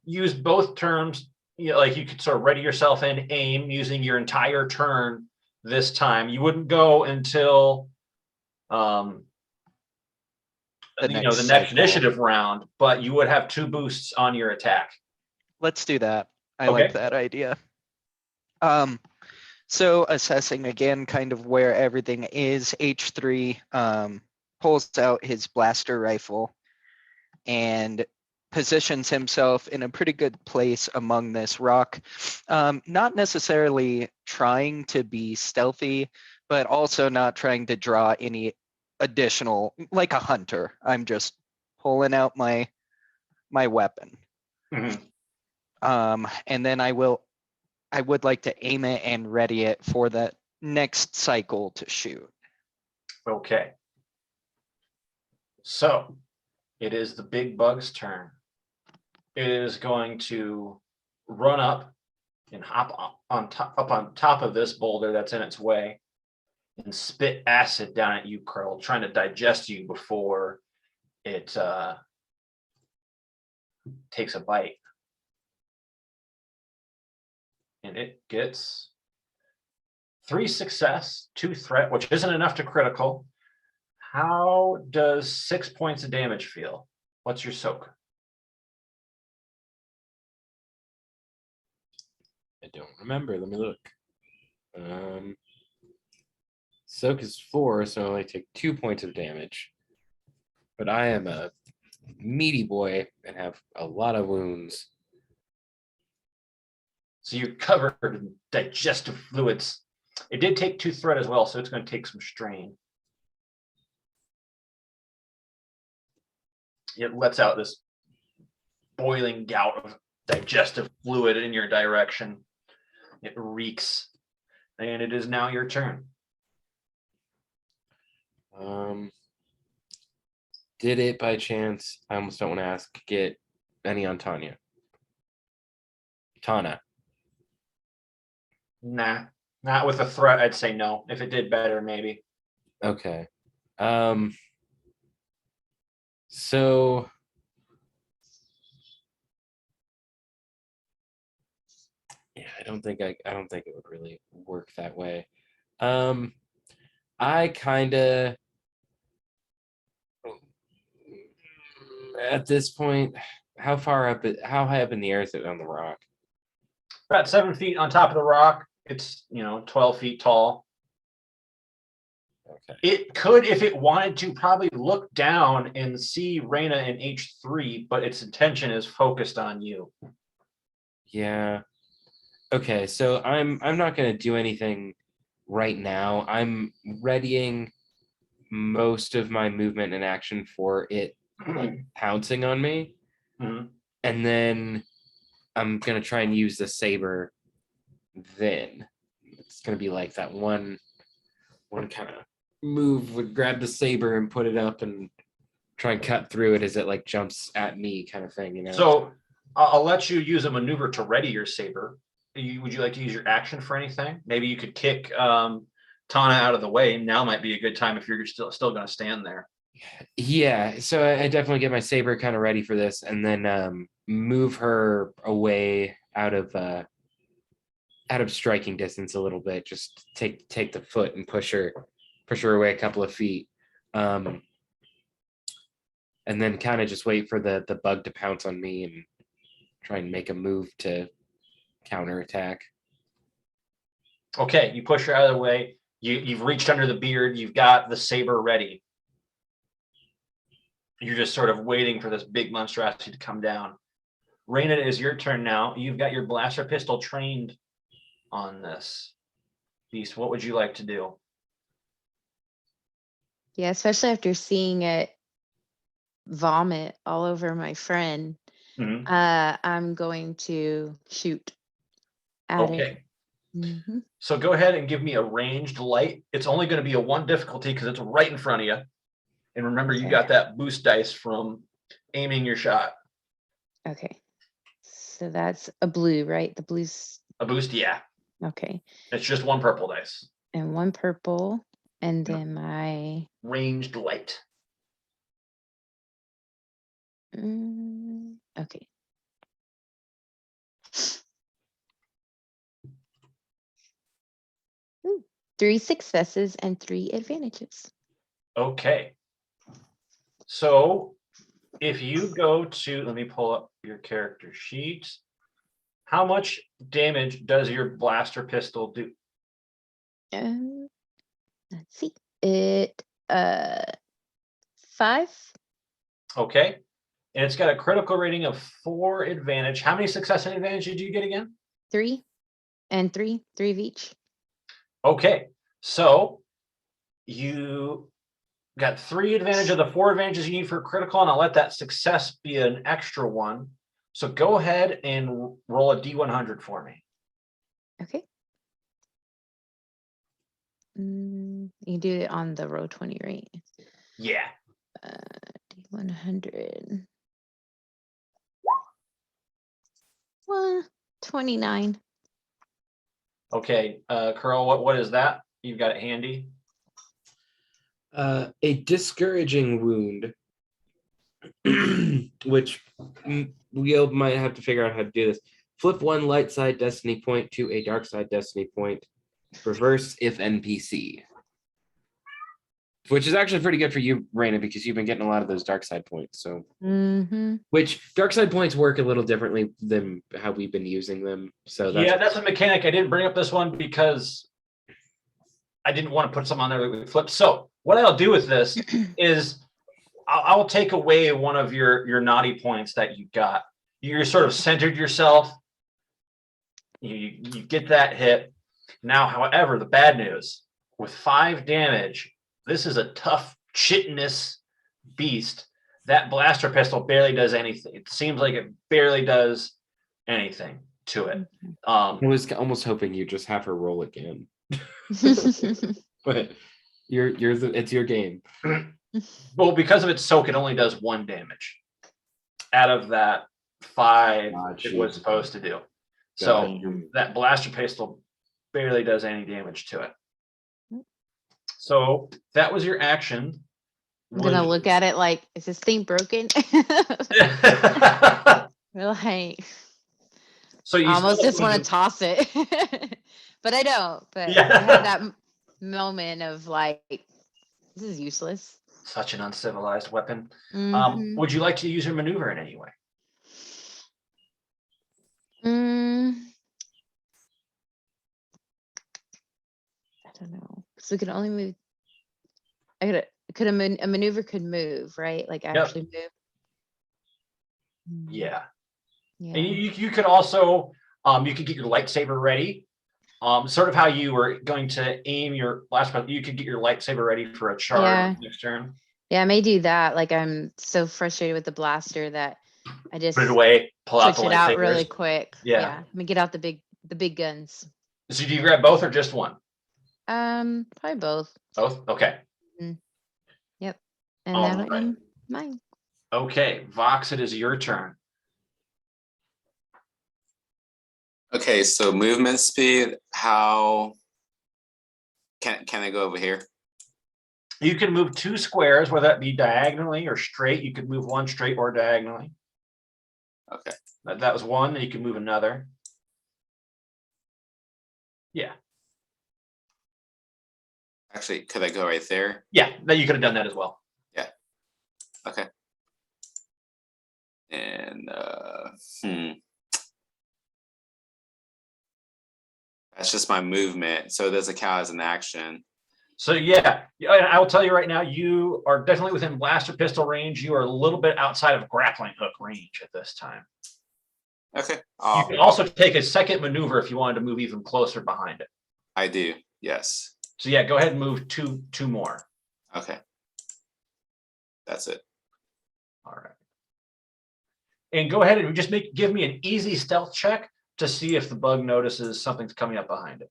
Speaker 1: use both terms. Like you could sort of ready yourself and aim using your entire turn this time. You wouldn't go until
Speaker 5: the next
Speaker 1: the next
Speaker 5: cycle.
Speaker 1: initiative round, but you would have 2 boosts on your attack.
Speaker 5: Let's do that. I
Speaker 1: Okay.
Speaker 5: like that idea. So assessing again kind of where everything is, H3 pulls out his blaster rifle and positions himself in a pretty good place among this rock. Not necessarily trying to be stealthy, but also not trying to draw any additional, like a hunter. I'm just pulling out my weapon.
Speaker 1: Mm-hmm.
Speaker 5: And then I would like to aim it and ready it for the next cycle to shoot.
Speaker 1: Okay. So it is the big bug's turn. It is going to run up and hop on top of this boulder that's in its way and spit acid down at you, Curl, trying to digest you before it takes a bite. And it gets 3 success, 2 threat, which isn't enough to critical. How does 6 points of damage feel? What's your soak?
Speaker 2: I don't remember. Let me look. Soak is 4, so I only take 2 points of damage. But I am a meaty boy and have a lot of wounds.
Speaker 1: So you're covered in digestive fluids. It did take 2 threat as well, so it's going to take some strain. It lets out this boiling gout of digestive fluid in your direction. It reeks. And it is now your turn.
Speaker 2: Did it by chance, I almost don't want to ask, get any on Tanya? Tana.
Speaker 1: Nah, not with a threat. I'd say no. If it did better, maybe.
Speaker 2: Okay. So yeah, I don't think it would really work that way. I kind of at this point, how high up in the air is it on the rock?
Speaker 1: About 7 feet on top of the rock. It's 12 feet tall.
Speaker 2: Okay.
Speaker 1: It could, if it wanted to, probably look down and see Reyna in H3, but its attention is focused on you.
Speaker 2: Yeah. Okay, so I'm not gonna do anything right now. I'm readying most of my movement and action for it pouncing on me.
Speaker 1: Mm-hmm.
Speaker 2: And then I'm gonna try and use the saber. Then it's gonna be like that one kind of move would grab the saber and put it up and try and cut through it as it like jumps at me, kind of thing,
Speaker 1: So I'll let you use a maneuver to ready your saber. Would you like to use your action for anything? Maybe you could kick Tana out of the way. Now might be a good time if you're still going to stand there.
Speaker 2: Yeah, so I definitely get my saber kind of ready for this, and then move her away out of striking distance a little bit. Just take the foot and push her away a couple of feet, and then kind of just wait for the bug to pounce on me and try and make a move to counterattack.
Speaker 1: Okay, you push her out of the way. You've reached under the beard. You've got the saber ready. You're just sort of waiting for this big monstrosity to come down. Reyna, it is your turn now. You've got your blaster pistol trained on this beast. What would you like to do?
Speaker 3: Yeah, especially after seeing it vomit all over my friend.
Speaker 1: Mm-hmm.
Speaker 3: I'm going to shoot at it.
Speaker 1: Okay.
Speaker 3: Mm-hmm.
Speaker 1: So go ahead and give me a ranged light. It's only going to be a 1 difficulty because it's right in front of you. And remember, you got that boost dice from aiming your shot.
Speaker 3: Okay. So that's a blue, right? The blue's
Speaker 1: A boost, yeah.
Speaker 3: okay.
Speaker 1: It's just 1 purple dice.
Speaker 3: And 1 purple. And then my
Speaker 1: ranged light.
Speaker 3: Okay. Ooh, 3 successes and 3 advantages.
Speaker 1: Okay. So if you go to, let me pull up your character sheet. How much damage does your blaster pistol do?
Speaker 3: Let's see. It 5.
Speaker 1: Okay. And it's got a critical rating of 4 advantage. How many success and advantage did you get again?
Speaker 3: 3 and 3 of each.
Speaker 1: Okay. So you got 3 advantage of the 4 advantages you need for critical, and I'll let that success be an extra one. So go ahead and roll a D100 for me.
Speaker 3: Okay. You do it on the row 20, right?
Speaker 1: Yeah.
Speaker 3: D100. 29.
Speaker 1: Okay, Curl, what is that? You've got it handy.
Speaker 2: A discouraging wound, which we might have to figure out how to do this. Flip 1 light side destiny point to a dark side destiny point. Reverse if NPC. Which is actually pretty good for you, Raina, because you've been getting a lot of those dark side points. So, which dark side points work a little differently than how we've been using them. So
Speaker 1: that's a mechanic. I didn't bring up this one because I didn't want to put some on there that we flip. So what I'll do with this is I'll take away one of your naughty points that you got. You're sort of centered yourself. You get that hit. Now, however, the bad news with 5 damage, this is a tough chitinous beast. That blaster pistol barely does anything. It seems like it barely does anything to it.
Speaker 2: I was almost hoping you just have her roll again. But it's your game.
Speaker 1: Well, because of its soak, it only does 1 damage out of that 5 it was supposed to do. So that blaster pistol barely does any damage to it. So that was your action.
Speaker 3: I'm gonna look at it like, is this thing broken? Like,
Speaker 1: so you
Speaker 3: I almost just want to toss it, but I don't. But I have that moment of like, this is useless.
Speaker 1: Such an uncivilized weapon. Would you like to use your maneuver in any way?
Speaker 3: I don't know. So we could only move. A maneuver could move, right? Like actually move.
Speaker 1: Yeah. And you could also you could get your lightsaber ready. Sort of how you were going to aim your last one. You could get your lightsaber ready for a charge next turn.
Speaker 3: Yeah, I may do that. Like I'm so frustrated with the blaster that I just
Speaker 1: put it away, pull out the
Speaker 3: switch it out really quick.
Speaker 1: Yeah.
Speaker 3: Let me get out the big guns.
Speaker 1: So do you grab both or just one?
Speaker 3: Probably both.
Speaker 1: Both? Okay.
Speaker 3: Yep. And that'll end mine.
Speaker 1: Okay, Vox, it is your turn.
Speaker 4: Okay, so movement speed, how can I go over here?
Speaker 1: You can move 2 squares, whether that be diagonally or straight. You could move 1 straight or diagonally.
Speaker 4: Okay.
Speaker 1: That was 1, then you can move another. Yeah.
Speaker 4: Actually, could I go right there?
Speaker 1: Yeah, then you could have done that as well.
Speaker 4: Yeah. Okay. And that's just my movement. So it doesn't count as an action.
Speaker 1: So yeah, I will tell you right now, you are definitely within blaster pistol range. You are a little bit outside of grappling hook range at this time.
Speaker 4: Okay.
Speaker 1: You can also take a second maneuver if you wanted to move even closer behind it.
Speaker 4: I do, yes.
Speaker 1: So yeah, go ahead and move two more.
Speaker 4: Okay. That's it.
Speaker 1: All right. And go ahead and just give me an easy stealth check to see if the bug notices something's coming up behind it.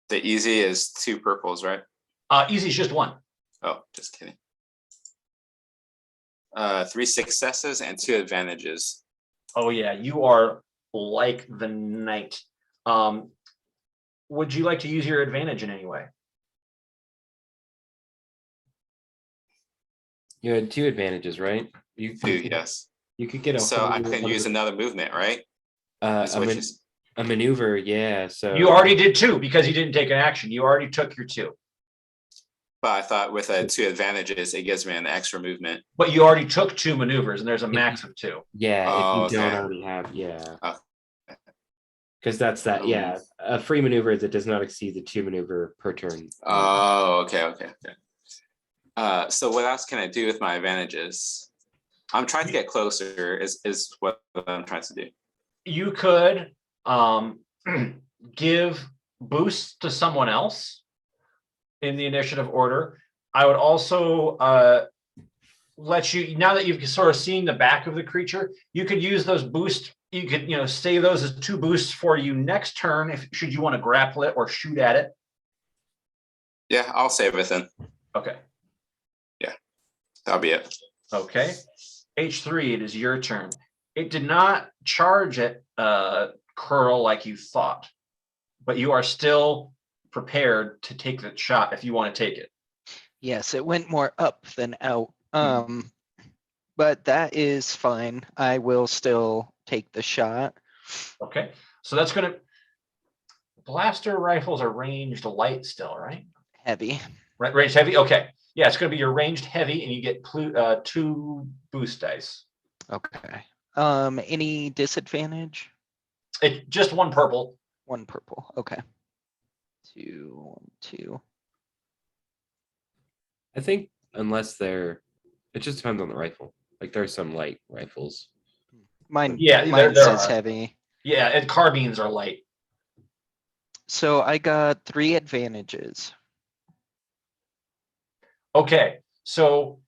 Speaker 4: The easy is 2 purples, right?
Speaker 1: Easy is just 1.
Speaker 4: Oh, just kidding. 3 successes and 2 advantages.
Speaker 1: Oh yeah, you are like the knight. Would you like to use your advantage in any way?
Speaker 2: You had 2 advantages, right?
Speaker 4: You 2, yes.
Speaker 2: You could get a.
Speaker 4: So I could use another movement, right?
Speaker 2: A maneuver, yeah. So
Speaker 1: you already did 2 because you didn't take an action. You already took your 2.
Speaker 4: But I thought with 2 advantages, it gives me an extra movement.
Speaker 1: But you already took 2 maneuvers, and there's a max of 2.
Speaker 2: Yeah,
Speaker 4: Oh,
Speaker 2: if you don't
Speaker 4: okay.
Speaker 2: already have, yeah.
Speaker 4: Okay.
Speaker 2: Because that's that, yeah. A free maneuver that does not exceed the 2 maneuver per turn.
Speaker 4: Oh, okay. So what else can I do with my advantages? I'm trying to get closer. Is what I'm trying to do.
Speaker 1: You could give boosts to someone else in the initiative order. I would also let you, now that you've sort of seen the back of the creature, you could use those boosts. You could, save those as 2 boosts for you next turn should you want to grapple it or shoot at it.
Speaker 4: Yeah, I'll save it then.
Speaker 1: Okay.
Speaker 4: Yeah, that'll be it.
Speaker 1: Okay. H3, it is your turn. It did not charge at Curl like you thought, but you are still prepared to take the shot if you want to take it.
Speaker 5: Yes, it went more up than out. But that is fine. I will still take the shot.
Speaker 1: Okay. So that's going to... Blaster rifles are ranged light still, right?
Speaker 5: Heavy.
Speaker 1: Right, ranged heavy? Okay. Yeah, it's going to be your ranged heavy, and you get 2 boost dice.
Speaker 5: Okay. Any disadvantage?
Speaker 1: Just 1 purple.
Speaker 5: 1 purple. Okay. 2, 2.
Speaker 2: I think unless it just depends on the rifle. Like there's some light rifles.
Speaker 5: Mine
Speaker 1: there
Speaker 5: says
Speaker 1: are.
Speaker 5: heavy.
Speaker 1: Yeah, and carbines are light.
Speaker 5: So I got 3 advantages.
Speaker 1: Okay, so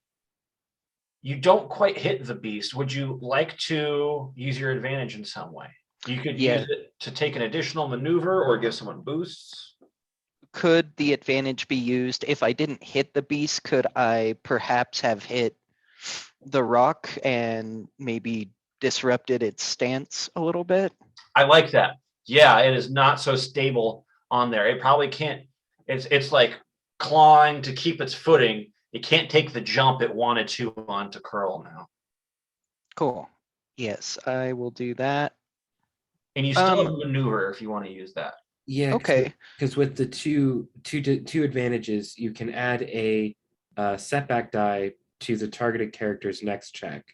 Speaker 1: you don't quite hit the beast. Would you like to use your advantage in some way? You could use it to take an additional maneuver or give someone boosts.
Speaker 5: Could the advantage be used if I didn't hit the beast? Could I perhaps have hit the rock and maybe disrupted its stance a little bit?
Speaker 1: I like that. Yeah, it is not so stable on there. It probably can't. It's like clawing to keep its footing. It can't take the jump it wanted to onto Curl now.
Speaker 5: Cool. Yes, I will do that.
Speaker 1: And you still have a maneuver if you want to use that.
Speaker 2: Yeah.
Speaker 5: Okay.
Speaker 2: Because with the two advantages, you can add a setback die to the targeted character's next check,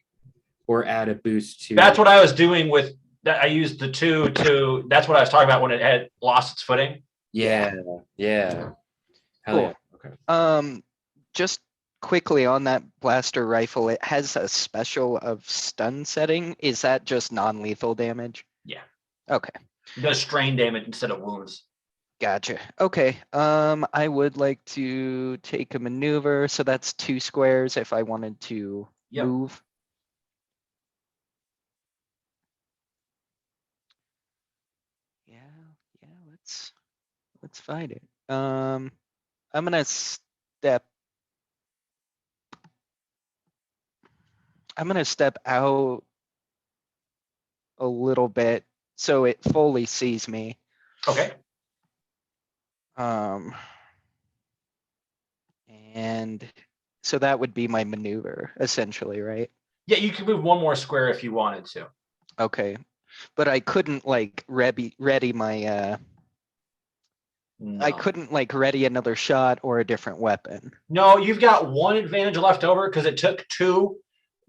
Speaker 2: or add a boost to.
Speaker 1: That's what I was doing with that. I used the 2 to. That's what I was talking about when it had lost its footing.
Speaker 2: Yeah. Hell
Speaker 5: Cool.
Speaker 2: yeah. Okay.
Speaker 5: Just quickly on that blaster rifle, it has a special of stun setting. Is that just non-lethal damage?
Speaker 1: Yeah.
Speaker 5: Okay.
Speaker 1: It does strain damage instead of wounds.
Speaker 5: Gotcha. Okay. I would like to take a maneuver, so that's 2 squares if I wanted to move. Yeah, let's fight it. I'm gonna step out a little bit so it fully sees me.
Speaker 1: Okay.
Speaker 5: And so that would be my maneuver, essentially, right?
Speaker 1: Yeah, you can move 1 more square if you wanted to.
Speaker 5: Okay. But I couldn't like ready my
Speaker 1: No.
Speaker 5: I couldn't like ready another shot or a different weapon.
Speaker 1: No, you've got 1 advantage left over because it took 2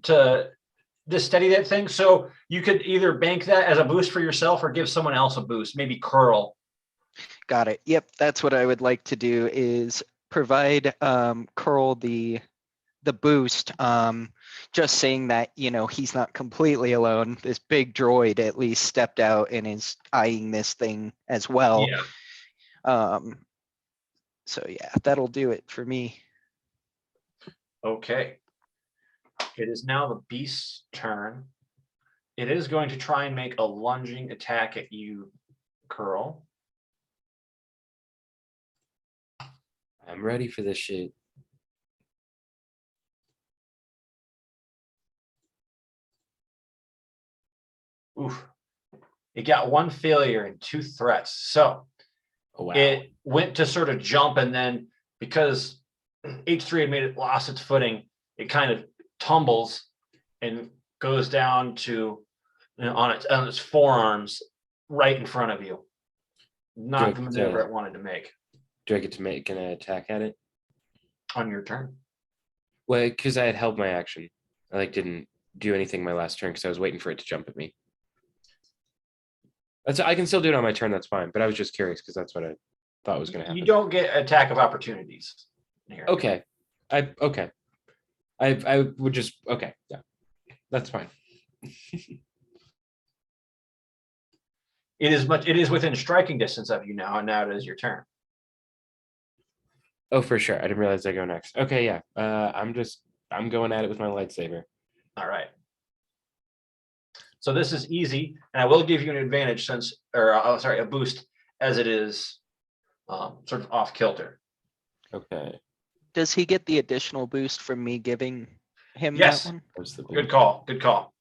Speaker 1: to steady that thing. So you could either bank that as a boost for yourself or give someone else a boost, maybe Curl.
Speaker 5: Got it. Yep, that's what I would like to do is provide Curl the boost. Just saying that, he's not completely alone. This big droid at least stepped out and is eyeing this thing as well.
Speaker 1: Yeah.
Speaker 5: So yeah, that'll do it for me.
Speaker 1: Okay. It is now the beast's turn. It is going to try and make a lunging attack at you, Curl.
Speaker 2: I'm ready for this shit.
Speaker 1: Oof. It got 1 failure and 2 threats. So it went to sort of jump, and then because H3 had made it lost its footing, it kind of tumbles and goes down to on its forearms right in front of you. Not the maneuver it wanted to make.
Speaker 2: Do I get to make an attack at it?
Speaker 1: On your turn.
Speaker 2: Well, because I had held my action. I didn't do anything my last turn because I was waiting for it to jump at me. I can still do it on my turn, that's fine. But I was just curious because that's what I thought was going to happen.
Speaker 1: You don't get attack of opportunities here.
Speaker 2: Okay. I would just yeah. That's fine.
Speaker 1: It is within striking distance of you now, and now it is your turn.
Speaker 2: Oh, for sure. I didn't realize I go next. Okay, yeah. I'm going at it with my lightsaber.
Speaker 1: All right. So this is easy, and I will give you an advantage a boost, as it is sort of off kilter.
Speaker 2: Okay.
Speaker 5: Does he get the additional boost from me giving him
Speaker 1: Yes.
Speaker 5: that one?
Speaker 1: Good call. Good call.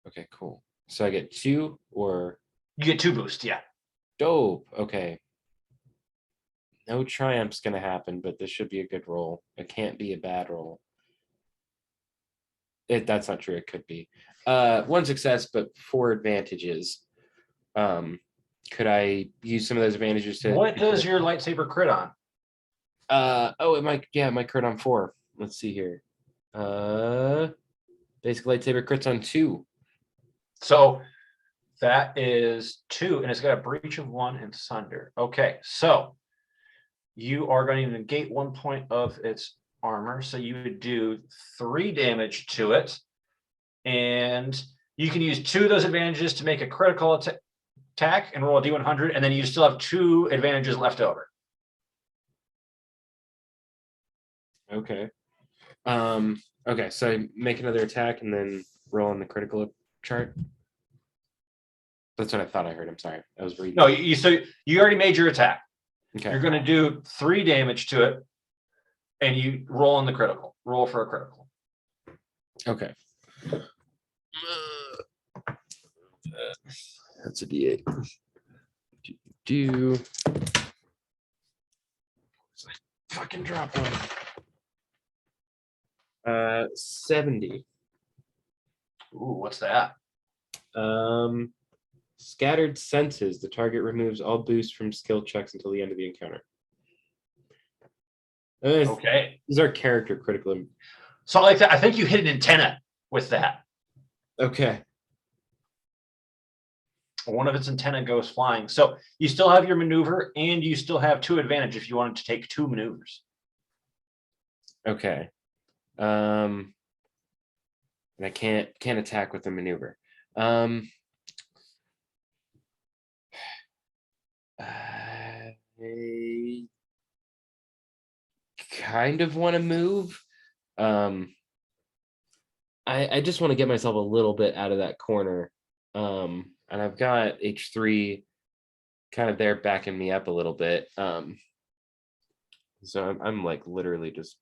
Speaker 2: Okay, cool. So I get 2 or
Speaker 1: You get 2 boosts, yeah.
Speaker 2: dope. Okay. No triumph's gonna happen, but this should be a good roll. It can't be a bad roll. That's not true. It could be. 1 success, but 4 advantages. Could I use some of those advantages to?
Speaker 1: What does your lightsaber crit on?
Speaker 2: It might crit on 4. Let's see here. Basic lightsaber crits on 2.
Speaker 1: So that is 2, and it's got a breach of 1 and sunder. Okay, so you are going to negate 1 point of its armor, so you would do 3 damage to it, and you can use 2 of those advantages to make a critical attack and roll a d100, and then you still have 2 advantages left over.
Speaker 2: Okay. Okay, so I make another attack and then roll on the critical chart. That's what I thought I heard. I'm sorry. I was reading.
Speaker 1: No, you already made your attack.
Speaker 2: Okay.
Speaker 1: You're going to do 3 damage to it, and you roll on the critical. Roll for a critical.
Speaker 2: Okay. That's a D8. Do fucking drop one. 70.
Speaker 1: Ooh, what's that?
Speaker 2: Scattered senses. The target removes all boosts from skill checks until the end of the encounter.
Speaker 1: Okay.
Speaker 2: These are character critical.
Speaker 1: So like that, I think you hit an antenna with that.
Speaker 2: Okay.
Speaker 1: One of its antenna goes flying. So you still have your maneuver, and you still have 2 advantage if you wanted to take 2 maneuvers.
Speaker 2: Okay. And I can't attack with the maneuver. I kind of want to move. I just want to get myself a little bit out of that corner. And I've got H3 kind of there backing me up a little bit. So I'm literally just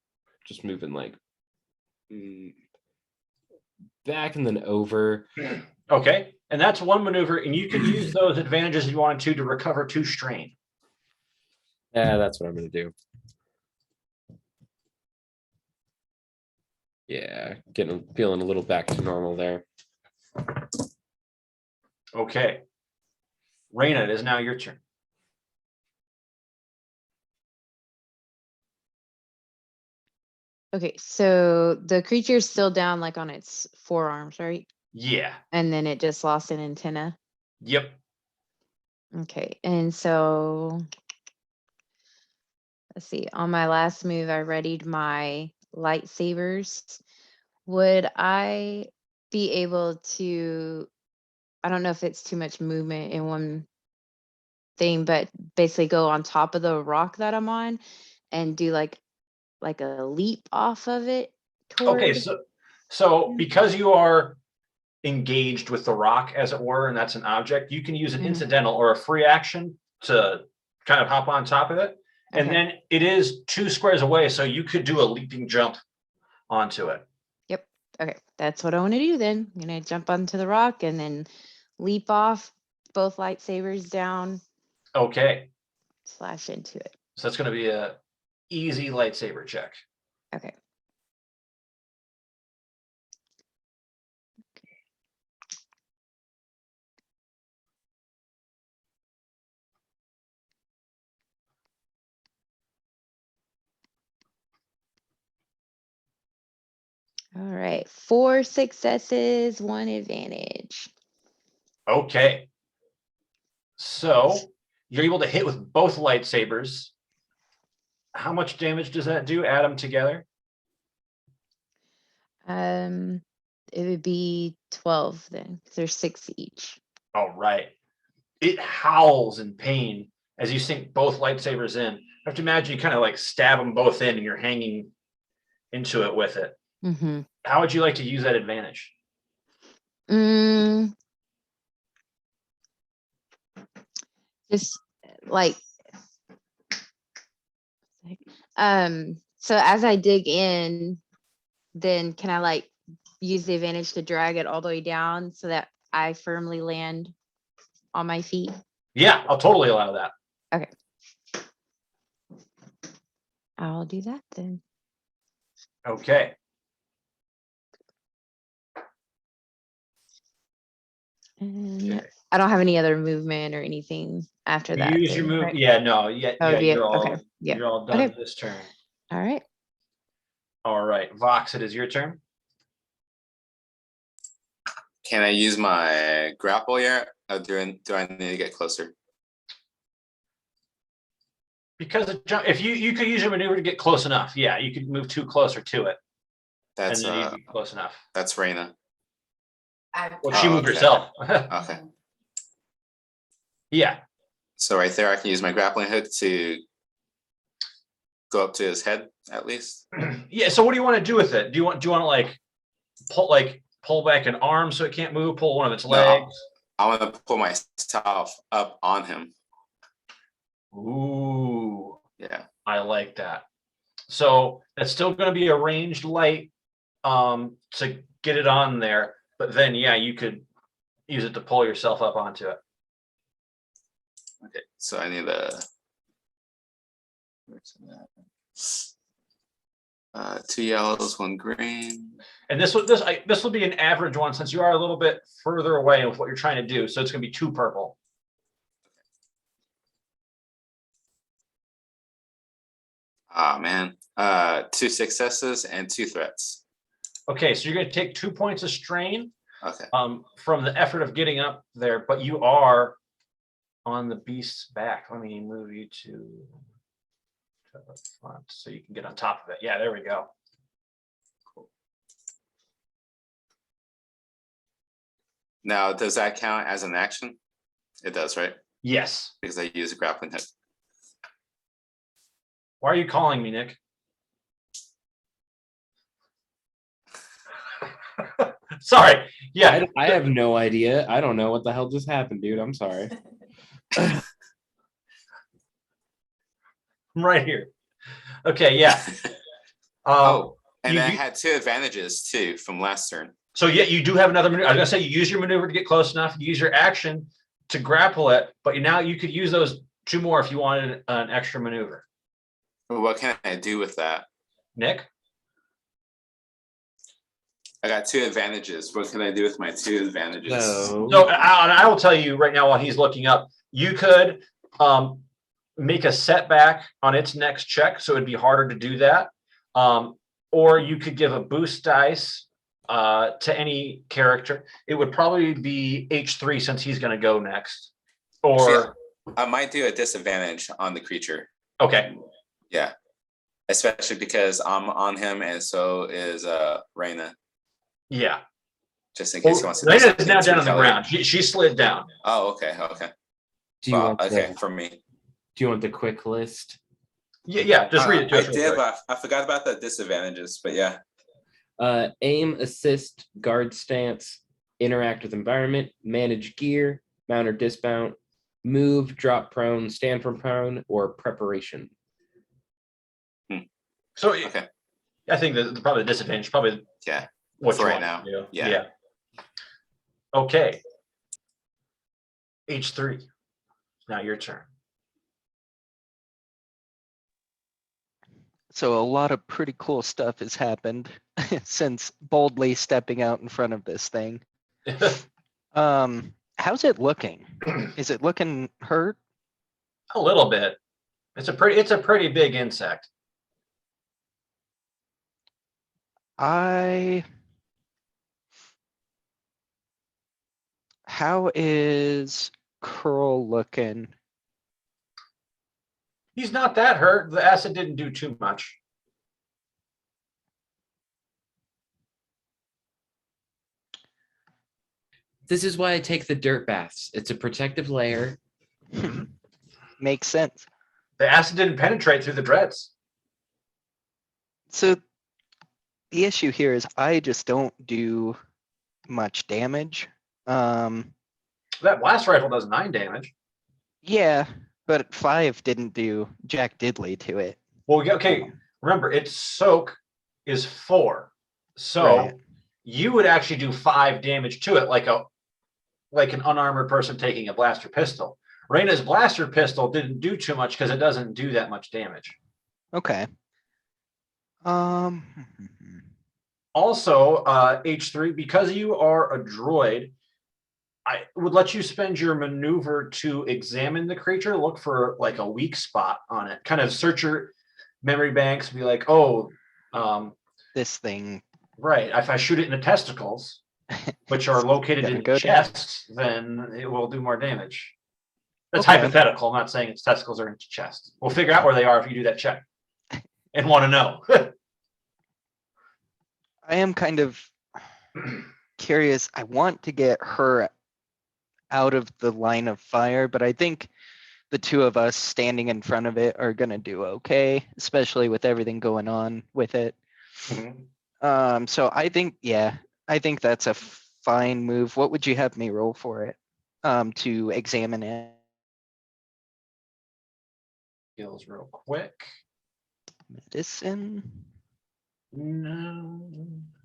Speaker 2: moving back and then over.
Speaker 1: Okay. And that's 1 maneuver, and you can use those advantages if you wanted to recover 2 strain.
Speaker 2: Yeah, that's what I'm going to do. Yeah, feeling a little back to normal there.
Speaker 1: Okay. Raina, it is now your turn.
Speaker 3: Okay, so the creature's still down on its forearms, right?
Speaker 1: Yeah.
Speaker 3: And then it just lost an antenna.
Speaker 1: Yep.
Speaker 3: Okay, and so let's see. On my last move, I readied my lightsabers. Would I be able to, I don't know if it's too much movement in one thing, but basically go on top of the rock that I'm on and do like a leap off of it toward.
Speaker 1: Okay, so because you are engaged with the rock, as it were, and that's an object, you can use an incidental or a free action to kind of hop on top of it. And then it is 2 squares away, so you could do a leaping jump onto it.
Speaker 3: Yep. Okay, that's what I want to do then. I'm going to jump onto the rock and then leap off, both lightsabers down.
Speaker 1: Okay.
Speaker 3: Slash into it.
Speaker 1: So that's going to be a easy lightsaber check.
Speaker 3: Okay. All right, 4 successes, 1 advantage.
Speaker 1: Okay. So you're able to hit with both lightsabers. How much damage does that do? Add them together.
Speaker 3: It would be 12 then, because there's 6 each.
Speaker 1: All right. It howls in pain as you sink both lightsabers in. I have to imagine you kind of like stab them both in and you're hanging into it with it.
Speaker 3: Mm-hmm.
Speaker 1: How would you like to use that advantage?
Speaker 3: Just like, so as I dig in, then can I like use the advantage to drag it all the way down so that I firmly land on my feet?
Speaker 1: Yeah, I'll totally allow that.
Speaker 3: Okay. I'll do that then.
Speaker 1: Okay.
Speaker 3: And I don't have any other movement or anything after that.
Speaker 1: Use your move.
Speaker 3: Right?
Speaker 1: Yeah, no. Yeah, you're all
Speaker 3: okay. Yeah.
Speaker 1: You're all done this turn.
Speaker 3: All right.
Speaker 1: All right, Vox, it is your turn.
Speaker 4: Can I use my grapple yet? Or do I need to get closer?
Speaker 1: Because if you could use your maneuver to get close enough, yeah, you could move too closer to it.
Speaker 4: That's
Speaker 1: and then you'd be close enough.
Speaker 4: That's Raina.
Speaker 1: Well, she moved herself.
Speaker 4: Okay.
Speaker 1: Yeah.
Speaker 4: So right there, I can use my grappling hook to go up to his head at least.
Speaker 1: Yeah. So what do you want to do with it? Do you want to like pull back an arm so it can't move? Pull one of its legs.
Speaker 4: I want to pull myself up on him.
Speaker 1: Ooh.
Speaker 4: Yeah.
Speaker 1: I like that. So that's still going to be a ranged light to get it on there, but then yeah, you could use it to pull yourself up onto it.
Speaker 4: Okay, so I need a 2 yellows, 1 green.
Speaker 1: And this will be an average one since you are a little bit further away with what you're trying to do. So it's going to be 2 purple.
Speaker 4: Ah, man. 2 successes and 2 threats.
Speaker 1: Okay, so you're going to take 2 points of strain.
Speaker 4: Okay.
Speaker 1: From the effort of getting up there, but you are on the beast's back. Let me move you to the front so you can get on top of it. Yeah, there we go.
Speaker 4: Cool. Now, does that count as an action? It does, right?
Speaker 1: Yes.
Speaker 4: Because I use a grappling hook.
Speaker 1: Why are you calling me, Nick? Sorry. Yeah.
Speaker 2: I have no idea. I don't know what the hell just happened, dude. I'm sorry.
Speaker 1: I'm right here. Okay, yeah.
Speaker 4: And I had 2 advantages too from last turn.
Speaker 1: So yeah, you do have another maneuver. I was gonna say you use your maneuver to get close enough, you use your action to grapple it, but now you could use those 2 more if you wanted an extra maneuver.
Speaker 4: What can I do with that?
Speaker 1: Nick?
Speaker 4: I got 2 advantages. What can I do with my 2 advantages?
Speaker 1: So I will tell you right now while he's looking up, you could make a setback on its next check, so it'd be harder to do that. Or you could give a boost dice to any character. It would probably be H3 since he's going to go next. Or
Speaker 4: I might do a disadvantage on the creature.
Speaker 1: Okay.
Speaker 4: Yeah. Especially because I'm on him and so is Raina.
Speaker 1: Yeah.
Speaker 4: Just in case he wants to.
Speaker 1: Raina is now down on the ground. She slid down.
Speaker 4: Oh, okay. Okay.
Speaker 2: Do you want
Speaker 4: for me.
Speaker 2: Do you want the quick list?
Speaker 1: Yeah, just read it to us.
Speaker 4: I did, but I forgot about the disadvantages, but yeah.
Speaker 2: Aim, assist, guard stance, interact with environment, manage gear, mount or dismount, move, drop prone, stand from prone, or preparation.
Speaker 1: So okay. I think that probably the disadvantage, probably what
Speaker 4: for right now.
Speaker 1: Yeah. Okay. H3. Now your turn.
Speaker 5: So a lot of pretty cool stuff has happened since boldly stepping out in front of this thing. How's it looking? Is it looking hurt?
Speaker 1: A little bit. It's a pretty big insect.
Speaker 5: How is Curl looking?
Speaker 1: He's not that hurt. The acid didn't do too much.
Speaker 2: This is why I take the dirt baths. It's a protective layer.
Speaker 5: Makes sense.
Speaker 1: The acid didn't penetrate through the dreads.
Speaker 5: So the issue here is I just don't do much damage.
Speaker 1: That blast rifle does 9 damage.
Speaker 5: Yeah, but 5 didn't do jack diddly to it.
Speaker 1: Well, okay. Remember, its soak is 4, so
Speaker 5: Right.
Speaker 1: you would actually do 5 damage to it, like an unarmored person taking a blaster pistol. Reina's blaster pistol didn't do too much because it doesn't do that much damage.
Speaker 5: Okay.
Speaker 1: Also, H3, because you are a droid, I would let you spend your maneuver to examine the creature, look for like a weak spot on it, kind of search your memory banks, be like, oh,
Speaker 5: This thing.
Speaker 1: right, if I shoot it in the testicles, which are located in the chest, then it will do more damage. That's hypothetical. I'm not saying its testicles are in its chest. We'll figure out where they are if you do that check and want to know.
Speaker 5: I am kind of curious. I want to get her out of the line of fire, but I think the two of us standing in front of it are gonna do okay, especially with everything going on with it.
Speaker 1: Mhm.
Speaker 5: So I think, yeah, I think that's a fine move. What would you have me roll for it? To examine it?
Speaker 1: Skills real quick.
Speaker 5: Medicine.
Speaker 1: No,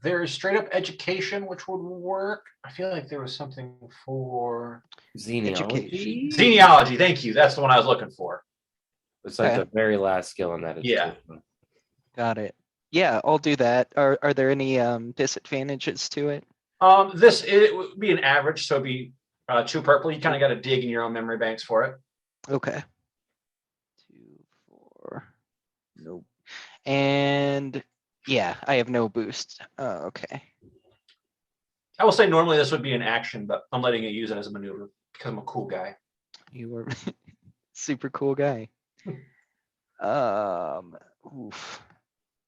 Speaker 1: there's straight up education, which would work. I feel like there was something for
Speaker 2: Xenealogy.
Speaker 1: Xenealogy. Thank you. That's the one I was looking for.
Speaker 2: It's like
Speaker 5: Okay.
Speaker 2: the very last skill in that.
Speaker 1: Yeah.
Speaker 2: education.
Speaker 5: Got it. Yeah, I'll do that. Are there any disadvantages to it?
Speaker 1: It would be an average, so it'd be 2 purple. You kind of got to dig in your own memory banks for it.
Speaker 5: Okay. 2, 4. Nope. And yeah, I have no boost. Okay.
Speaker 1: I will say normally this would be an action, but I'm letting you use it as a maneuver because I'm a cool guy.
Speaker 5: You were super cool guy. Oof.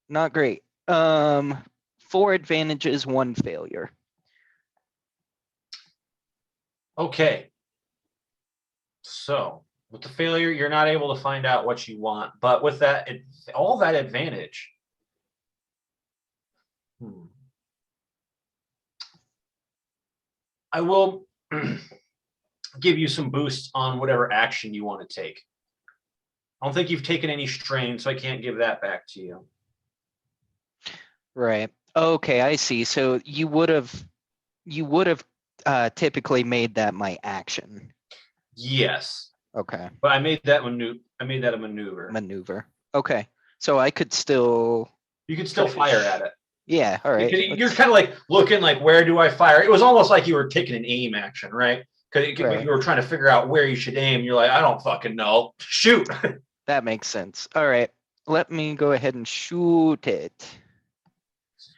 Speaker 5: Not great. 4 advantages, 1 failure.
Speaker 1: Okay. So with the failure, you're not able to find out what you want, but with that, all that advantage. I will give you some boosts on whatever action you want to take. I don't think you've taken any strain, so I can't give that back to you.
Speaker 5: Right. Okay, I see. So you would have typically made that my action.
Speaker 1: Yes.
Speaker 5: Okay.
Speaker 1: But I made that a maneuver.
Speaker 5: Maneuver. Okay. So I could still.
Speaker 1: You could still fire at it.
Speaker 5: Yeah. All right.
Speaker 1: You're kind of like looking like, where do I fire? It was almost like you were taking an aim action, right? Because
Speaker 5: Right.
Speaker 1: you were trying to figure out where you should aim. You're like, I don't fucking know. Shoot.
Speaker 5: That makes sense. All right. Let me go ahead and shoot it.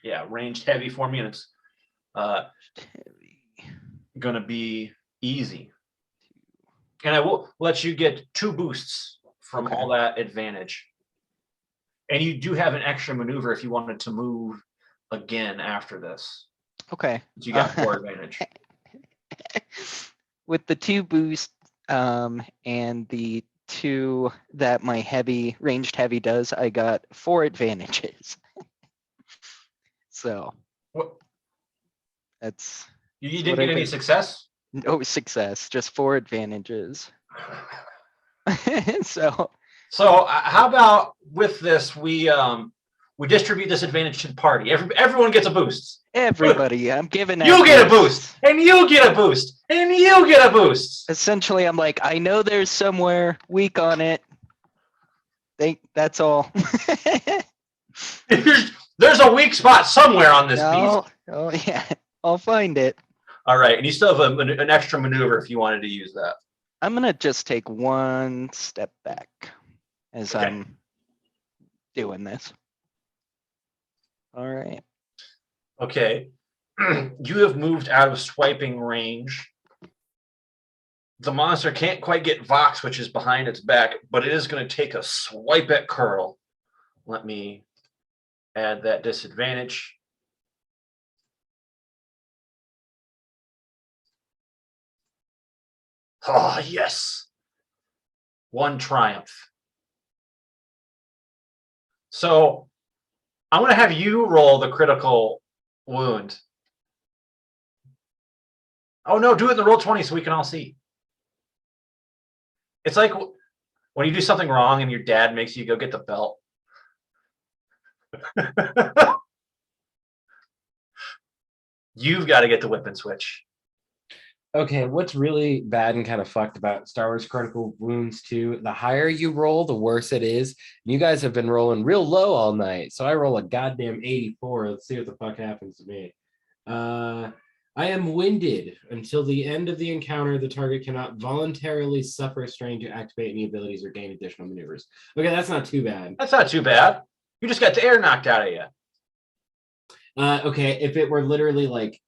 Speaker 1: Yeah, ranged heavy for me, and it's gonna be easy. And I will let you get 2 boosts from all that advantage. And you do have an extra maneuver if you wanted to move again after this.
Speaker 5: Okay.
Speaker 1: You got 4 advantage.
Speaker 5: With the 2 boosts and the 2 that my ranged heavy does, I got 4 advantages. So
Speaker 1: what?
Speaker 5: That's
Speaker 1: you didn't get any success?
Speaker 5: No success, just 4 advantages. So
Speaker 1: how about with this we distribute this advantage to the party. Everyone gets a boost.
Speaker 5: Everybody, I'm giving that.
Speaker 1: You get a boost, and you get a boost, and you get a boost.
Speaker 5: Essentially, I'm like, I know there's somewhere weak on it. That's all.
Speaker 1: There's a weak spot somewhere on this beast.
Speaker 5: Oh yeah, I'll find it.
Speaker 1: All right, and you still have an extra maneuver if you wanted to use that.
Speaker 5: I'm gonna just take 1 step back as I'm doing this. All right.
Speaker 1: Okay. You have moved out of swiping range. The monster can't quite get Vox, which is behind its back, but it is going to take a swipe at Curl. Let me add that disadvantage. Ah, yes. One triumph. So I'm going to have you roll the critical wound. Oh, no, do it in the Roll20 so we can all see. It's like when you do something wrong and your dad makes you go get the belt. You've got to get the whip and switch.
Speaker 2: Okay, what's really bad and kind of fucked about Star Wars Critical Wounds 2, the higher you roll, the worse it is. You guys have been rolling real low all night, so I roll a goddamn 84. Let's see what the fuck happens to me. I am winded. Until the end of the encounter, the target cannot voluntarily suffer strain to activate any abilities or gain additional maneuvers. Okay, that's not too bad.
Speaker 1: That's not too bad. You just got the air knocked out of you.
Speaker 2: Okay, if it were literally like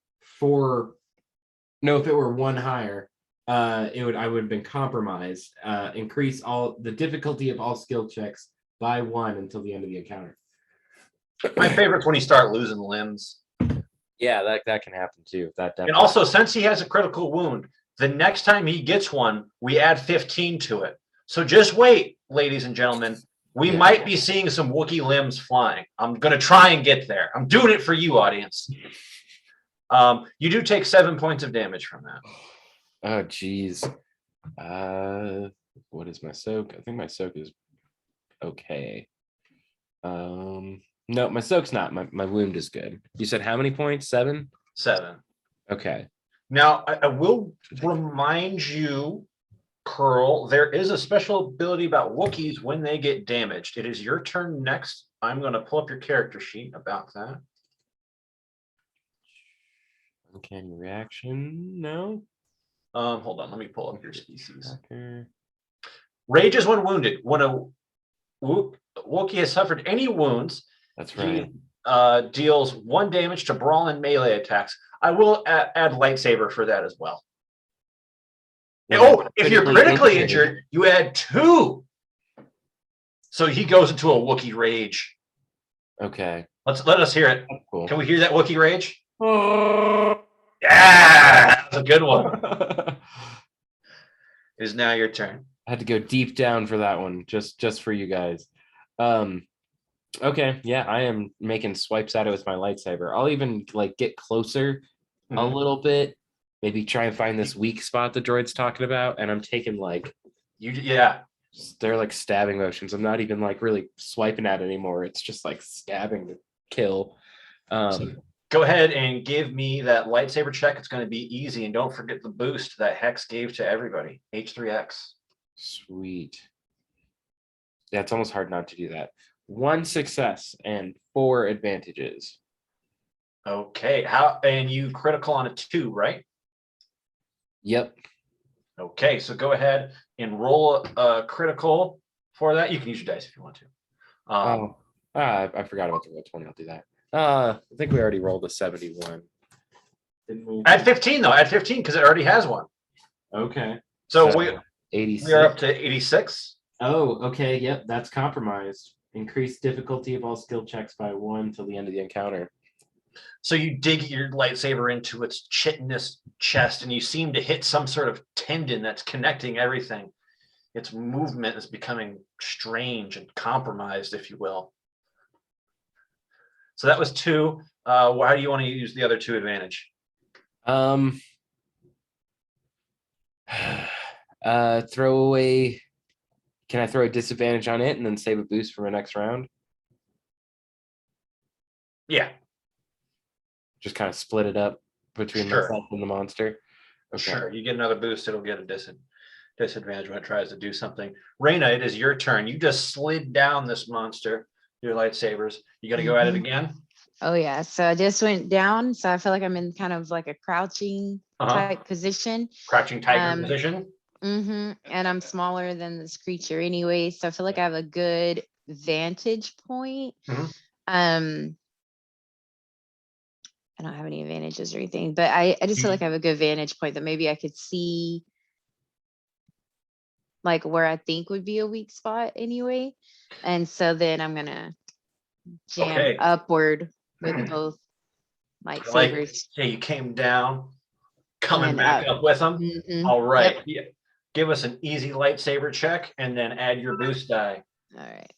Speaker 2: if it were one higher, I would have been compromised. Increase all the difficulty of all skill checks by 1 until the end of the encounter.
Speaker 1: My favorite's when you start losing limbs.
Speaker 2: Yeah, that can happen too.
Speaker 1: And also, since he has a critical wound, the next time he gets one, we add 15 to it. So just wait, ladies and gentlemen. We might be seeing some Wookiee limbs flying. I'm going to try and get there. I'm doing it for you, audience. You do take 7 points of damage from that.
Speaker 2: Oh, geez. What is my soak? I think my soak is okay. No, my soak's not. My wound is good. You said how many points? 7?
Speaker 1: 7.
Speaker 2: Okay.
Speaker 1: Now, I will remind you, Curl, there is a special ability about Wookiees when they get damaged. It is your turn next. I'm going to pull up your character sheet about that.
Speaker 2: Uncanny reaction? No.
Speaker 1: Hold on. Let me pull up your species.
Speaker 2: Okay.
Speaker 1: Rage is when wounded. When a Wookiee has suffered any wounds,
Speaker 2: that's right.
Speaker 1: He deals 1 damage to brawl and melee attacks. I will add lightsaber for that as well. If you're critically injured, you add 2. So he goes into a Wookiee rage.
Speaker 2: Okay.
Speaker 1: Let us hear it.
Speaker 2: Cool.
Speaker 1: Can we hear that Wookiee rage? Yeah, that's a good one. It is now your turn.
Speaker 2: I had to go deep down for that one, just for you guys. Okay, yeah, I am making swipes at it with my lightsaber. I'll even like get closer a little bit, maybe try and find this weak spot the droid's talking about, and I'm taking like they're like stabbing motions. I'm not even like really swiping at it anymore. It's just like stabbing to kill.
Speaker 1: So go ahead and give me that lightsaber check. It's going to be easy, and don't forget the boost that Hex gave to everybody. H3X.
Speaker 2: Sweet. Yeah, it's almost hard not to do that. 1 success and 4 advantages.
Speaker 1: Okay. And you critical on a 2, right?
Speaker 2: Yep.
Speaker 1: Okay, so go ahead and roll a critical for that. You can use your dice if you want to.
Speaker 2: I forgot about the Roll20. I'll do that. I think we already rolled a 71.
Speaker 1: Add 15 though. Add 15 because it already has one.
Speaker 2: Okay.
Speaker 1: So we
Speaker 2: 86.
Speaker 1: We are up to 86.
Speaker 2: Oh, okay. Yep, that's compromised. Increase difficulty of all skill checks by 1 till the end of the encounter.
Speaker 1: So you dig your lightsaber into its chitinous chest, and you seem to hit some sort of tendon that's connecting everything. Its movement is becoming strange and compromised, if you will. So that was 2. How do you want to use the other 2 advantage?
Speaker 2: Throw away. Can I throw a disadvantage on it and then save a boost for my next round?
Speaker 1: Yeah.
Speaker 2: Just kind of split it up between myself and the monster.
Speaker 1: Okay. Sure. You get another boost, it'll get a disadvantage when it tries to do something. Raina, it is your turn. You just slid down this monster, your lightsabers. You got to go at it again?
Speaker 3: Oh, yeah. So I just went down. So I feel like I'm in kind of like a crouching type position.
Speaker 1: Crouching tiger position?
Speaker 3: Mm-hmm. And I'm smaller than this creature anyway. So I feel like I have a good vantage point. I don't have any advantages or anything, but I just feel like I have a good vantage point that maybe I could see like where I think would be a weak spot anyway. And so then I'm gonna jam
Speaker 1: Okay.
Speaker 3: upward with both lightsabers.
Speaker 1: Hey, you came down, coming
Speaker 3: And
Speaker 1: back up with them.
Speaker 3: Mhm.
Speaker 1: All right.
Speaker 3: Yep.
Speaker 1: Yeah. Give us an easy lightsaber check and then add your boost die.
Speaker 3: All right.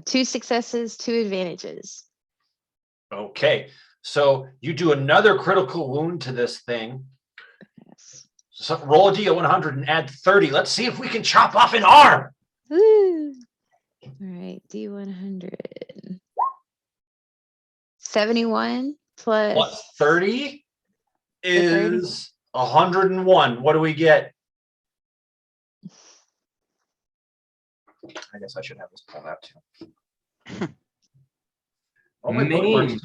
Speaker 3: Two successes, two advantages.
Speaker 1: Okay. So you do another critical wound to this thing.
Speaker 3: Yes.
Speaker 1: So roll a D100 and add 30. Let's see if we can chop off an arm.
Speaker 3: Woo. All right, D100. 71
Speaker 1: Plus 30
Speaker 3: 30.
Speaker 1: is 101. What do we get? I guess I should have this pulled out too. Oh, my bookmarks.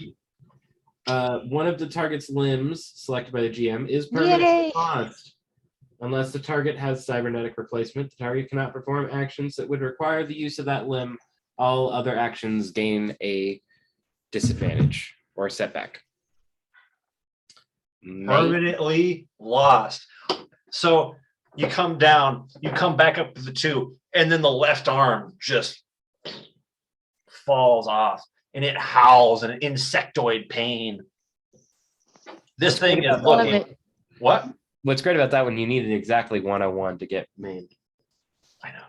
Speaker 2: One of the target's limbs selected by the GM is permanently paused. Unless the target has cybernetic replacement, the target cannot perform actions that would require the use of that limb. All other actions gain a disadvantage or a setback.
Speaker 1: Permanently lost. So you come down, you come back up to the 2, and then the left arm just falls off and it howls in an insectoid pain. This thing is looking. What?
Speaker 2: What's great about that one, you needed exactly 101 to get made.
Speaker 1: I know.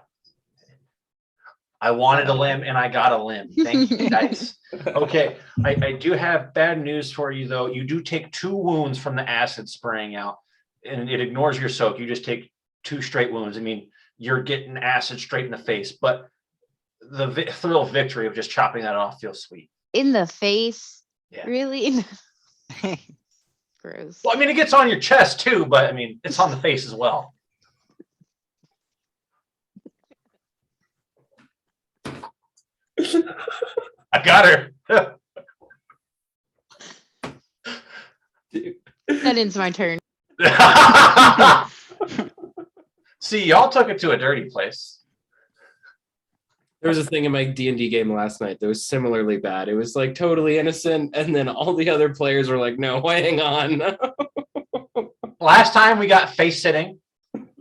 Speaker 1: I wanted a limb and I got a limb. Thank you, guys. Okay, I do have bad news for you, though. You do take 2 wounds from the acid spraying out, and it ignores your soak. You just take 2 straight wounds. I mean, you're getting acid straight in the face, but the thrill of victory of just chopping that off feels sweet.
Speaker 3: In the face?
Speaker 1: Yeah.
Speaker 3: Really? Gross.
Speaker 1: Well, I mean, it gets on your chest too, but I mean, it's on the face as well. I got her.
Speaker 3: That ends my turn.
Speaker 1: See, y'all took it to a dirty place.
Speaker 2: There was a thing in my D&D game last night that was similarly bad. It was like totally innocent, and then all the other players were like, no, hang on.
Speaker 1: Last time we got face sitting.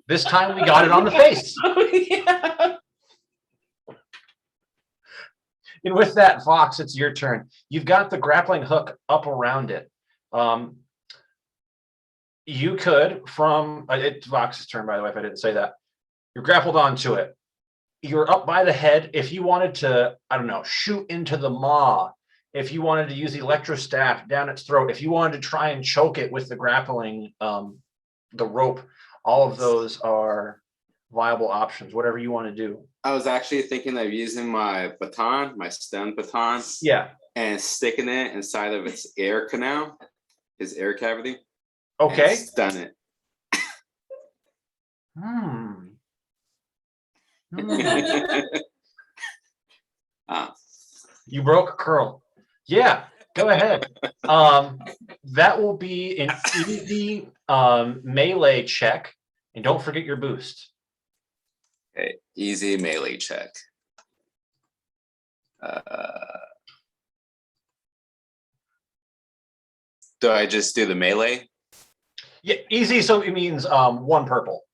Speaker 1: This time we got it on the face.
Speaker 2: Oh, yeah.
Speaker 1: And with that, Fox, it's your turn. You've got the grappling hook up around it. You could, it's Fox's turn, by the way, if I didn't say that. You're grappled onto it. You're up by the head. If you wanted to, I don't know, shoot into the maw, if you wanted to use the electro staff down its throat, if you wanted to try and choke it with the grappling, the rope, all of those are viable options, whatever you want to do.
Speaker 4: I was actually thinking of using my baton, my stun baton.
Speaker 1: Yeah.
Speaker 4: And sticking it inside of its air canal, his air cavity.
Speaker 1: Okay.
Speaker 4: And stun it.
Speaker 1: You broke a curl. Yeah, go ahead. That will be an easy melee check, and don't forget your boost.
Speaker 4: Okay, easy melee check. Do I just do the melee?
Speaker 1: Yeah, easy. So it means 1 purple.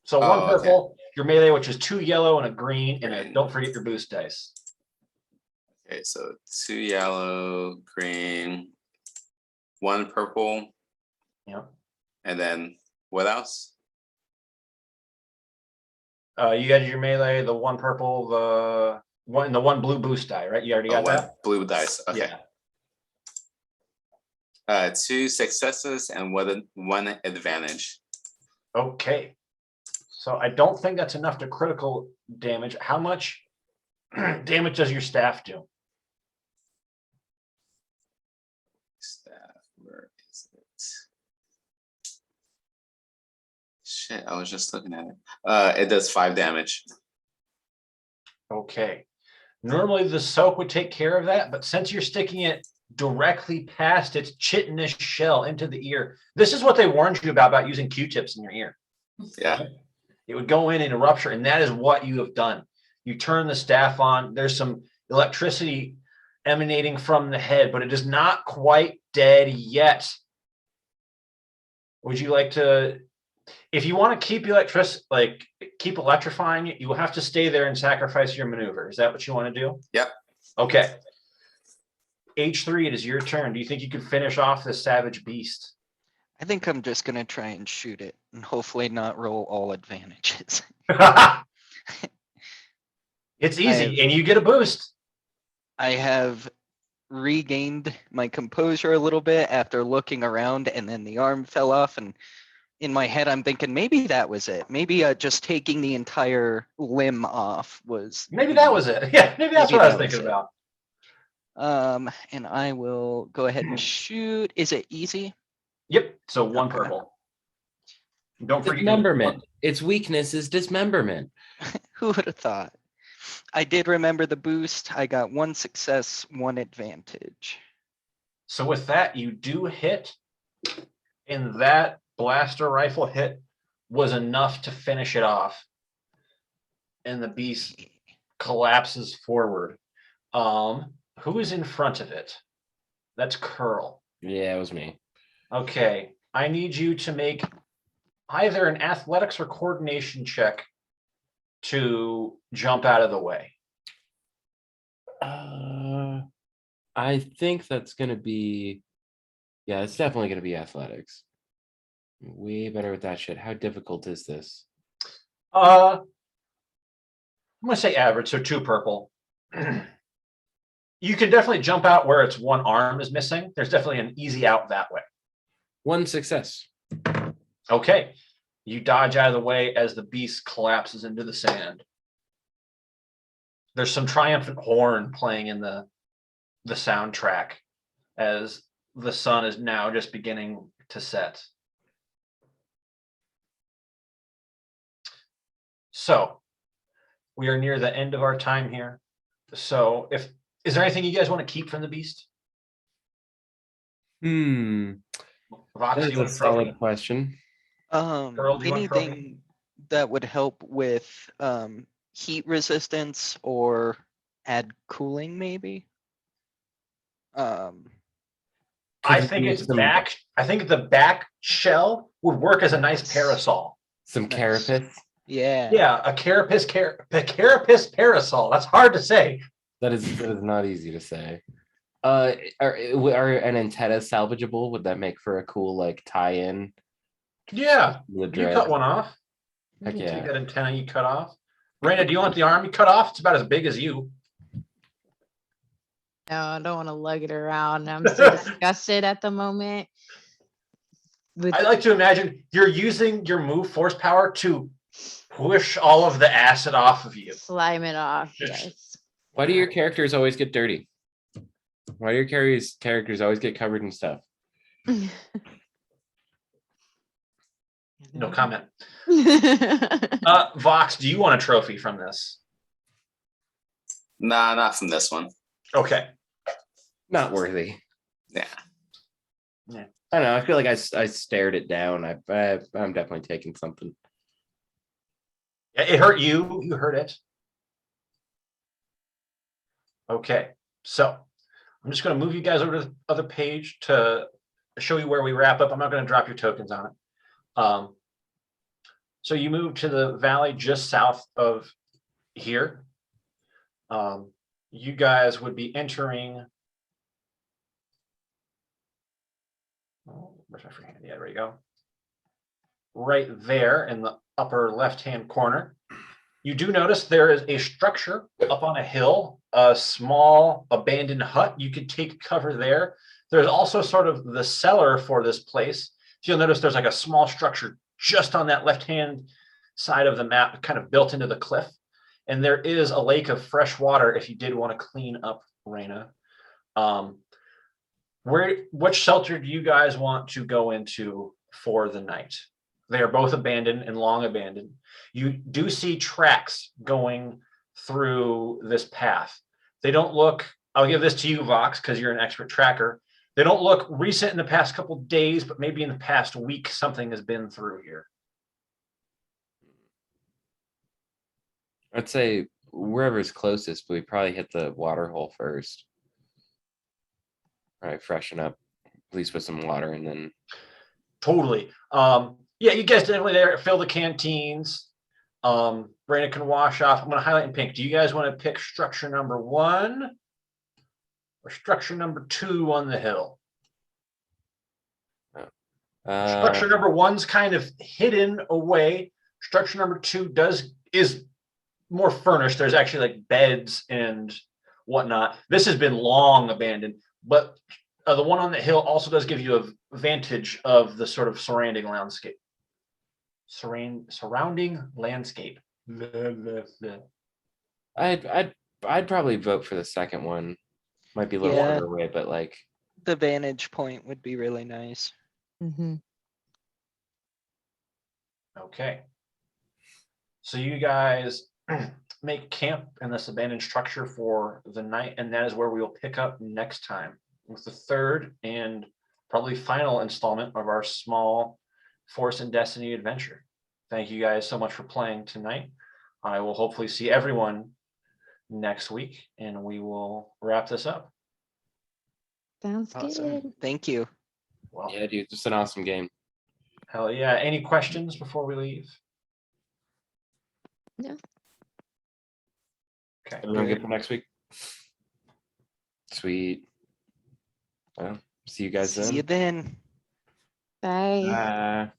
Speaker 1: So 1 purple. Okay. Your melee, which is 2 yellow and a green, and don't forget your boost dice.
Speaker 4: Okay, so 2 yellow, green, 1 purple.
Speaker 1: Yep.
Speaker 4: And then what else?
Speaker 1: You had your melee, the 1 purple, the 1 blue boost die, right? You already got that?
Speaker 4: Blue dice. Okay.
Speaker 1: Yeah.
Speaker 4: 2 successes and 1 advantage.
Speaker 1: Okay. So I don't think that's enough to critical damage. How much damage does your staff do?
Speaker 4: Staff, where is it? Shit, I was just looking at it. It does 5 damage.
Speaker 1: Okay. Normally the soak would take care of that, but since you're sticking it directly past its chitinous shell into the ear, this is what they warned you about using Q-tips in your ear.
Speaker 4: Yeah.
Speaker 1: it would go in and rupture, and that is what you have done. You turn the staff on. There's some electricity emanating from the head, but it is not quite dead yet. Would you like to, if you want to keep keep electrifying it, you will have to stay there and sacrifice your maneuver. Is that what you want to do?
Speaker 4: Yep.
Speaker 1: Okay. H3, it is your turn. Do you think you can finish off this savage beast?
Speaker 5: I think I'm just gonna try and shoot it and hopefully not roll all advantages.
Speaker 1: It's easy, and you get a boost.
Speaker 5: I have regained my composure a little bit after looking around, and then the arm fell off, and in my head I'm thinking maybe that was it. Maybe just taking the entire limb off was.
Speaker 1: Maybe that was it. Yeah, maybe that's what I was thinking about.
Speaker 5: And I will go ahead and shoot. Is it easy?
Speaker 1: Yep. So 1 purple. Don't forget
Speaker 2: Dismemberment. Its weakness is dismemberment.
Speaker 5: Who would have thought? I did remember the boost. I got 1 success, 1 advantage.
Speaker 1: So with that, you do hit, and that blaster rifle hit was enough to finish it off. And the beast collapses forward. Who is in front of it? That's Curl.
Speaker 2: Yeah, it was me.
Speaker 1: Okay, I need you to make either an athletics or coordination check to jump out of the way.
Speaker 2: I think that's gonna be, yeah, it's definitely gonna be athletics. Way better with that shit. How difficult is this?
Speaker 1: I'm gonna say average, so 2 purple. You can definitely jump out where it's 1 arm is missing. There's definitely an easy out that way.
Speaker 2: 1 success.
Speaker 1: Okay. You dodge out of the way as the beast collapses into the sand. There's some triumphant horn playing in the soundtrack as the sun is now just beginning to set. So we are near the end of our time here. So is there anything you guys want to keep from the beast? Vox,
Speaker 2: That's a solid question.
Speaker 5: Anything that would help with heat resistance or add cooling, maybe?
Speaker 1: I think it's back. I think the back shell would work as a nice parasol.
Speaker 2: Some carapace.
Speaker 5: Yeah,
Speaker 1: a carapace parasol. That's hard to say.
Speaker 2: That is not easy to say. Are an antenna salvageable? Would that make for a cool like tie-in?
Speaker 1: Yeah, you cut one off.
Speaker 2: Heck yeah.
Speaker 1: Take that antenna you cut off. Raina, do you want the arm you cut off? It's about as big as you.
Speaker 3: No, I don't want to lug it around. I'm so disgusted at the moment.
Speaker 1: I like to imagine you're using your move force power to push all of the acid off of you.
Speaker 3: Slime it off, yes.
Speaker 2: Why do your characters always get dirty? Why do your characters always get covered in stuff?
Speaker 1: No comment. Vox, do you want a trophy from this?
Speaker 4: Nah, not from this one.
Speaker 1: Okay.
Speaker 2: Not worthy.
Speaker 4: Yeah.
Speaker 2: I don't know. I feel like I stared it down. I'm definitely taking something.
Speaker 1: Yeah, it hurt you. You hurt it. Okay. So I'm just going to move you guys over to the other page to show you where we wrap up. I'm not going to drop your tokens on it. So you move to the valley just south of here. You guys would be entering. Oh, where's my free hand? Yeah, there we go. Right there in the upper left-hand corner. You do notice there is a structure up on a hill, a small abandoned hut. You could take cover there. There's also sort of the cellar for this place. So you'll notice there's like a small structure just on that left-hand side of the map, kind of built into the cliff. And there is a lake of fresh water if you did want to clean up, Raina. Which shelter do you guys want to go into for the night? They are both abandoned and long abandoned. You do see tracks going through this path. They don't look, I'll give this to you, Vox, because you're an expert tracker. They don't look recent in the past couple of days, but maybe in the past week, something has been through here.
Speaker 2: I'd say wherever's closest, but we probably hit the water hole first. All right, freshen up, at least with some water, and then.
Speaker 1: Totally. Yeah, you guys definitely there. Fill the canteens. Brandon can wash off. I'm going to highlight in pink. Do you guys want to pick structure number 1 or structure number 2 on the hill? Structure number 1's kind of hidden away. Structure number 2 is more furnished. There's actually like beds and whatnot. This has been long abandoned, but the one on the hill also does give you a vantage of the sort of surrounding landscape. Surrounding landscape.
Speaker 2: I'd probably vote for the second one. Might be a little further away, but like
Speaker 5: the vantage point would be really nice.
Speaker 3: Mm-hmm.
Speaker 1: Okay. So you guys make camp in this abandoned structure for the night, and that is where we will pick up next time with the third and probably final installment of our small Force and Destiny adventure. Thank you guys so much for playing tonight. I will hopefully see everyone next week, and we will wrap this up.
Speaker 3: Sounds good.
Speaker 5: Thank you.
Speaker 1: Well,
Speaker 2: yeah, dude, just an awesome game.
Speaker 1: hell yeah. Any questions before we leave?
Speaker 3: No.
Speaker 1: Okay.
Speaker 2: Everyone good for next week? Sweet. Well, see you guys then.
Speaker 5: See you then.
Speaker 3: Bye.
Speaker 2: Bye.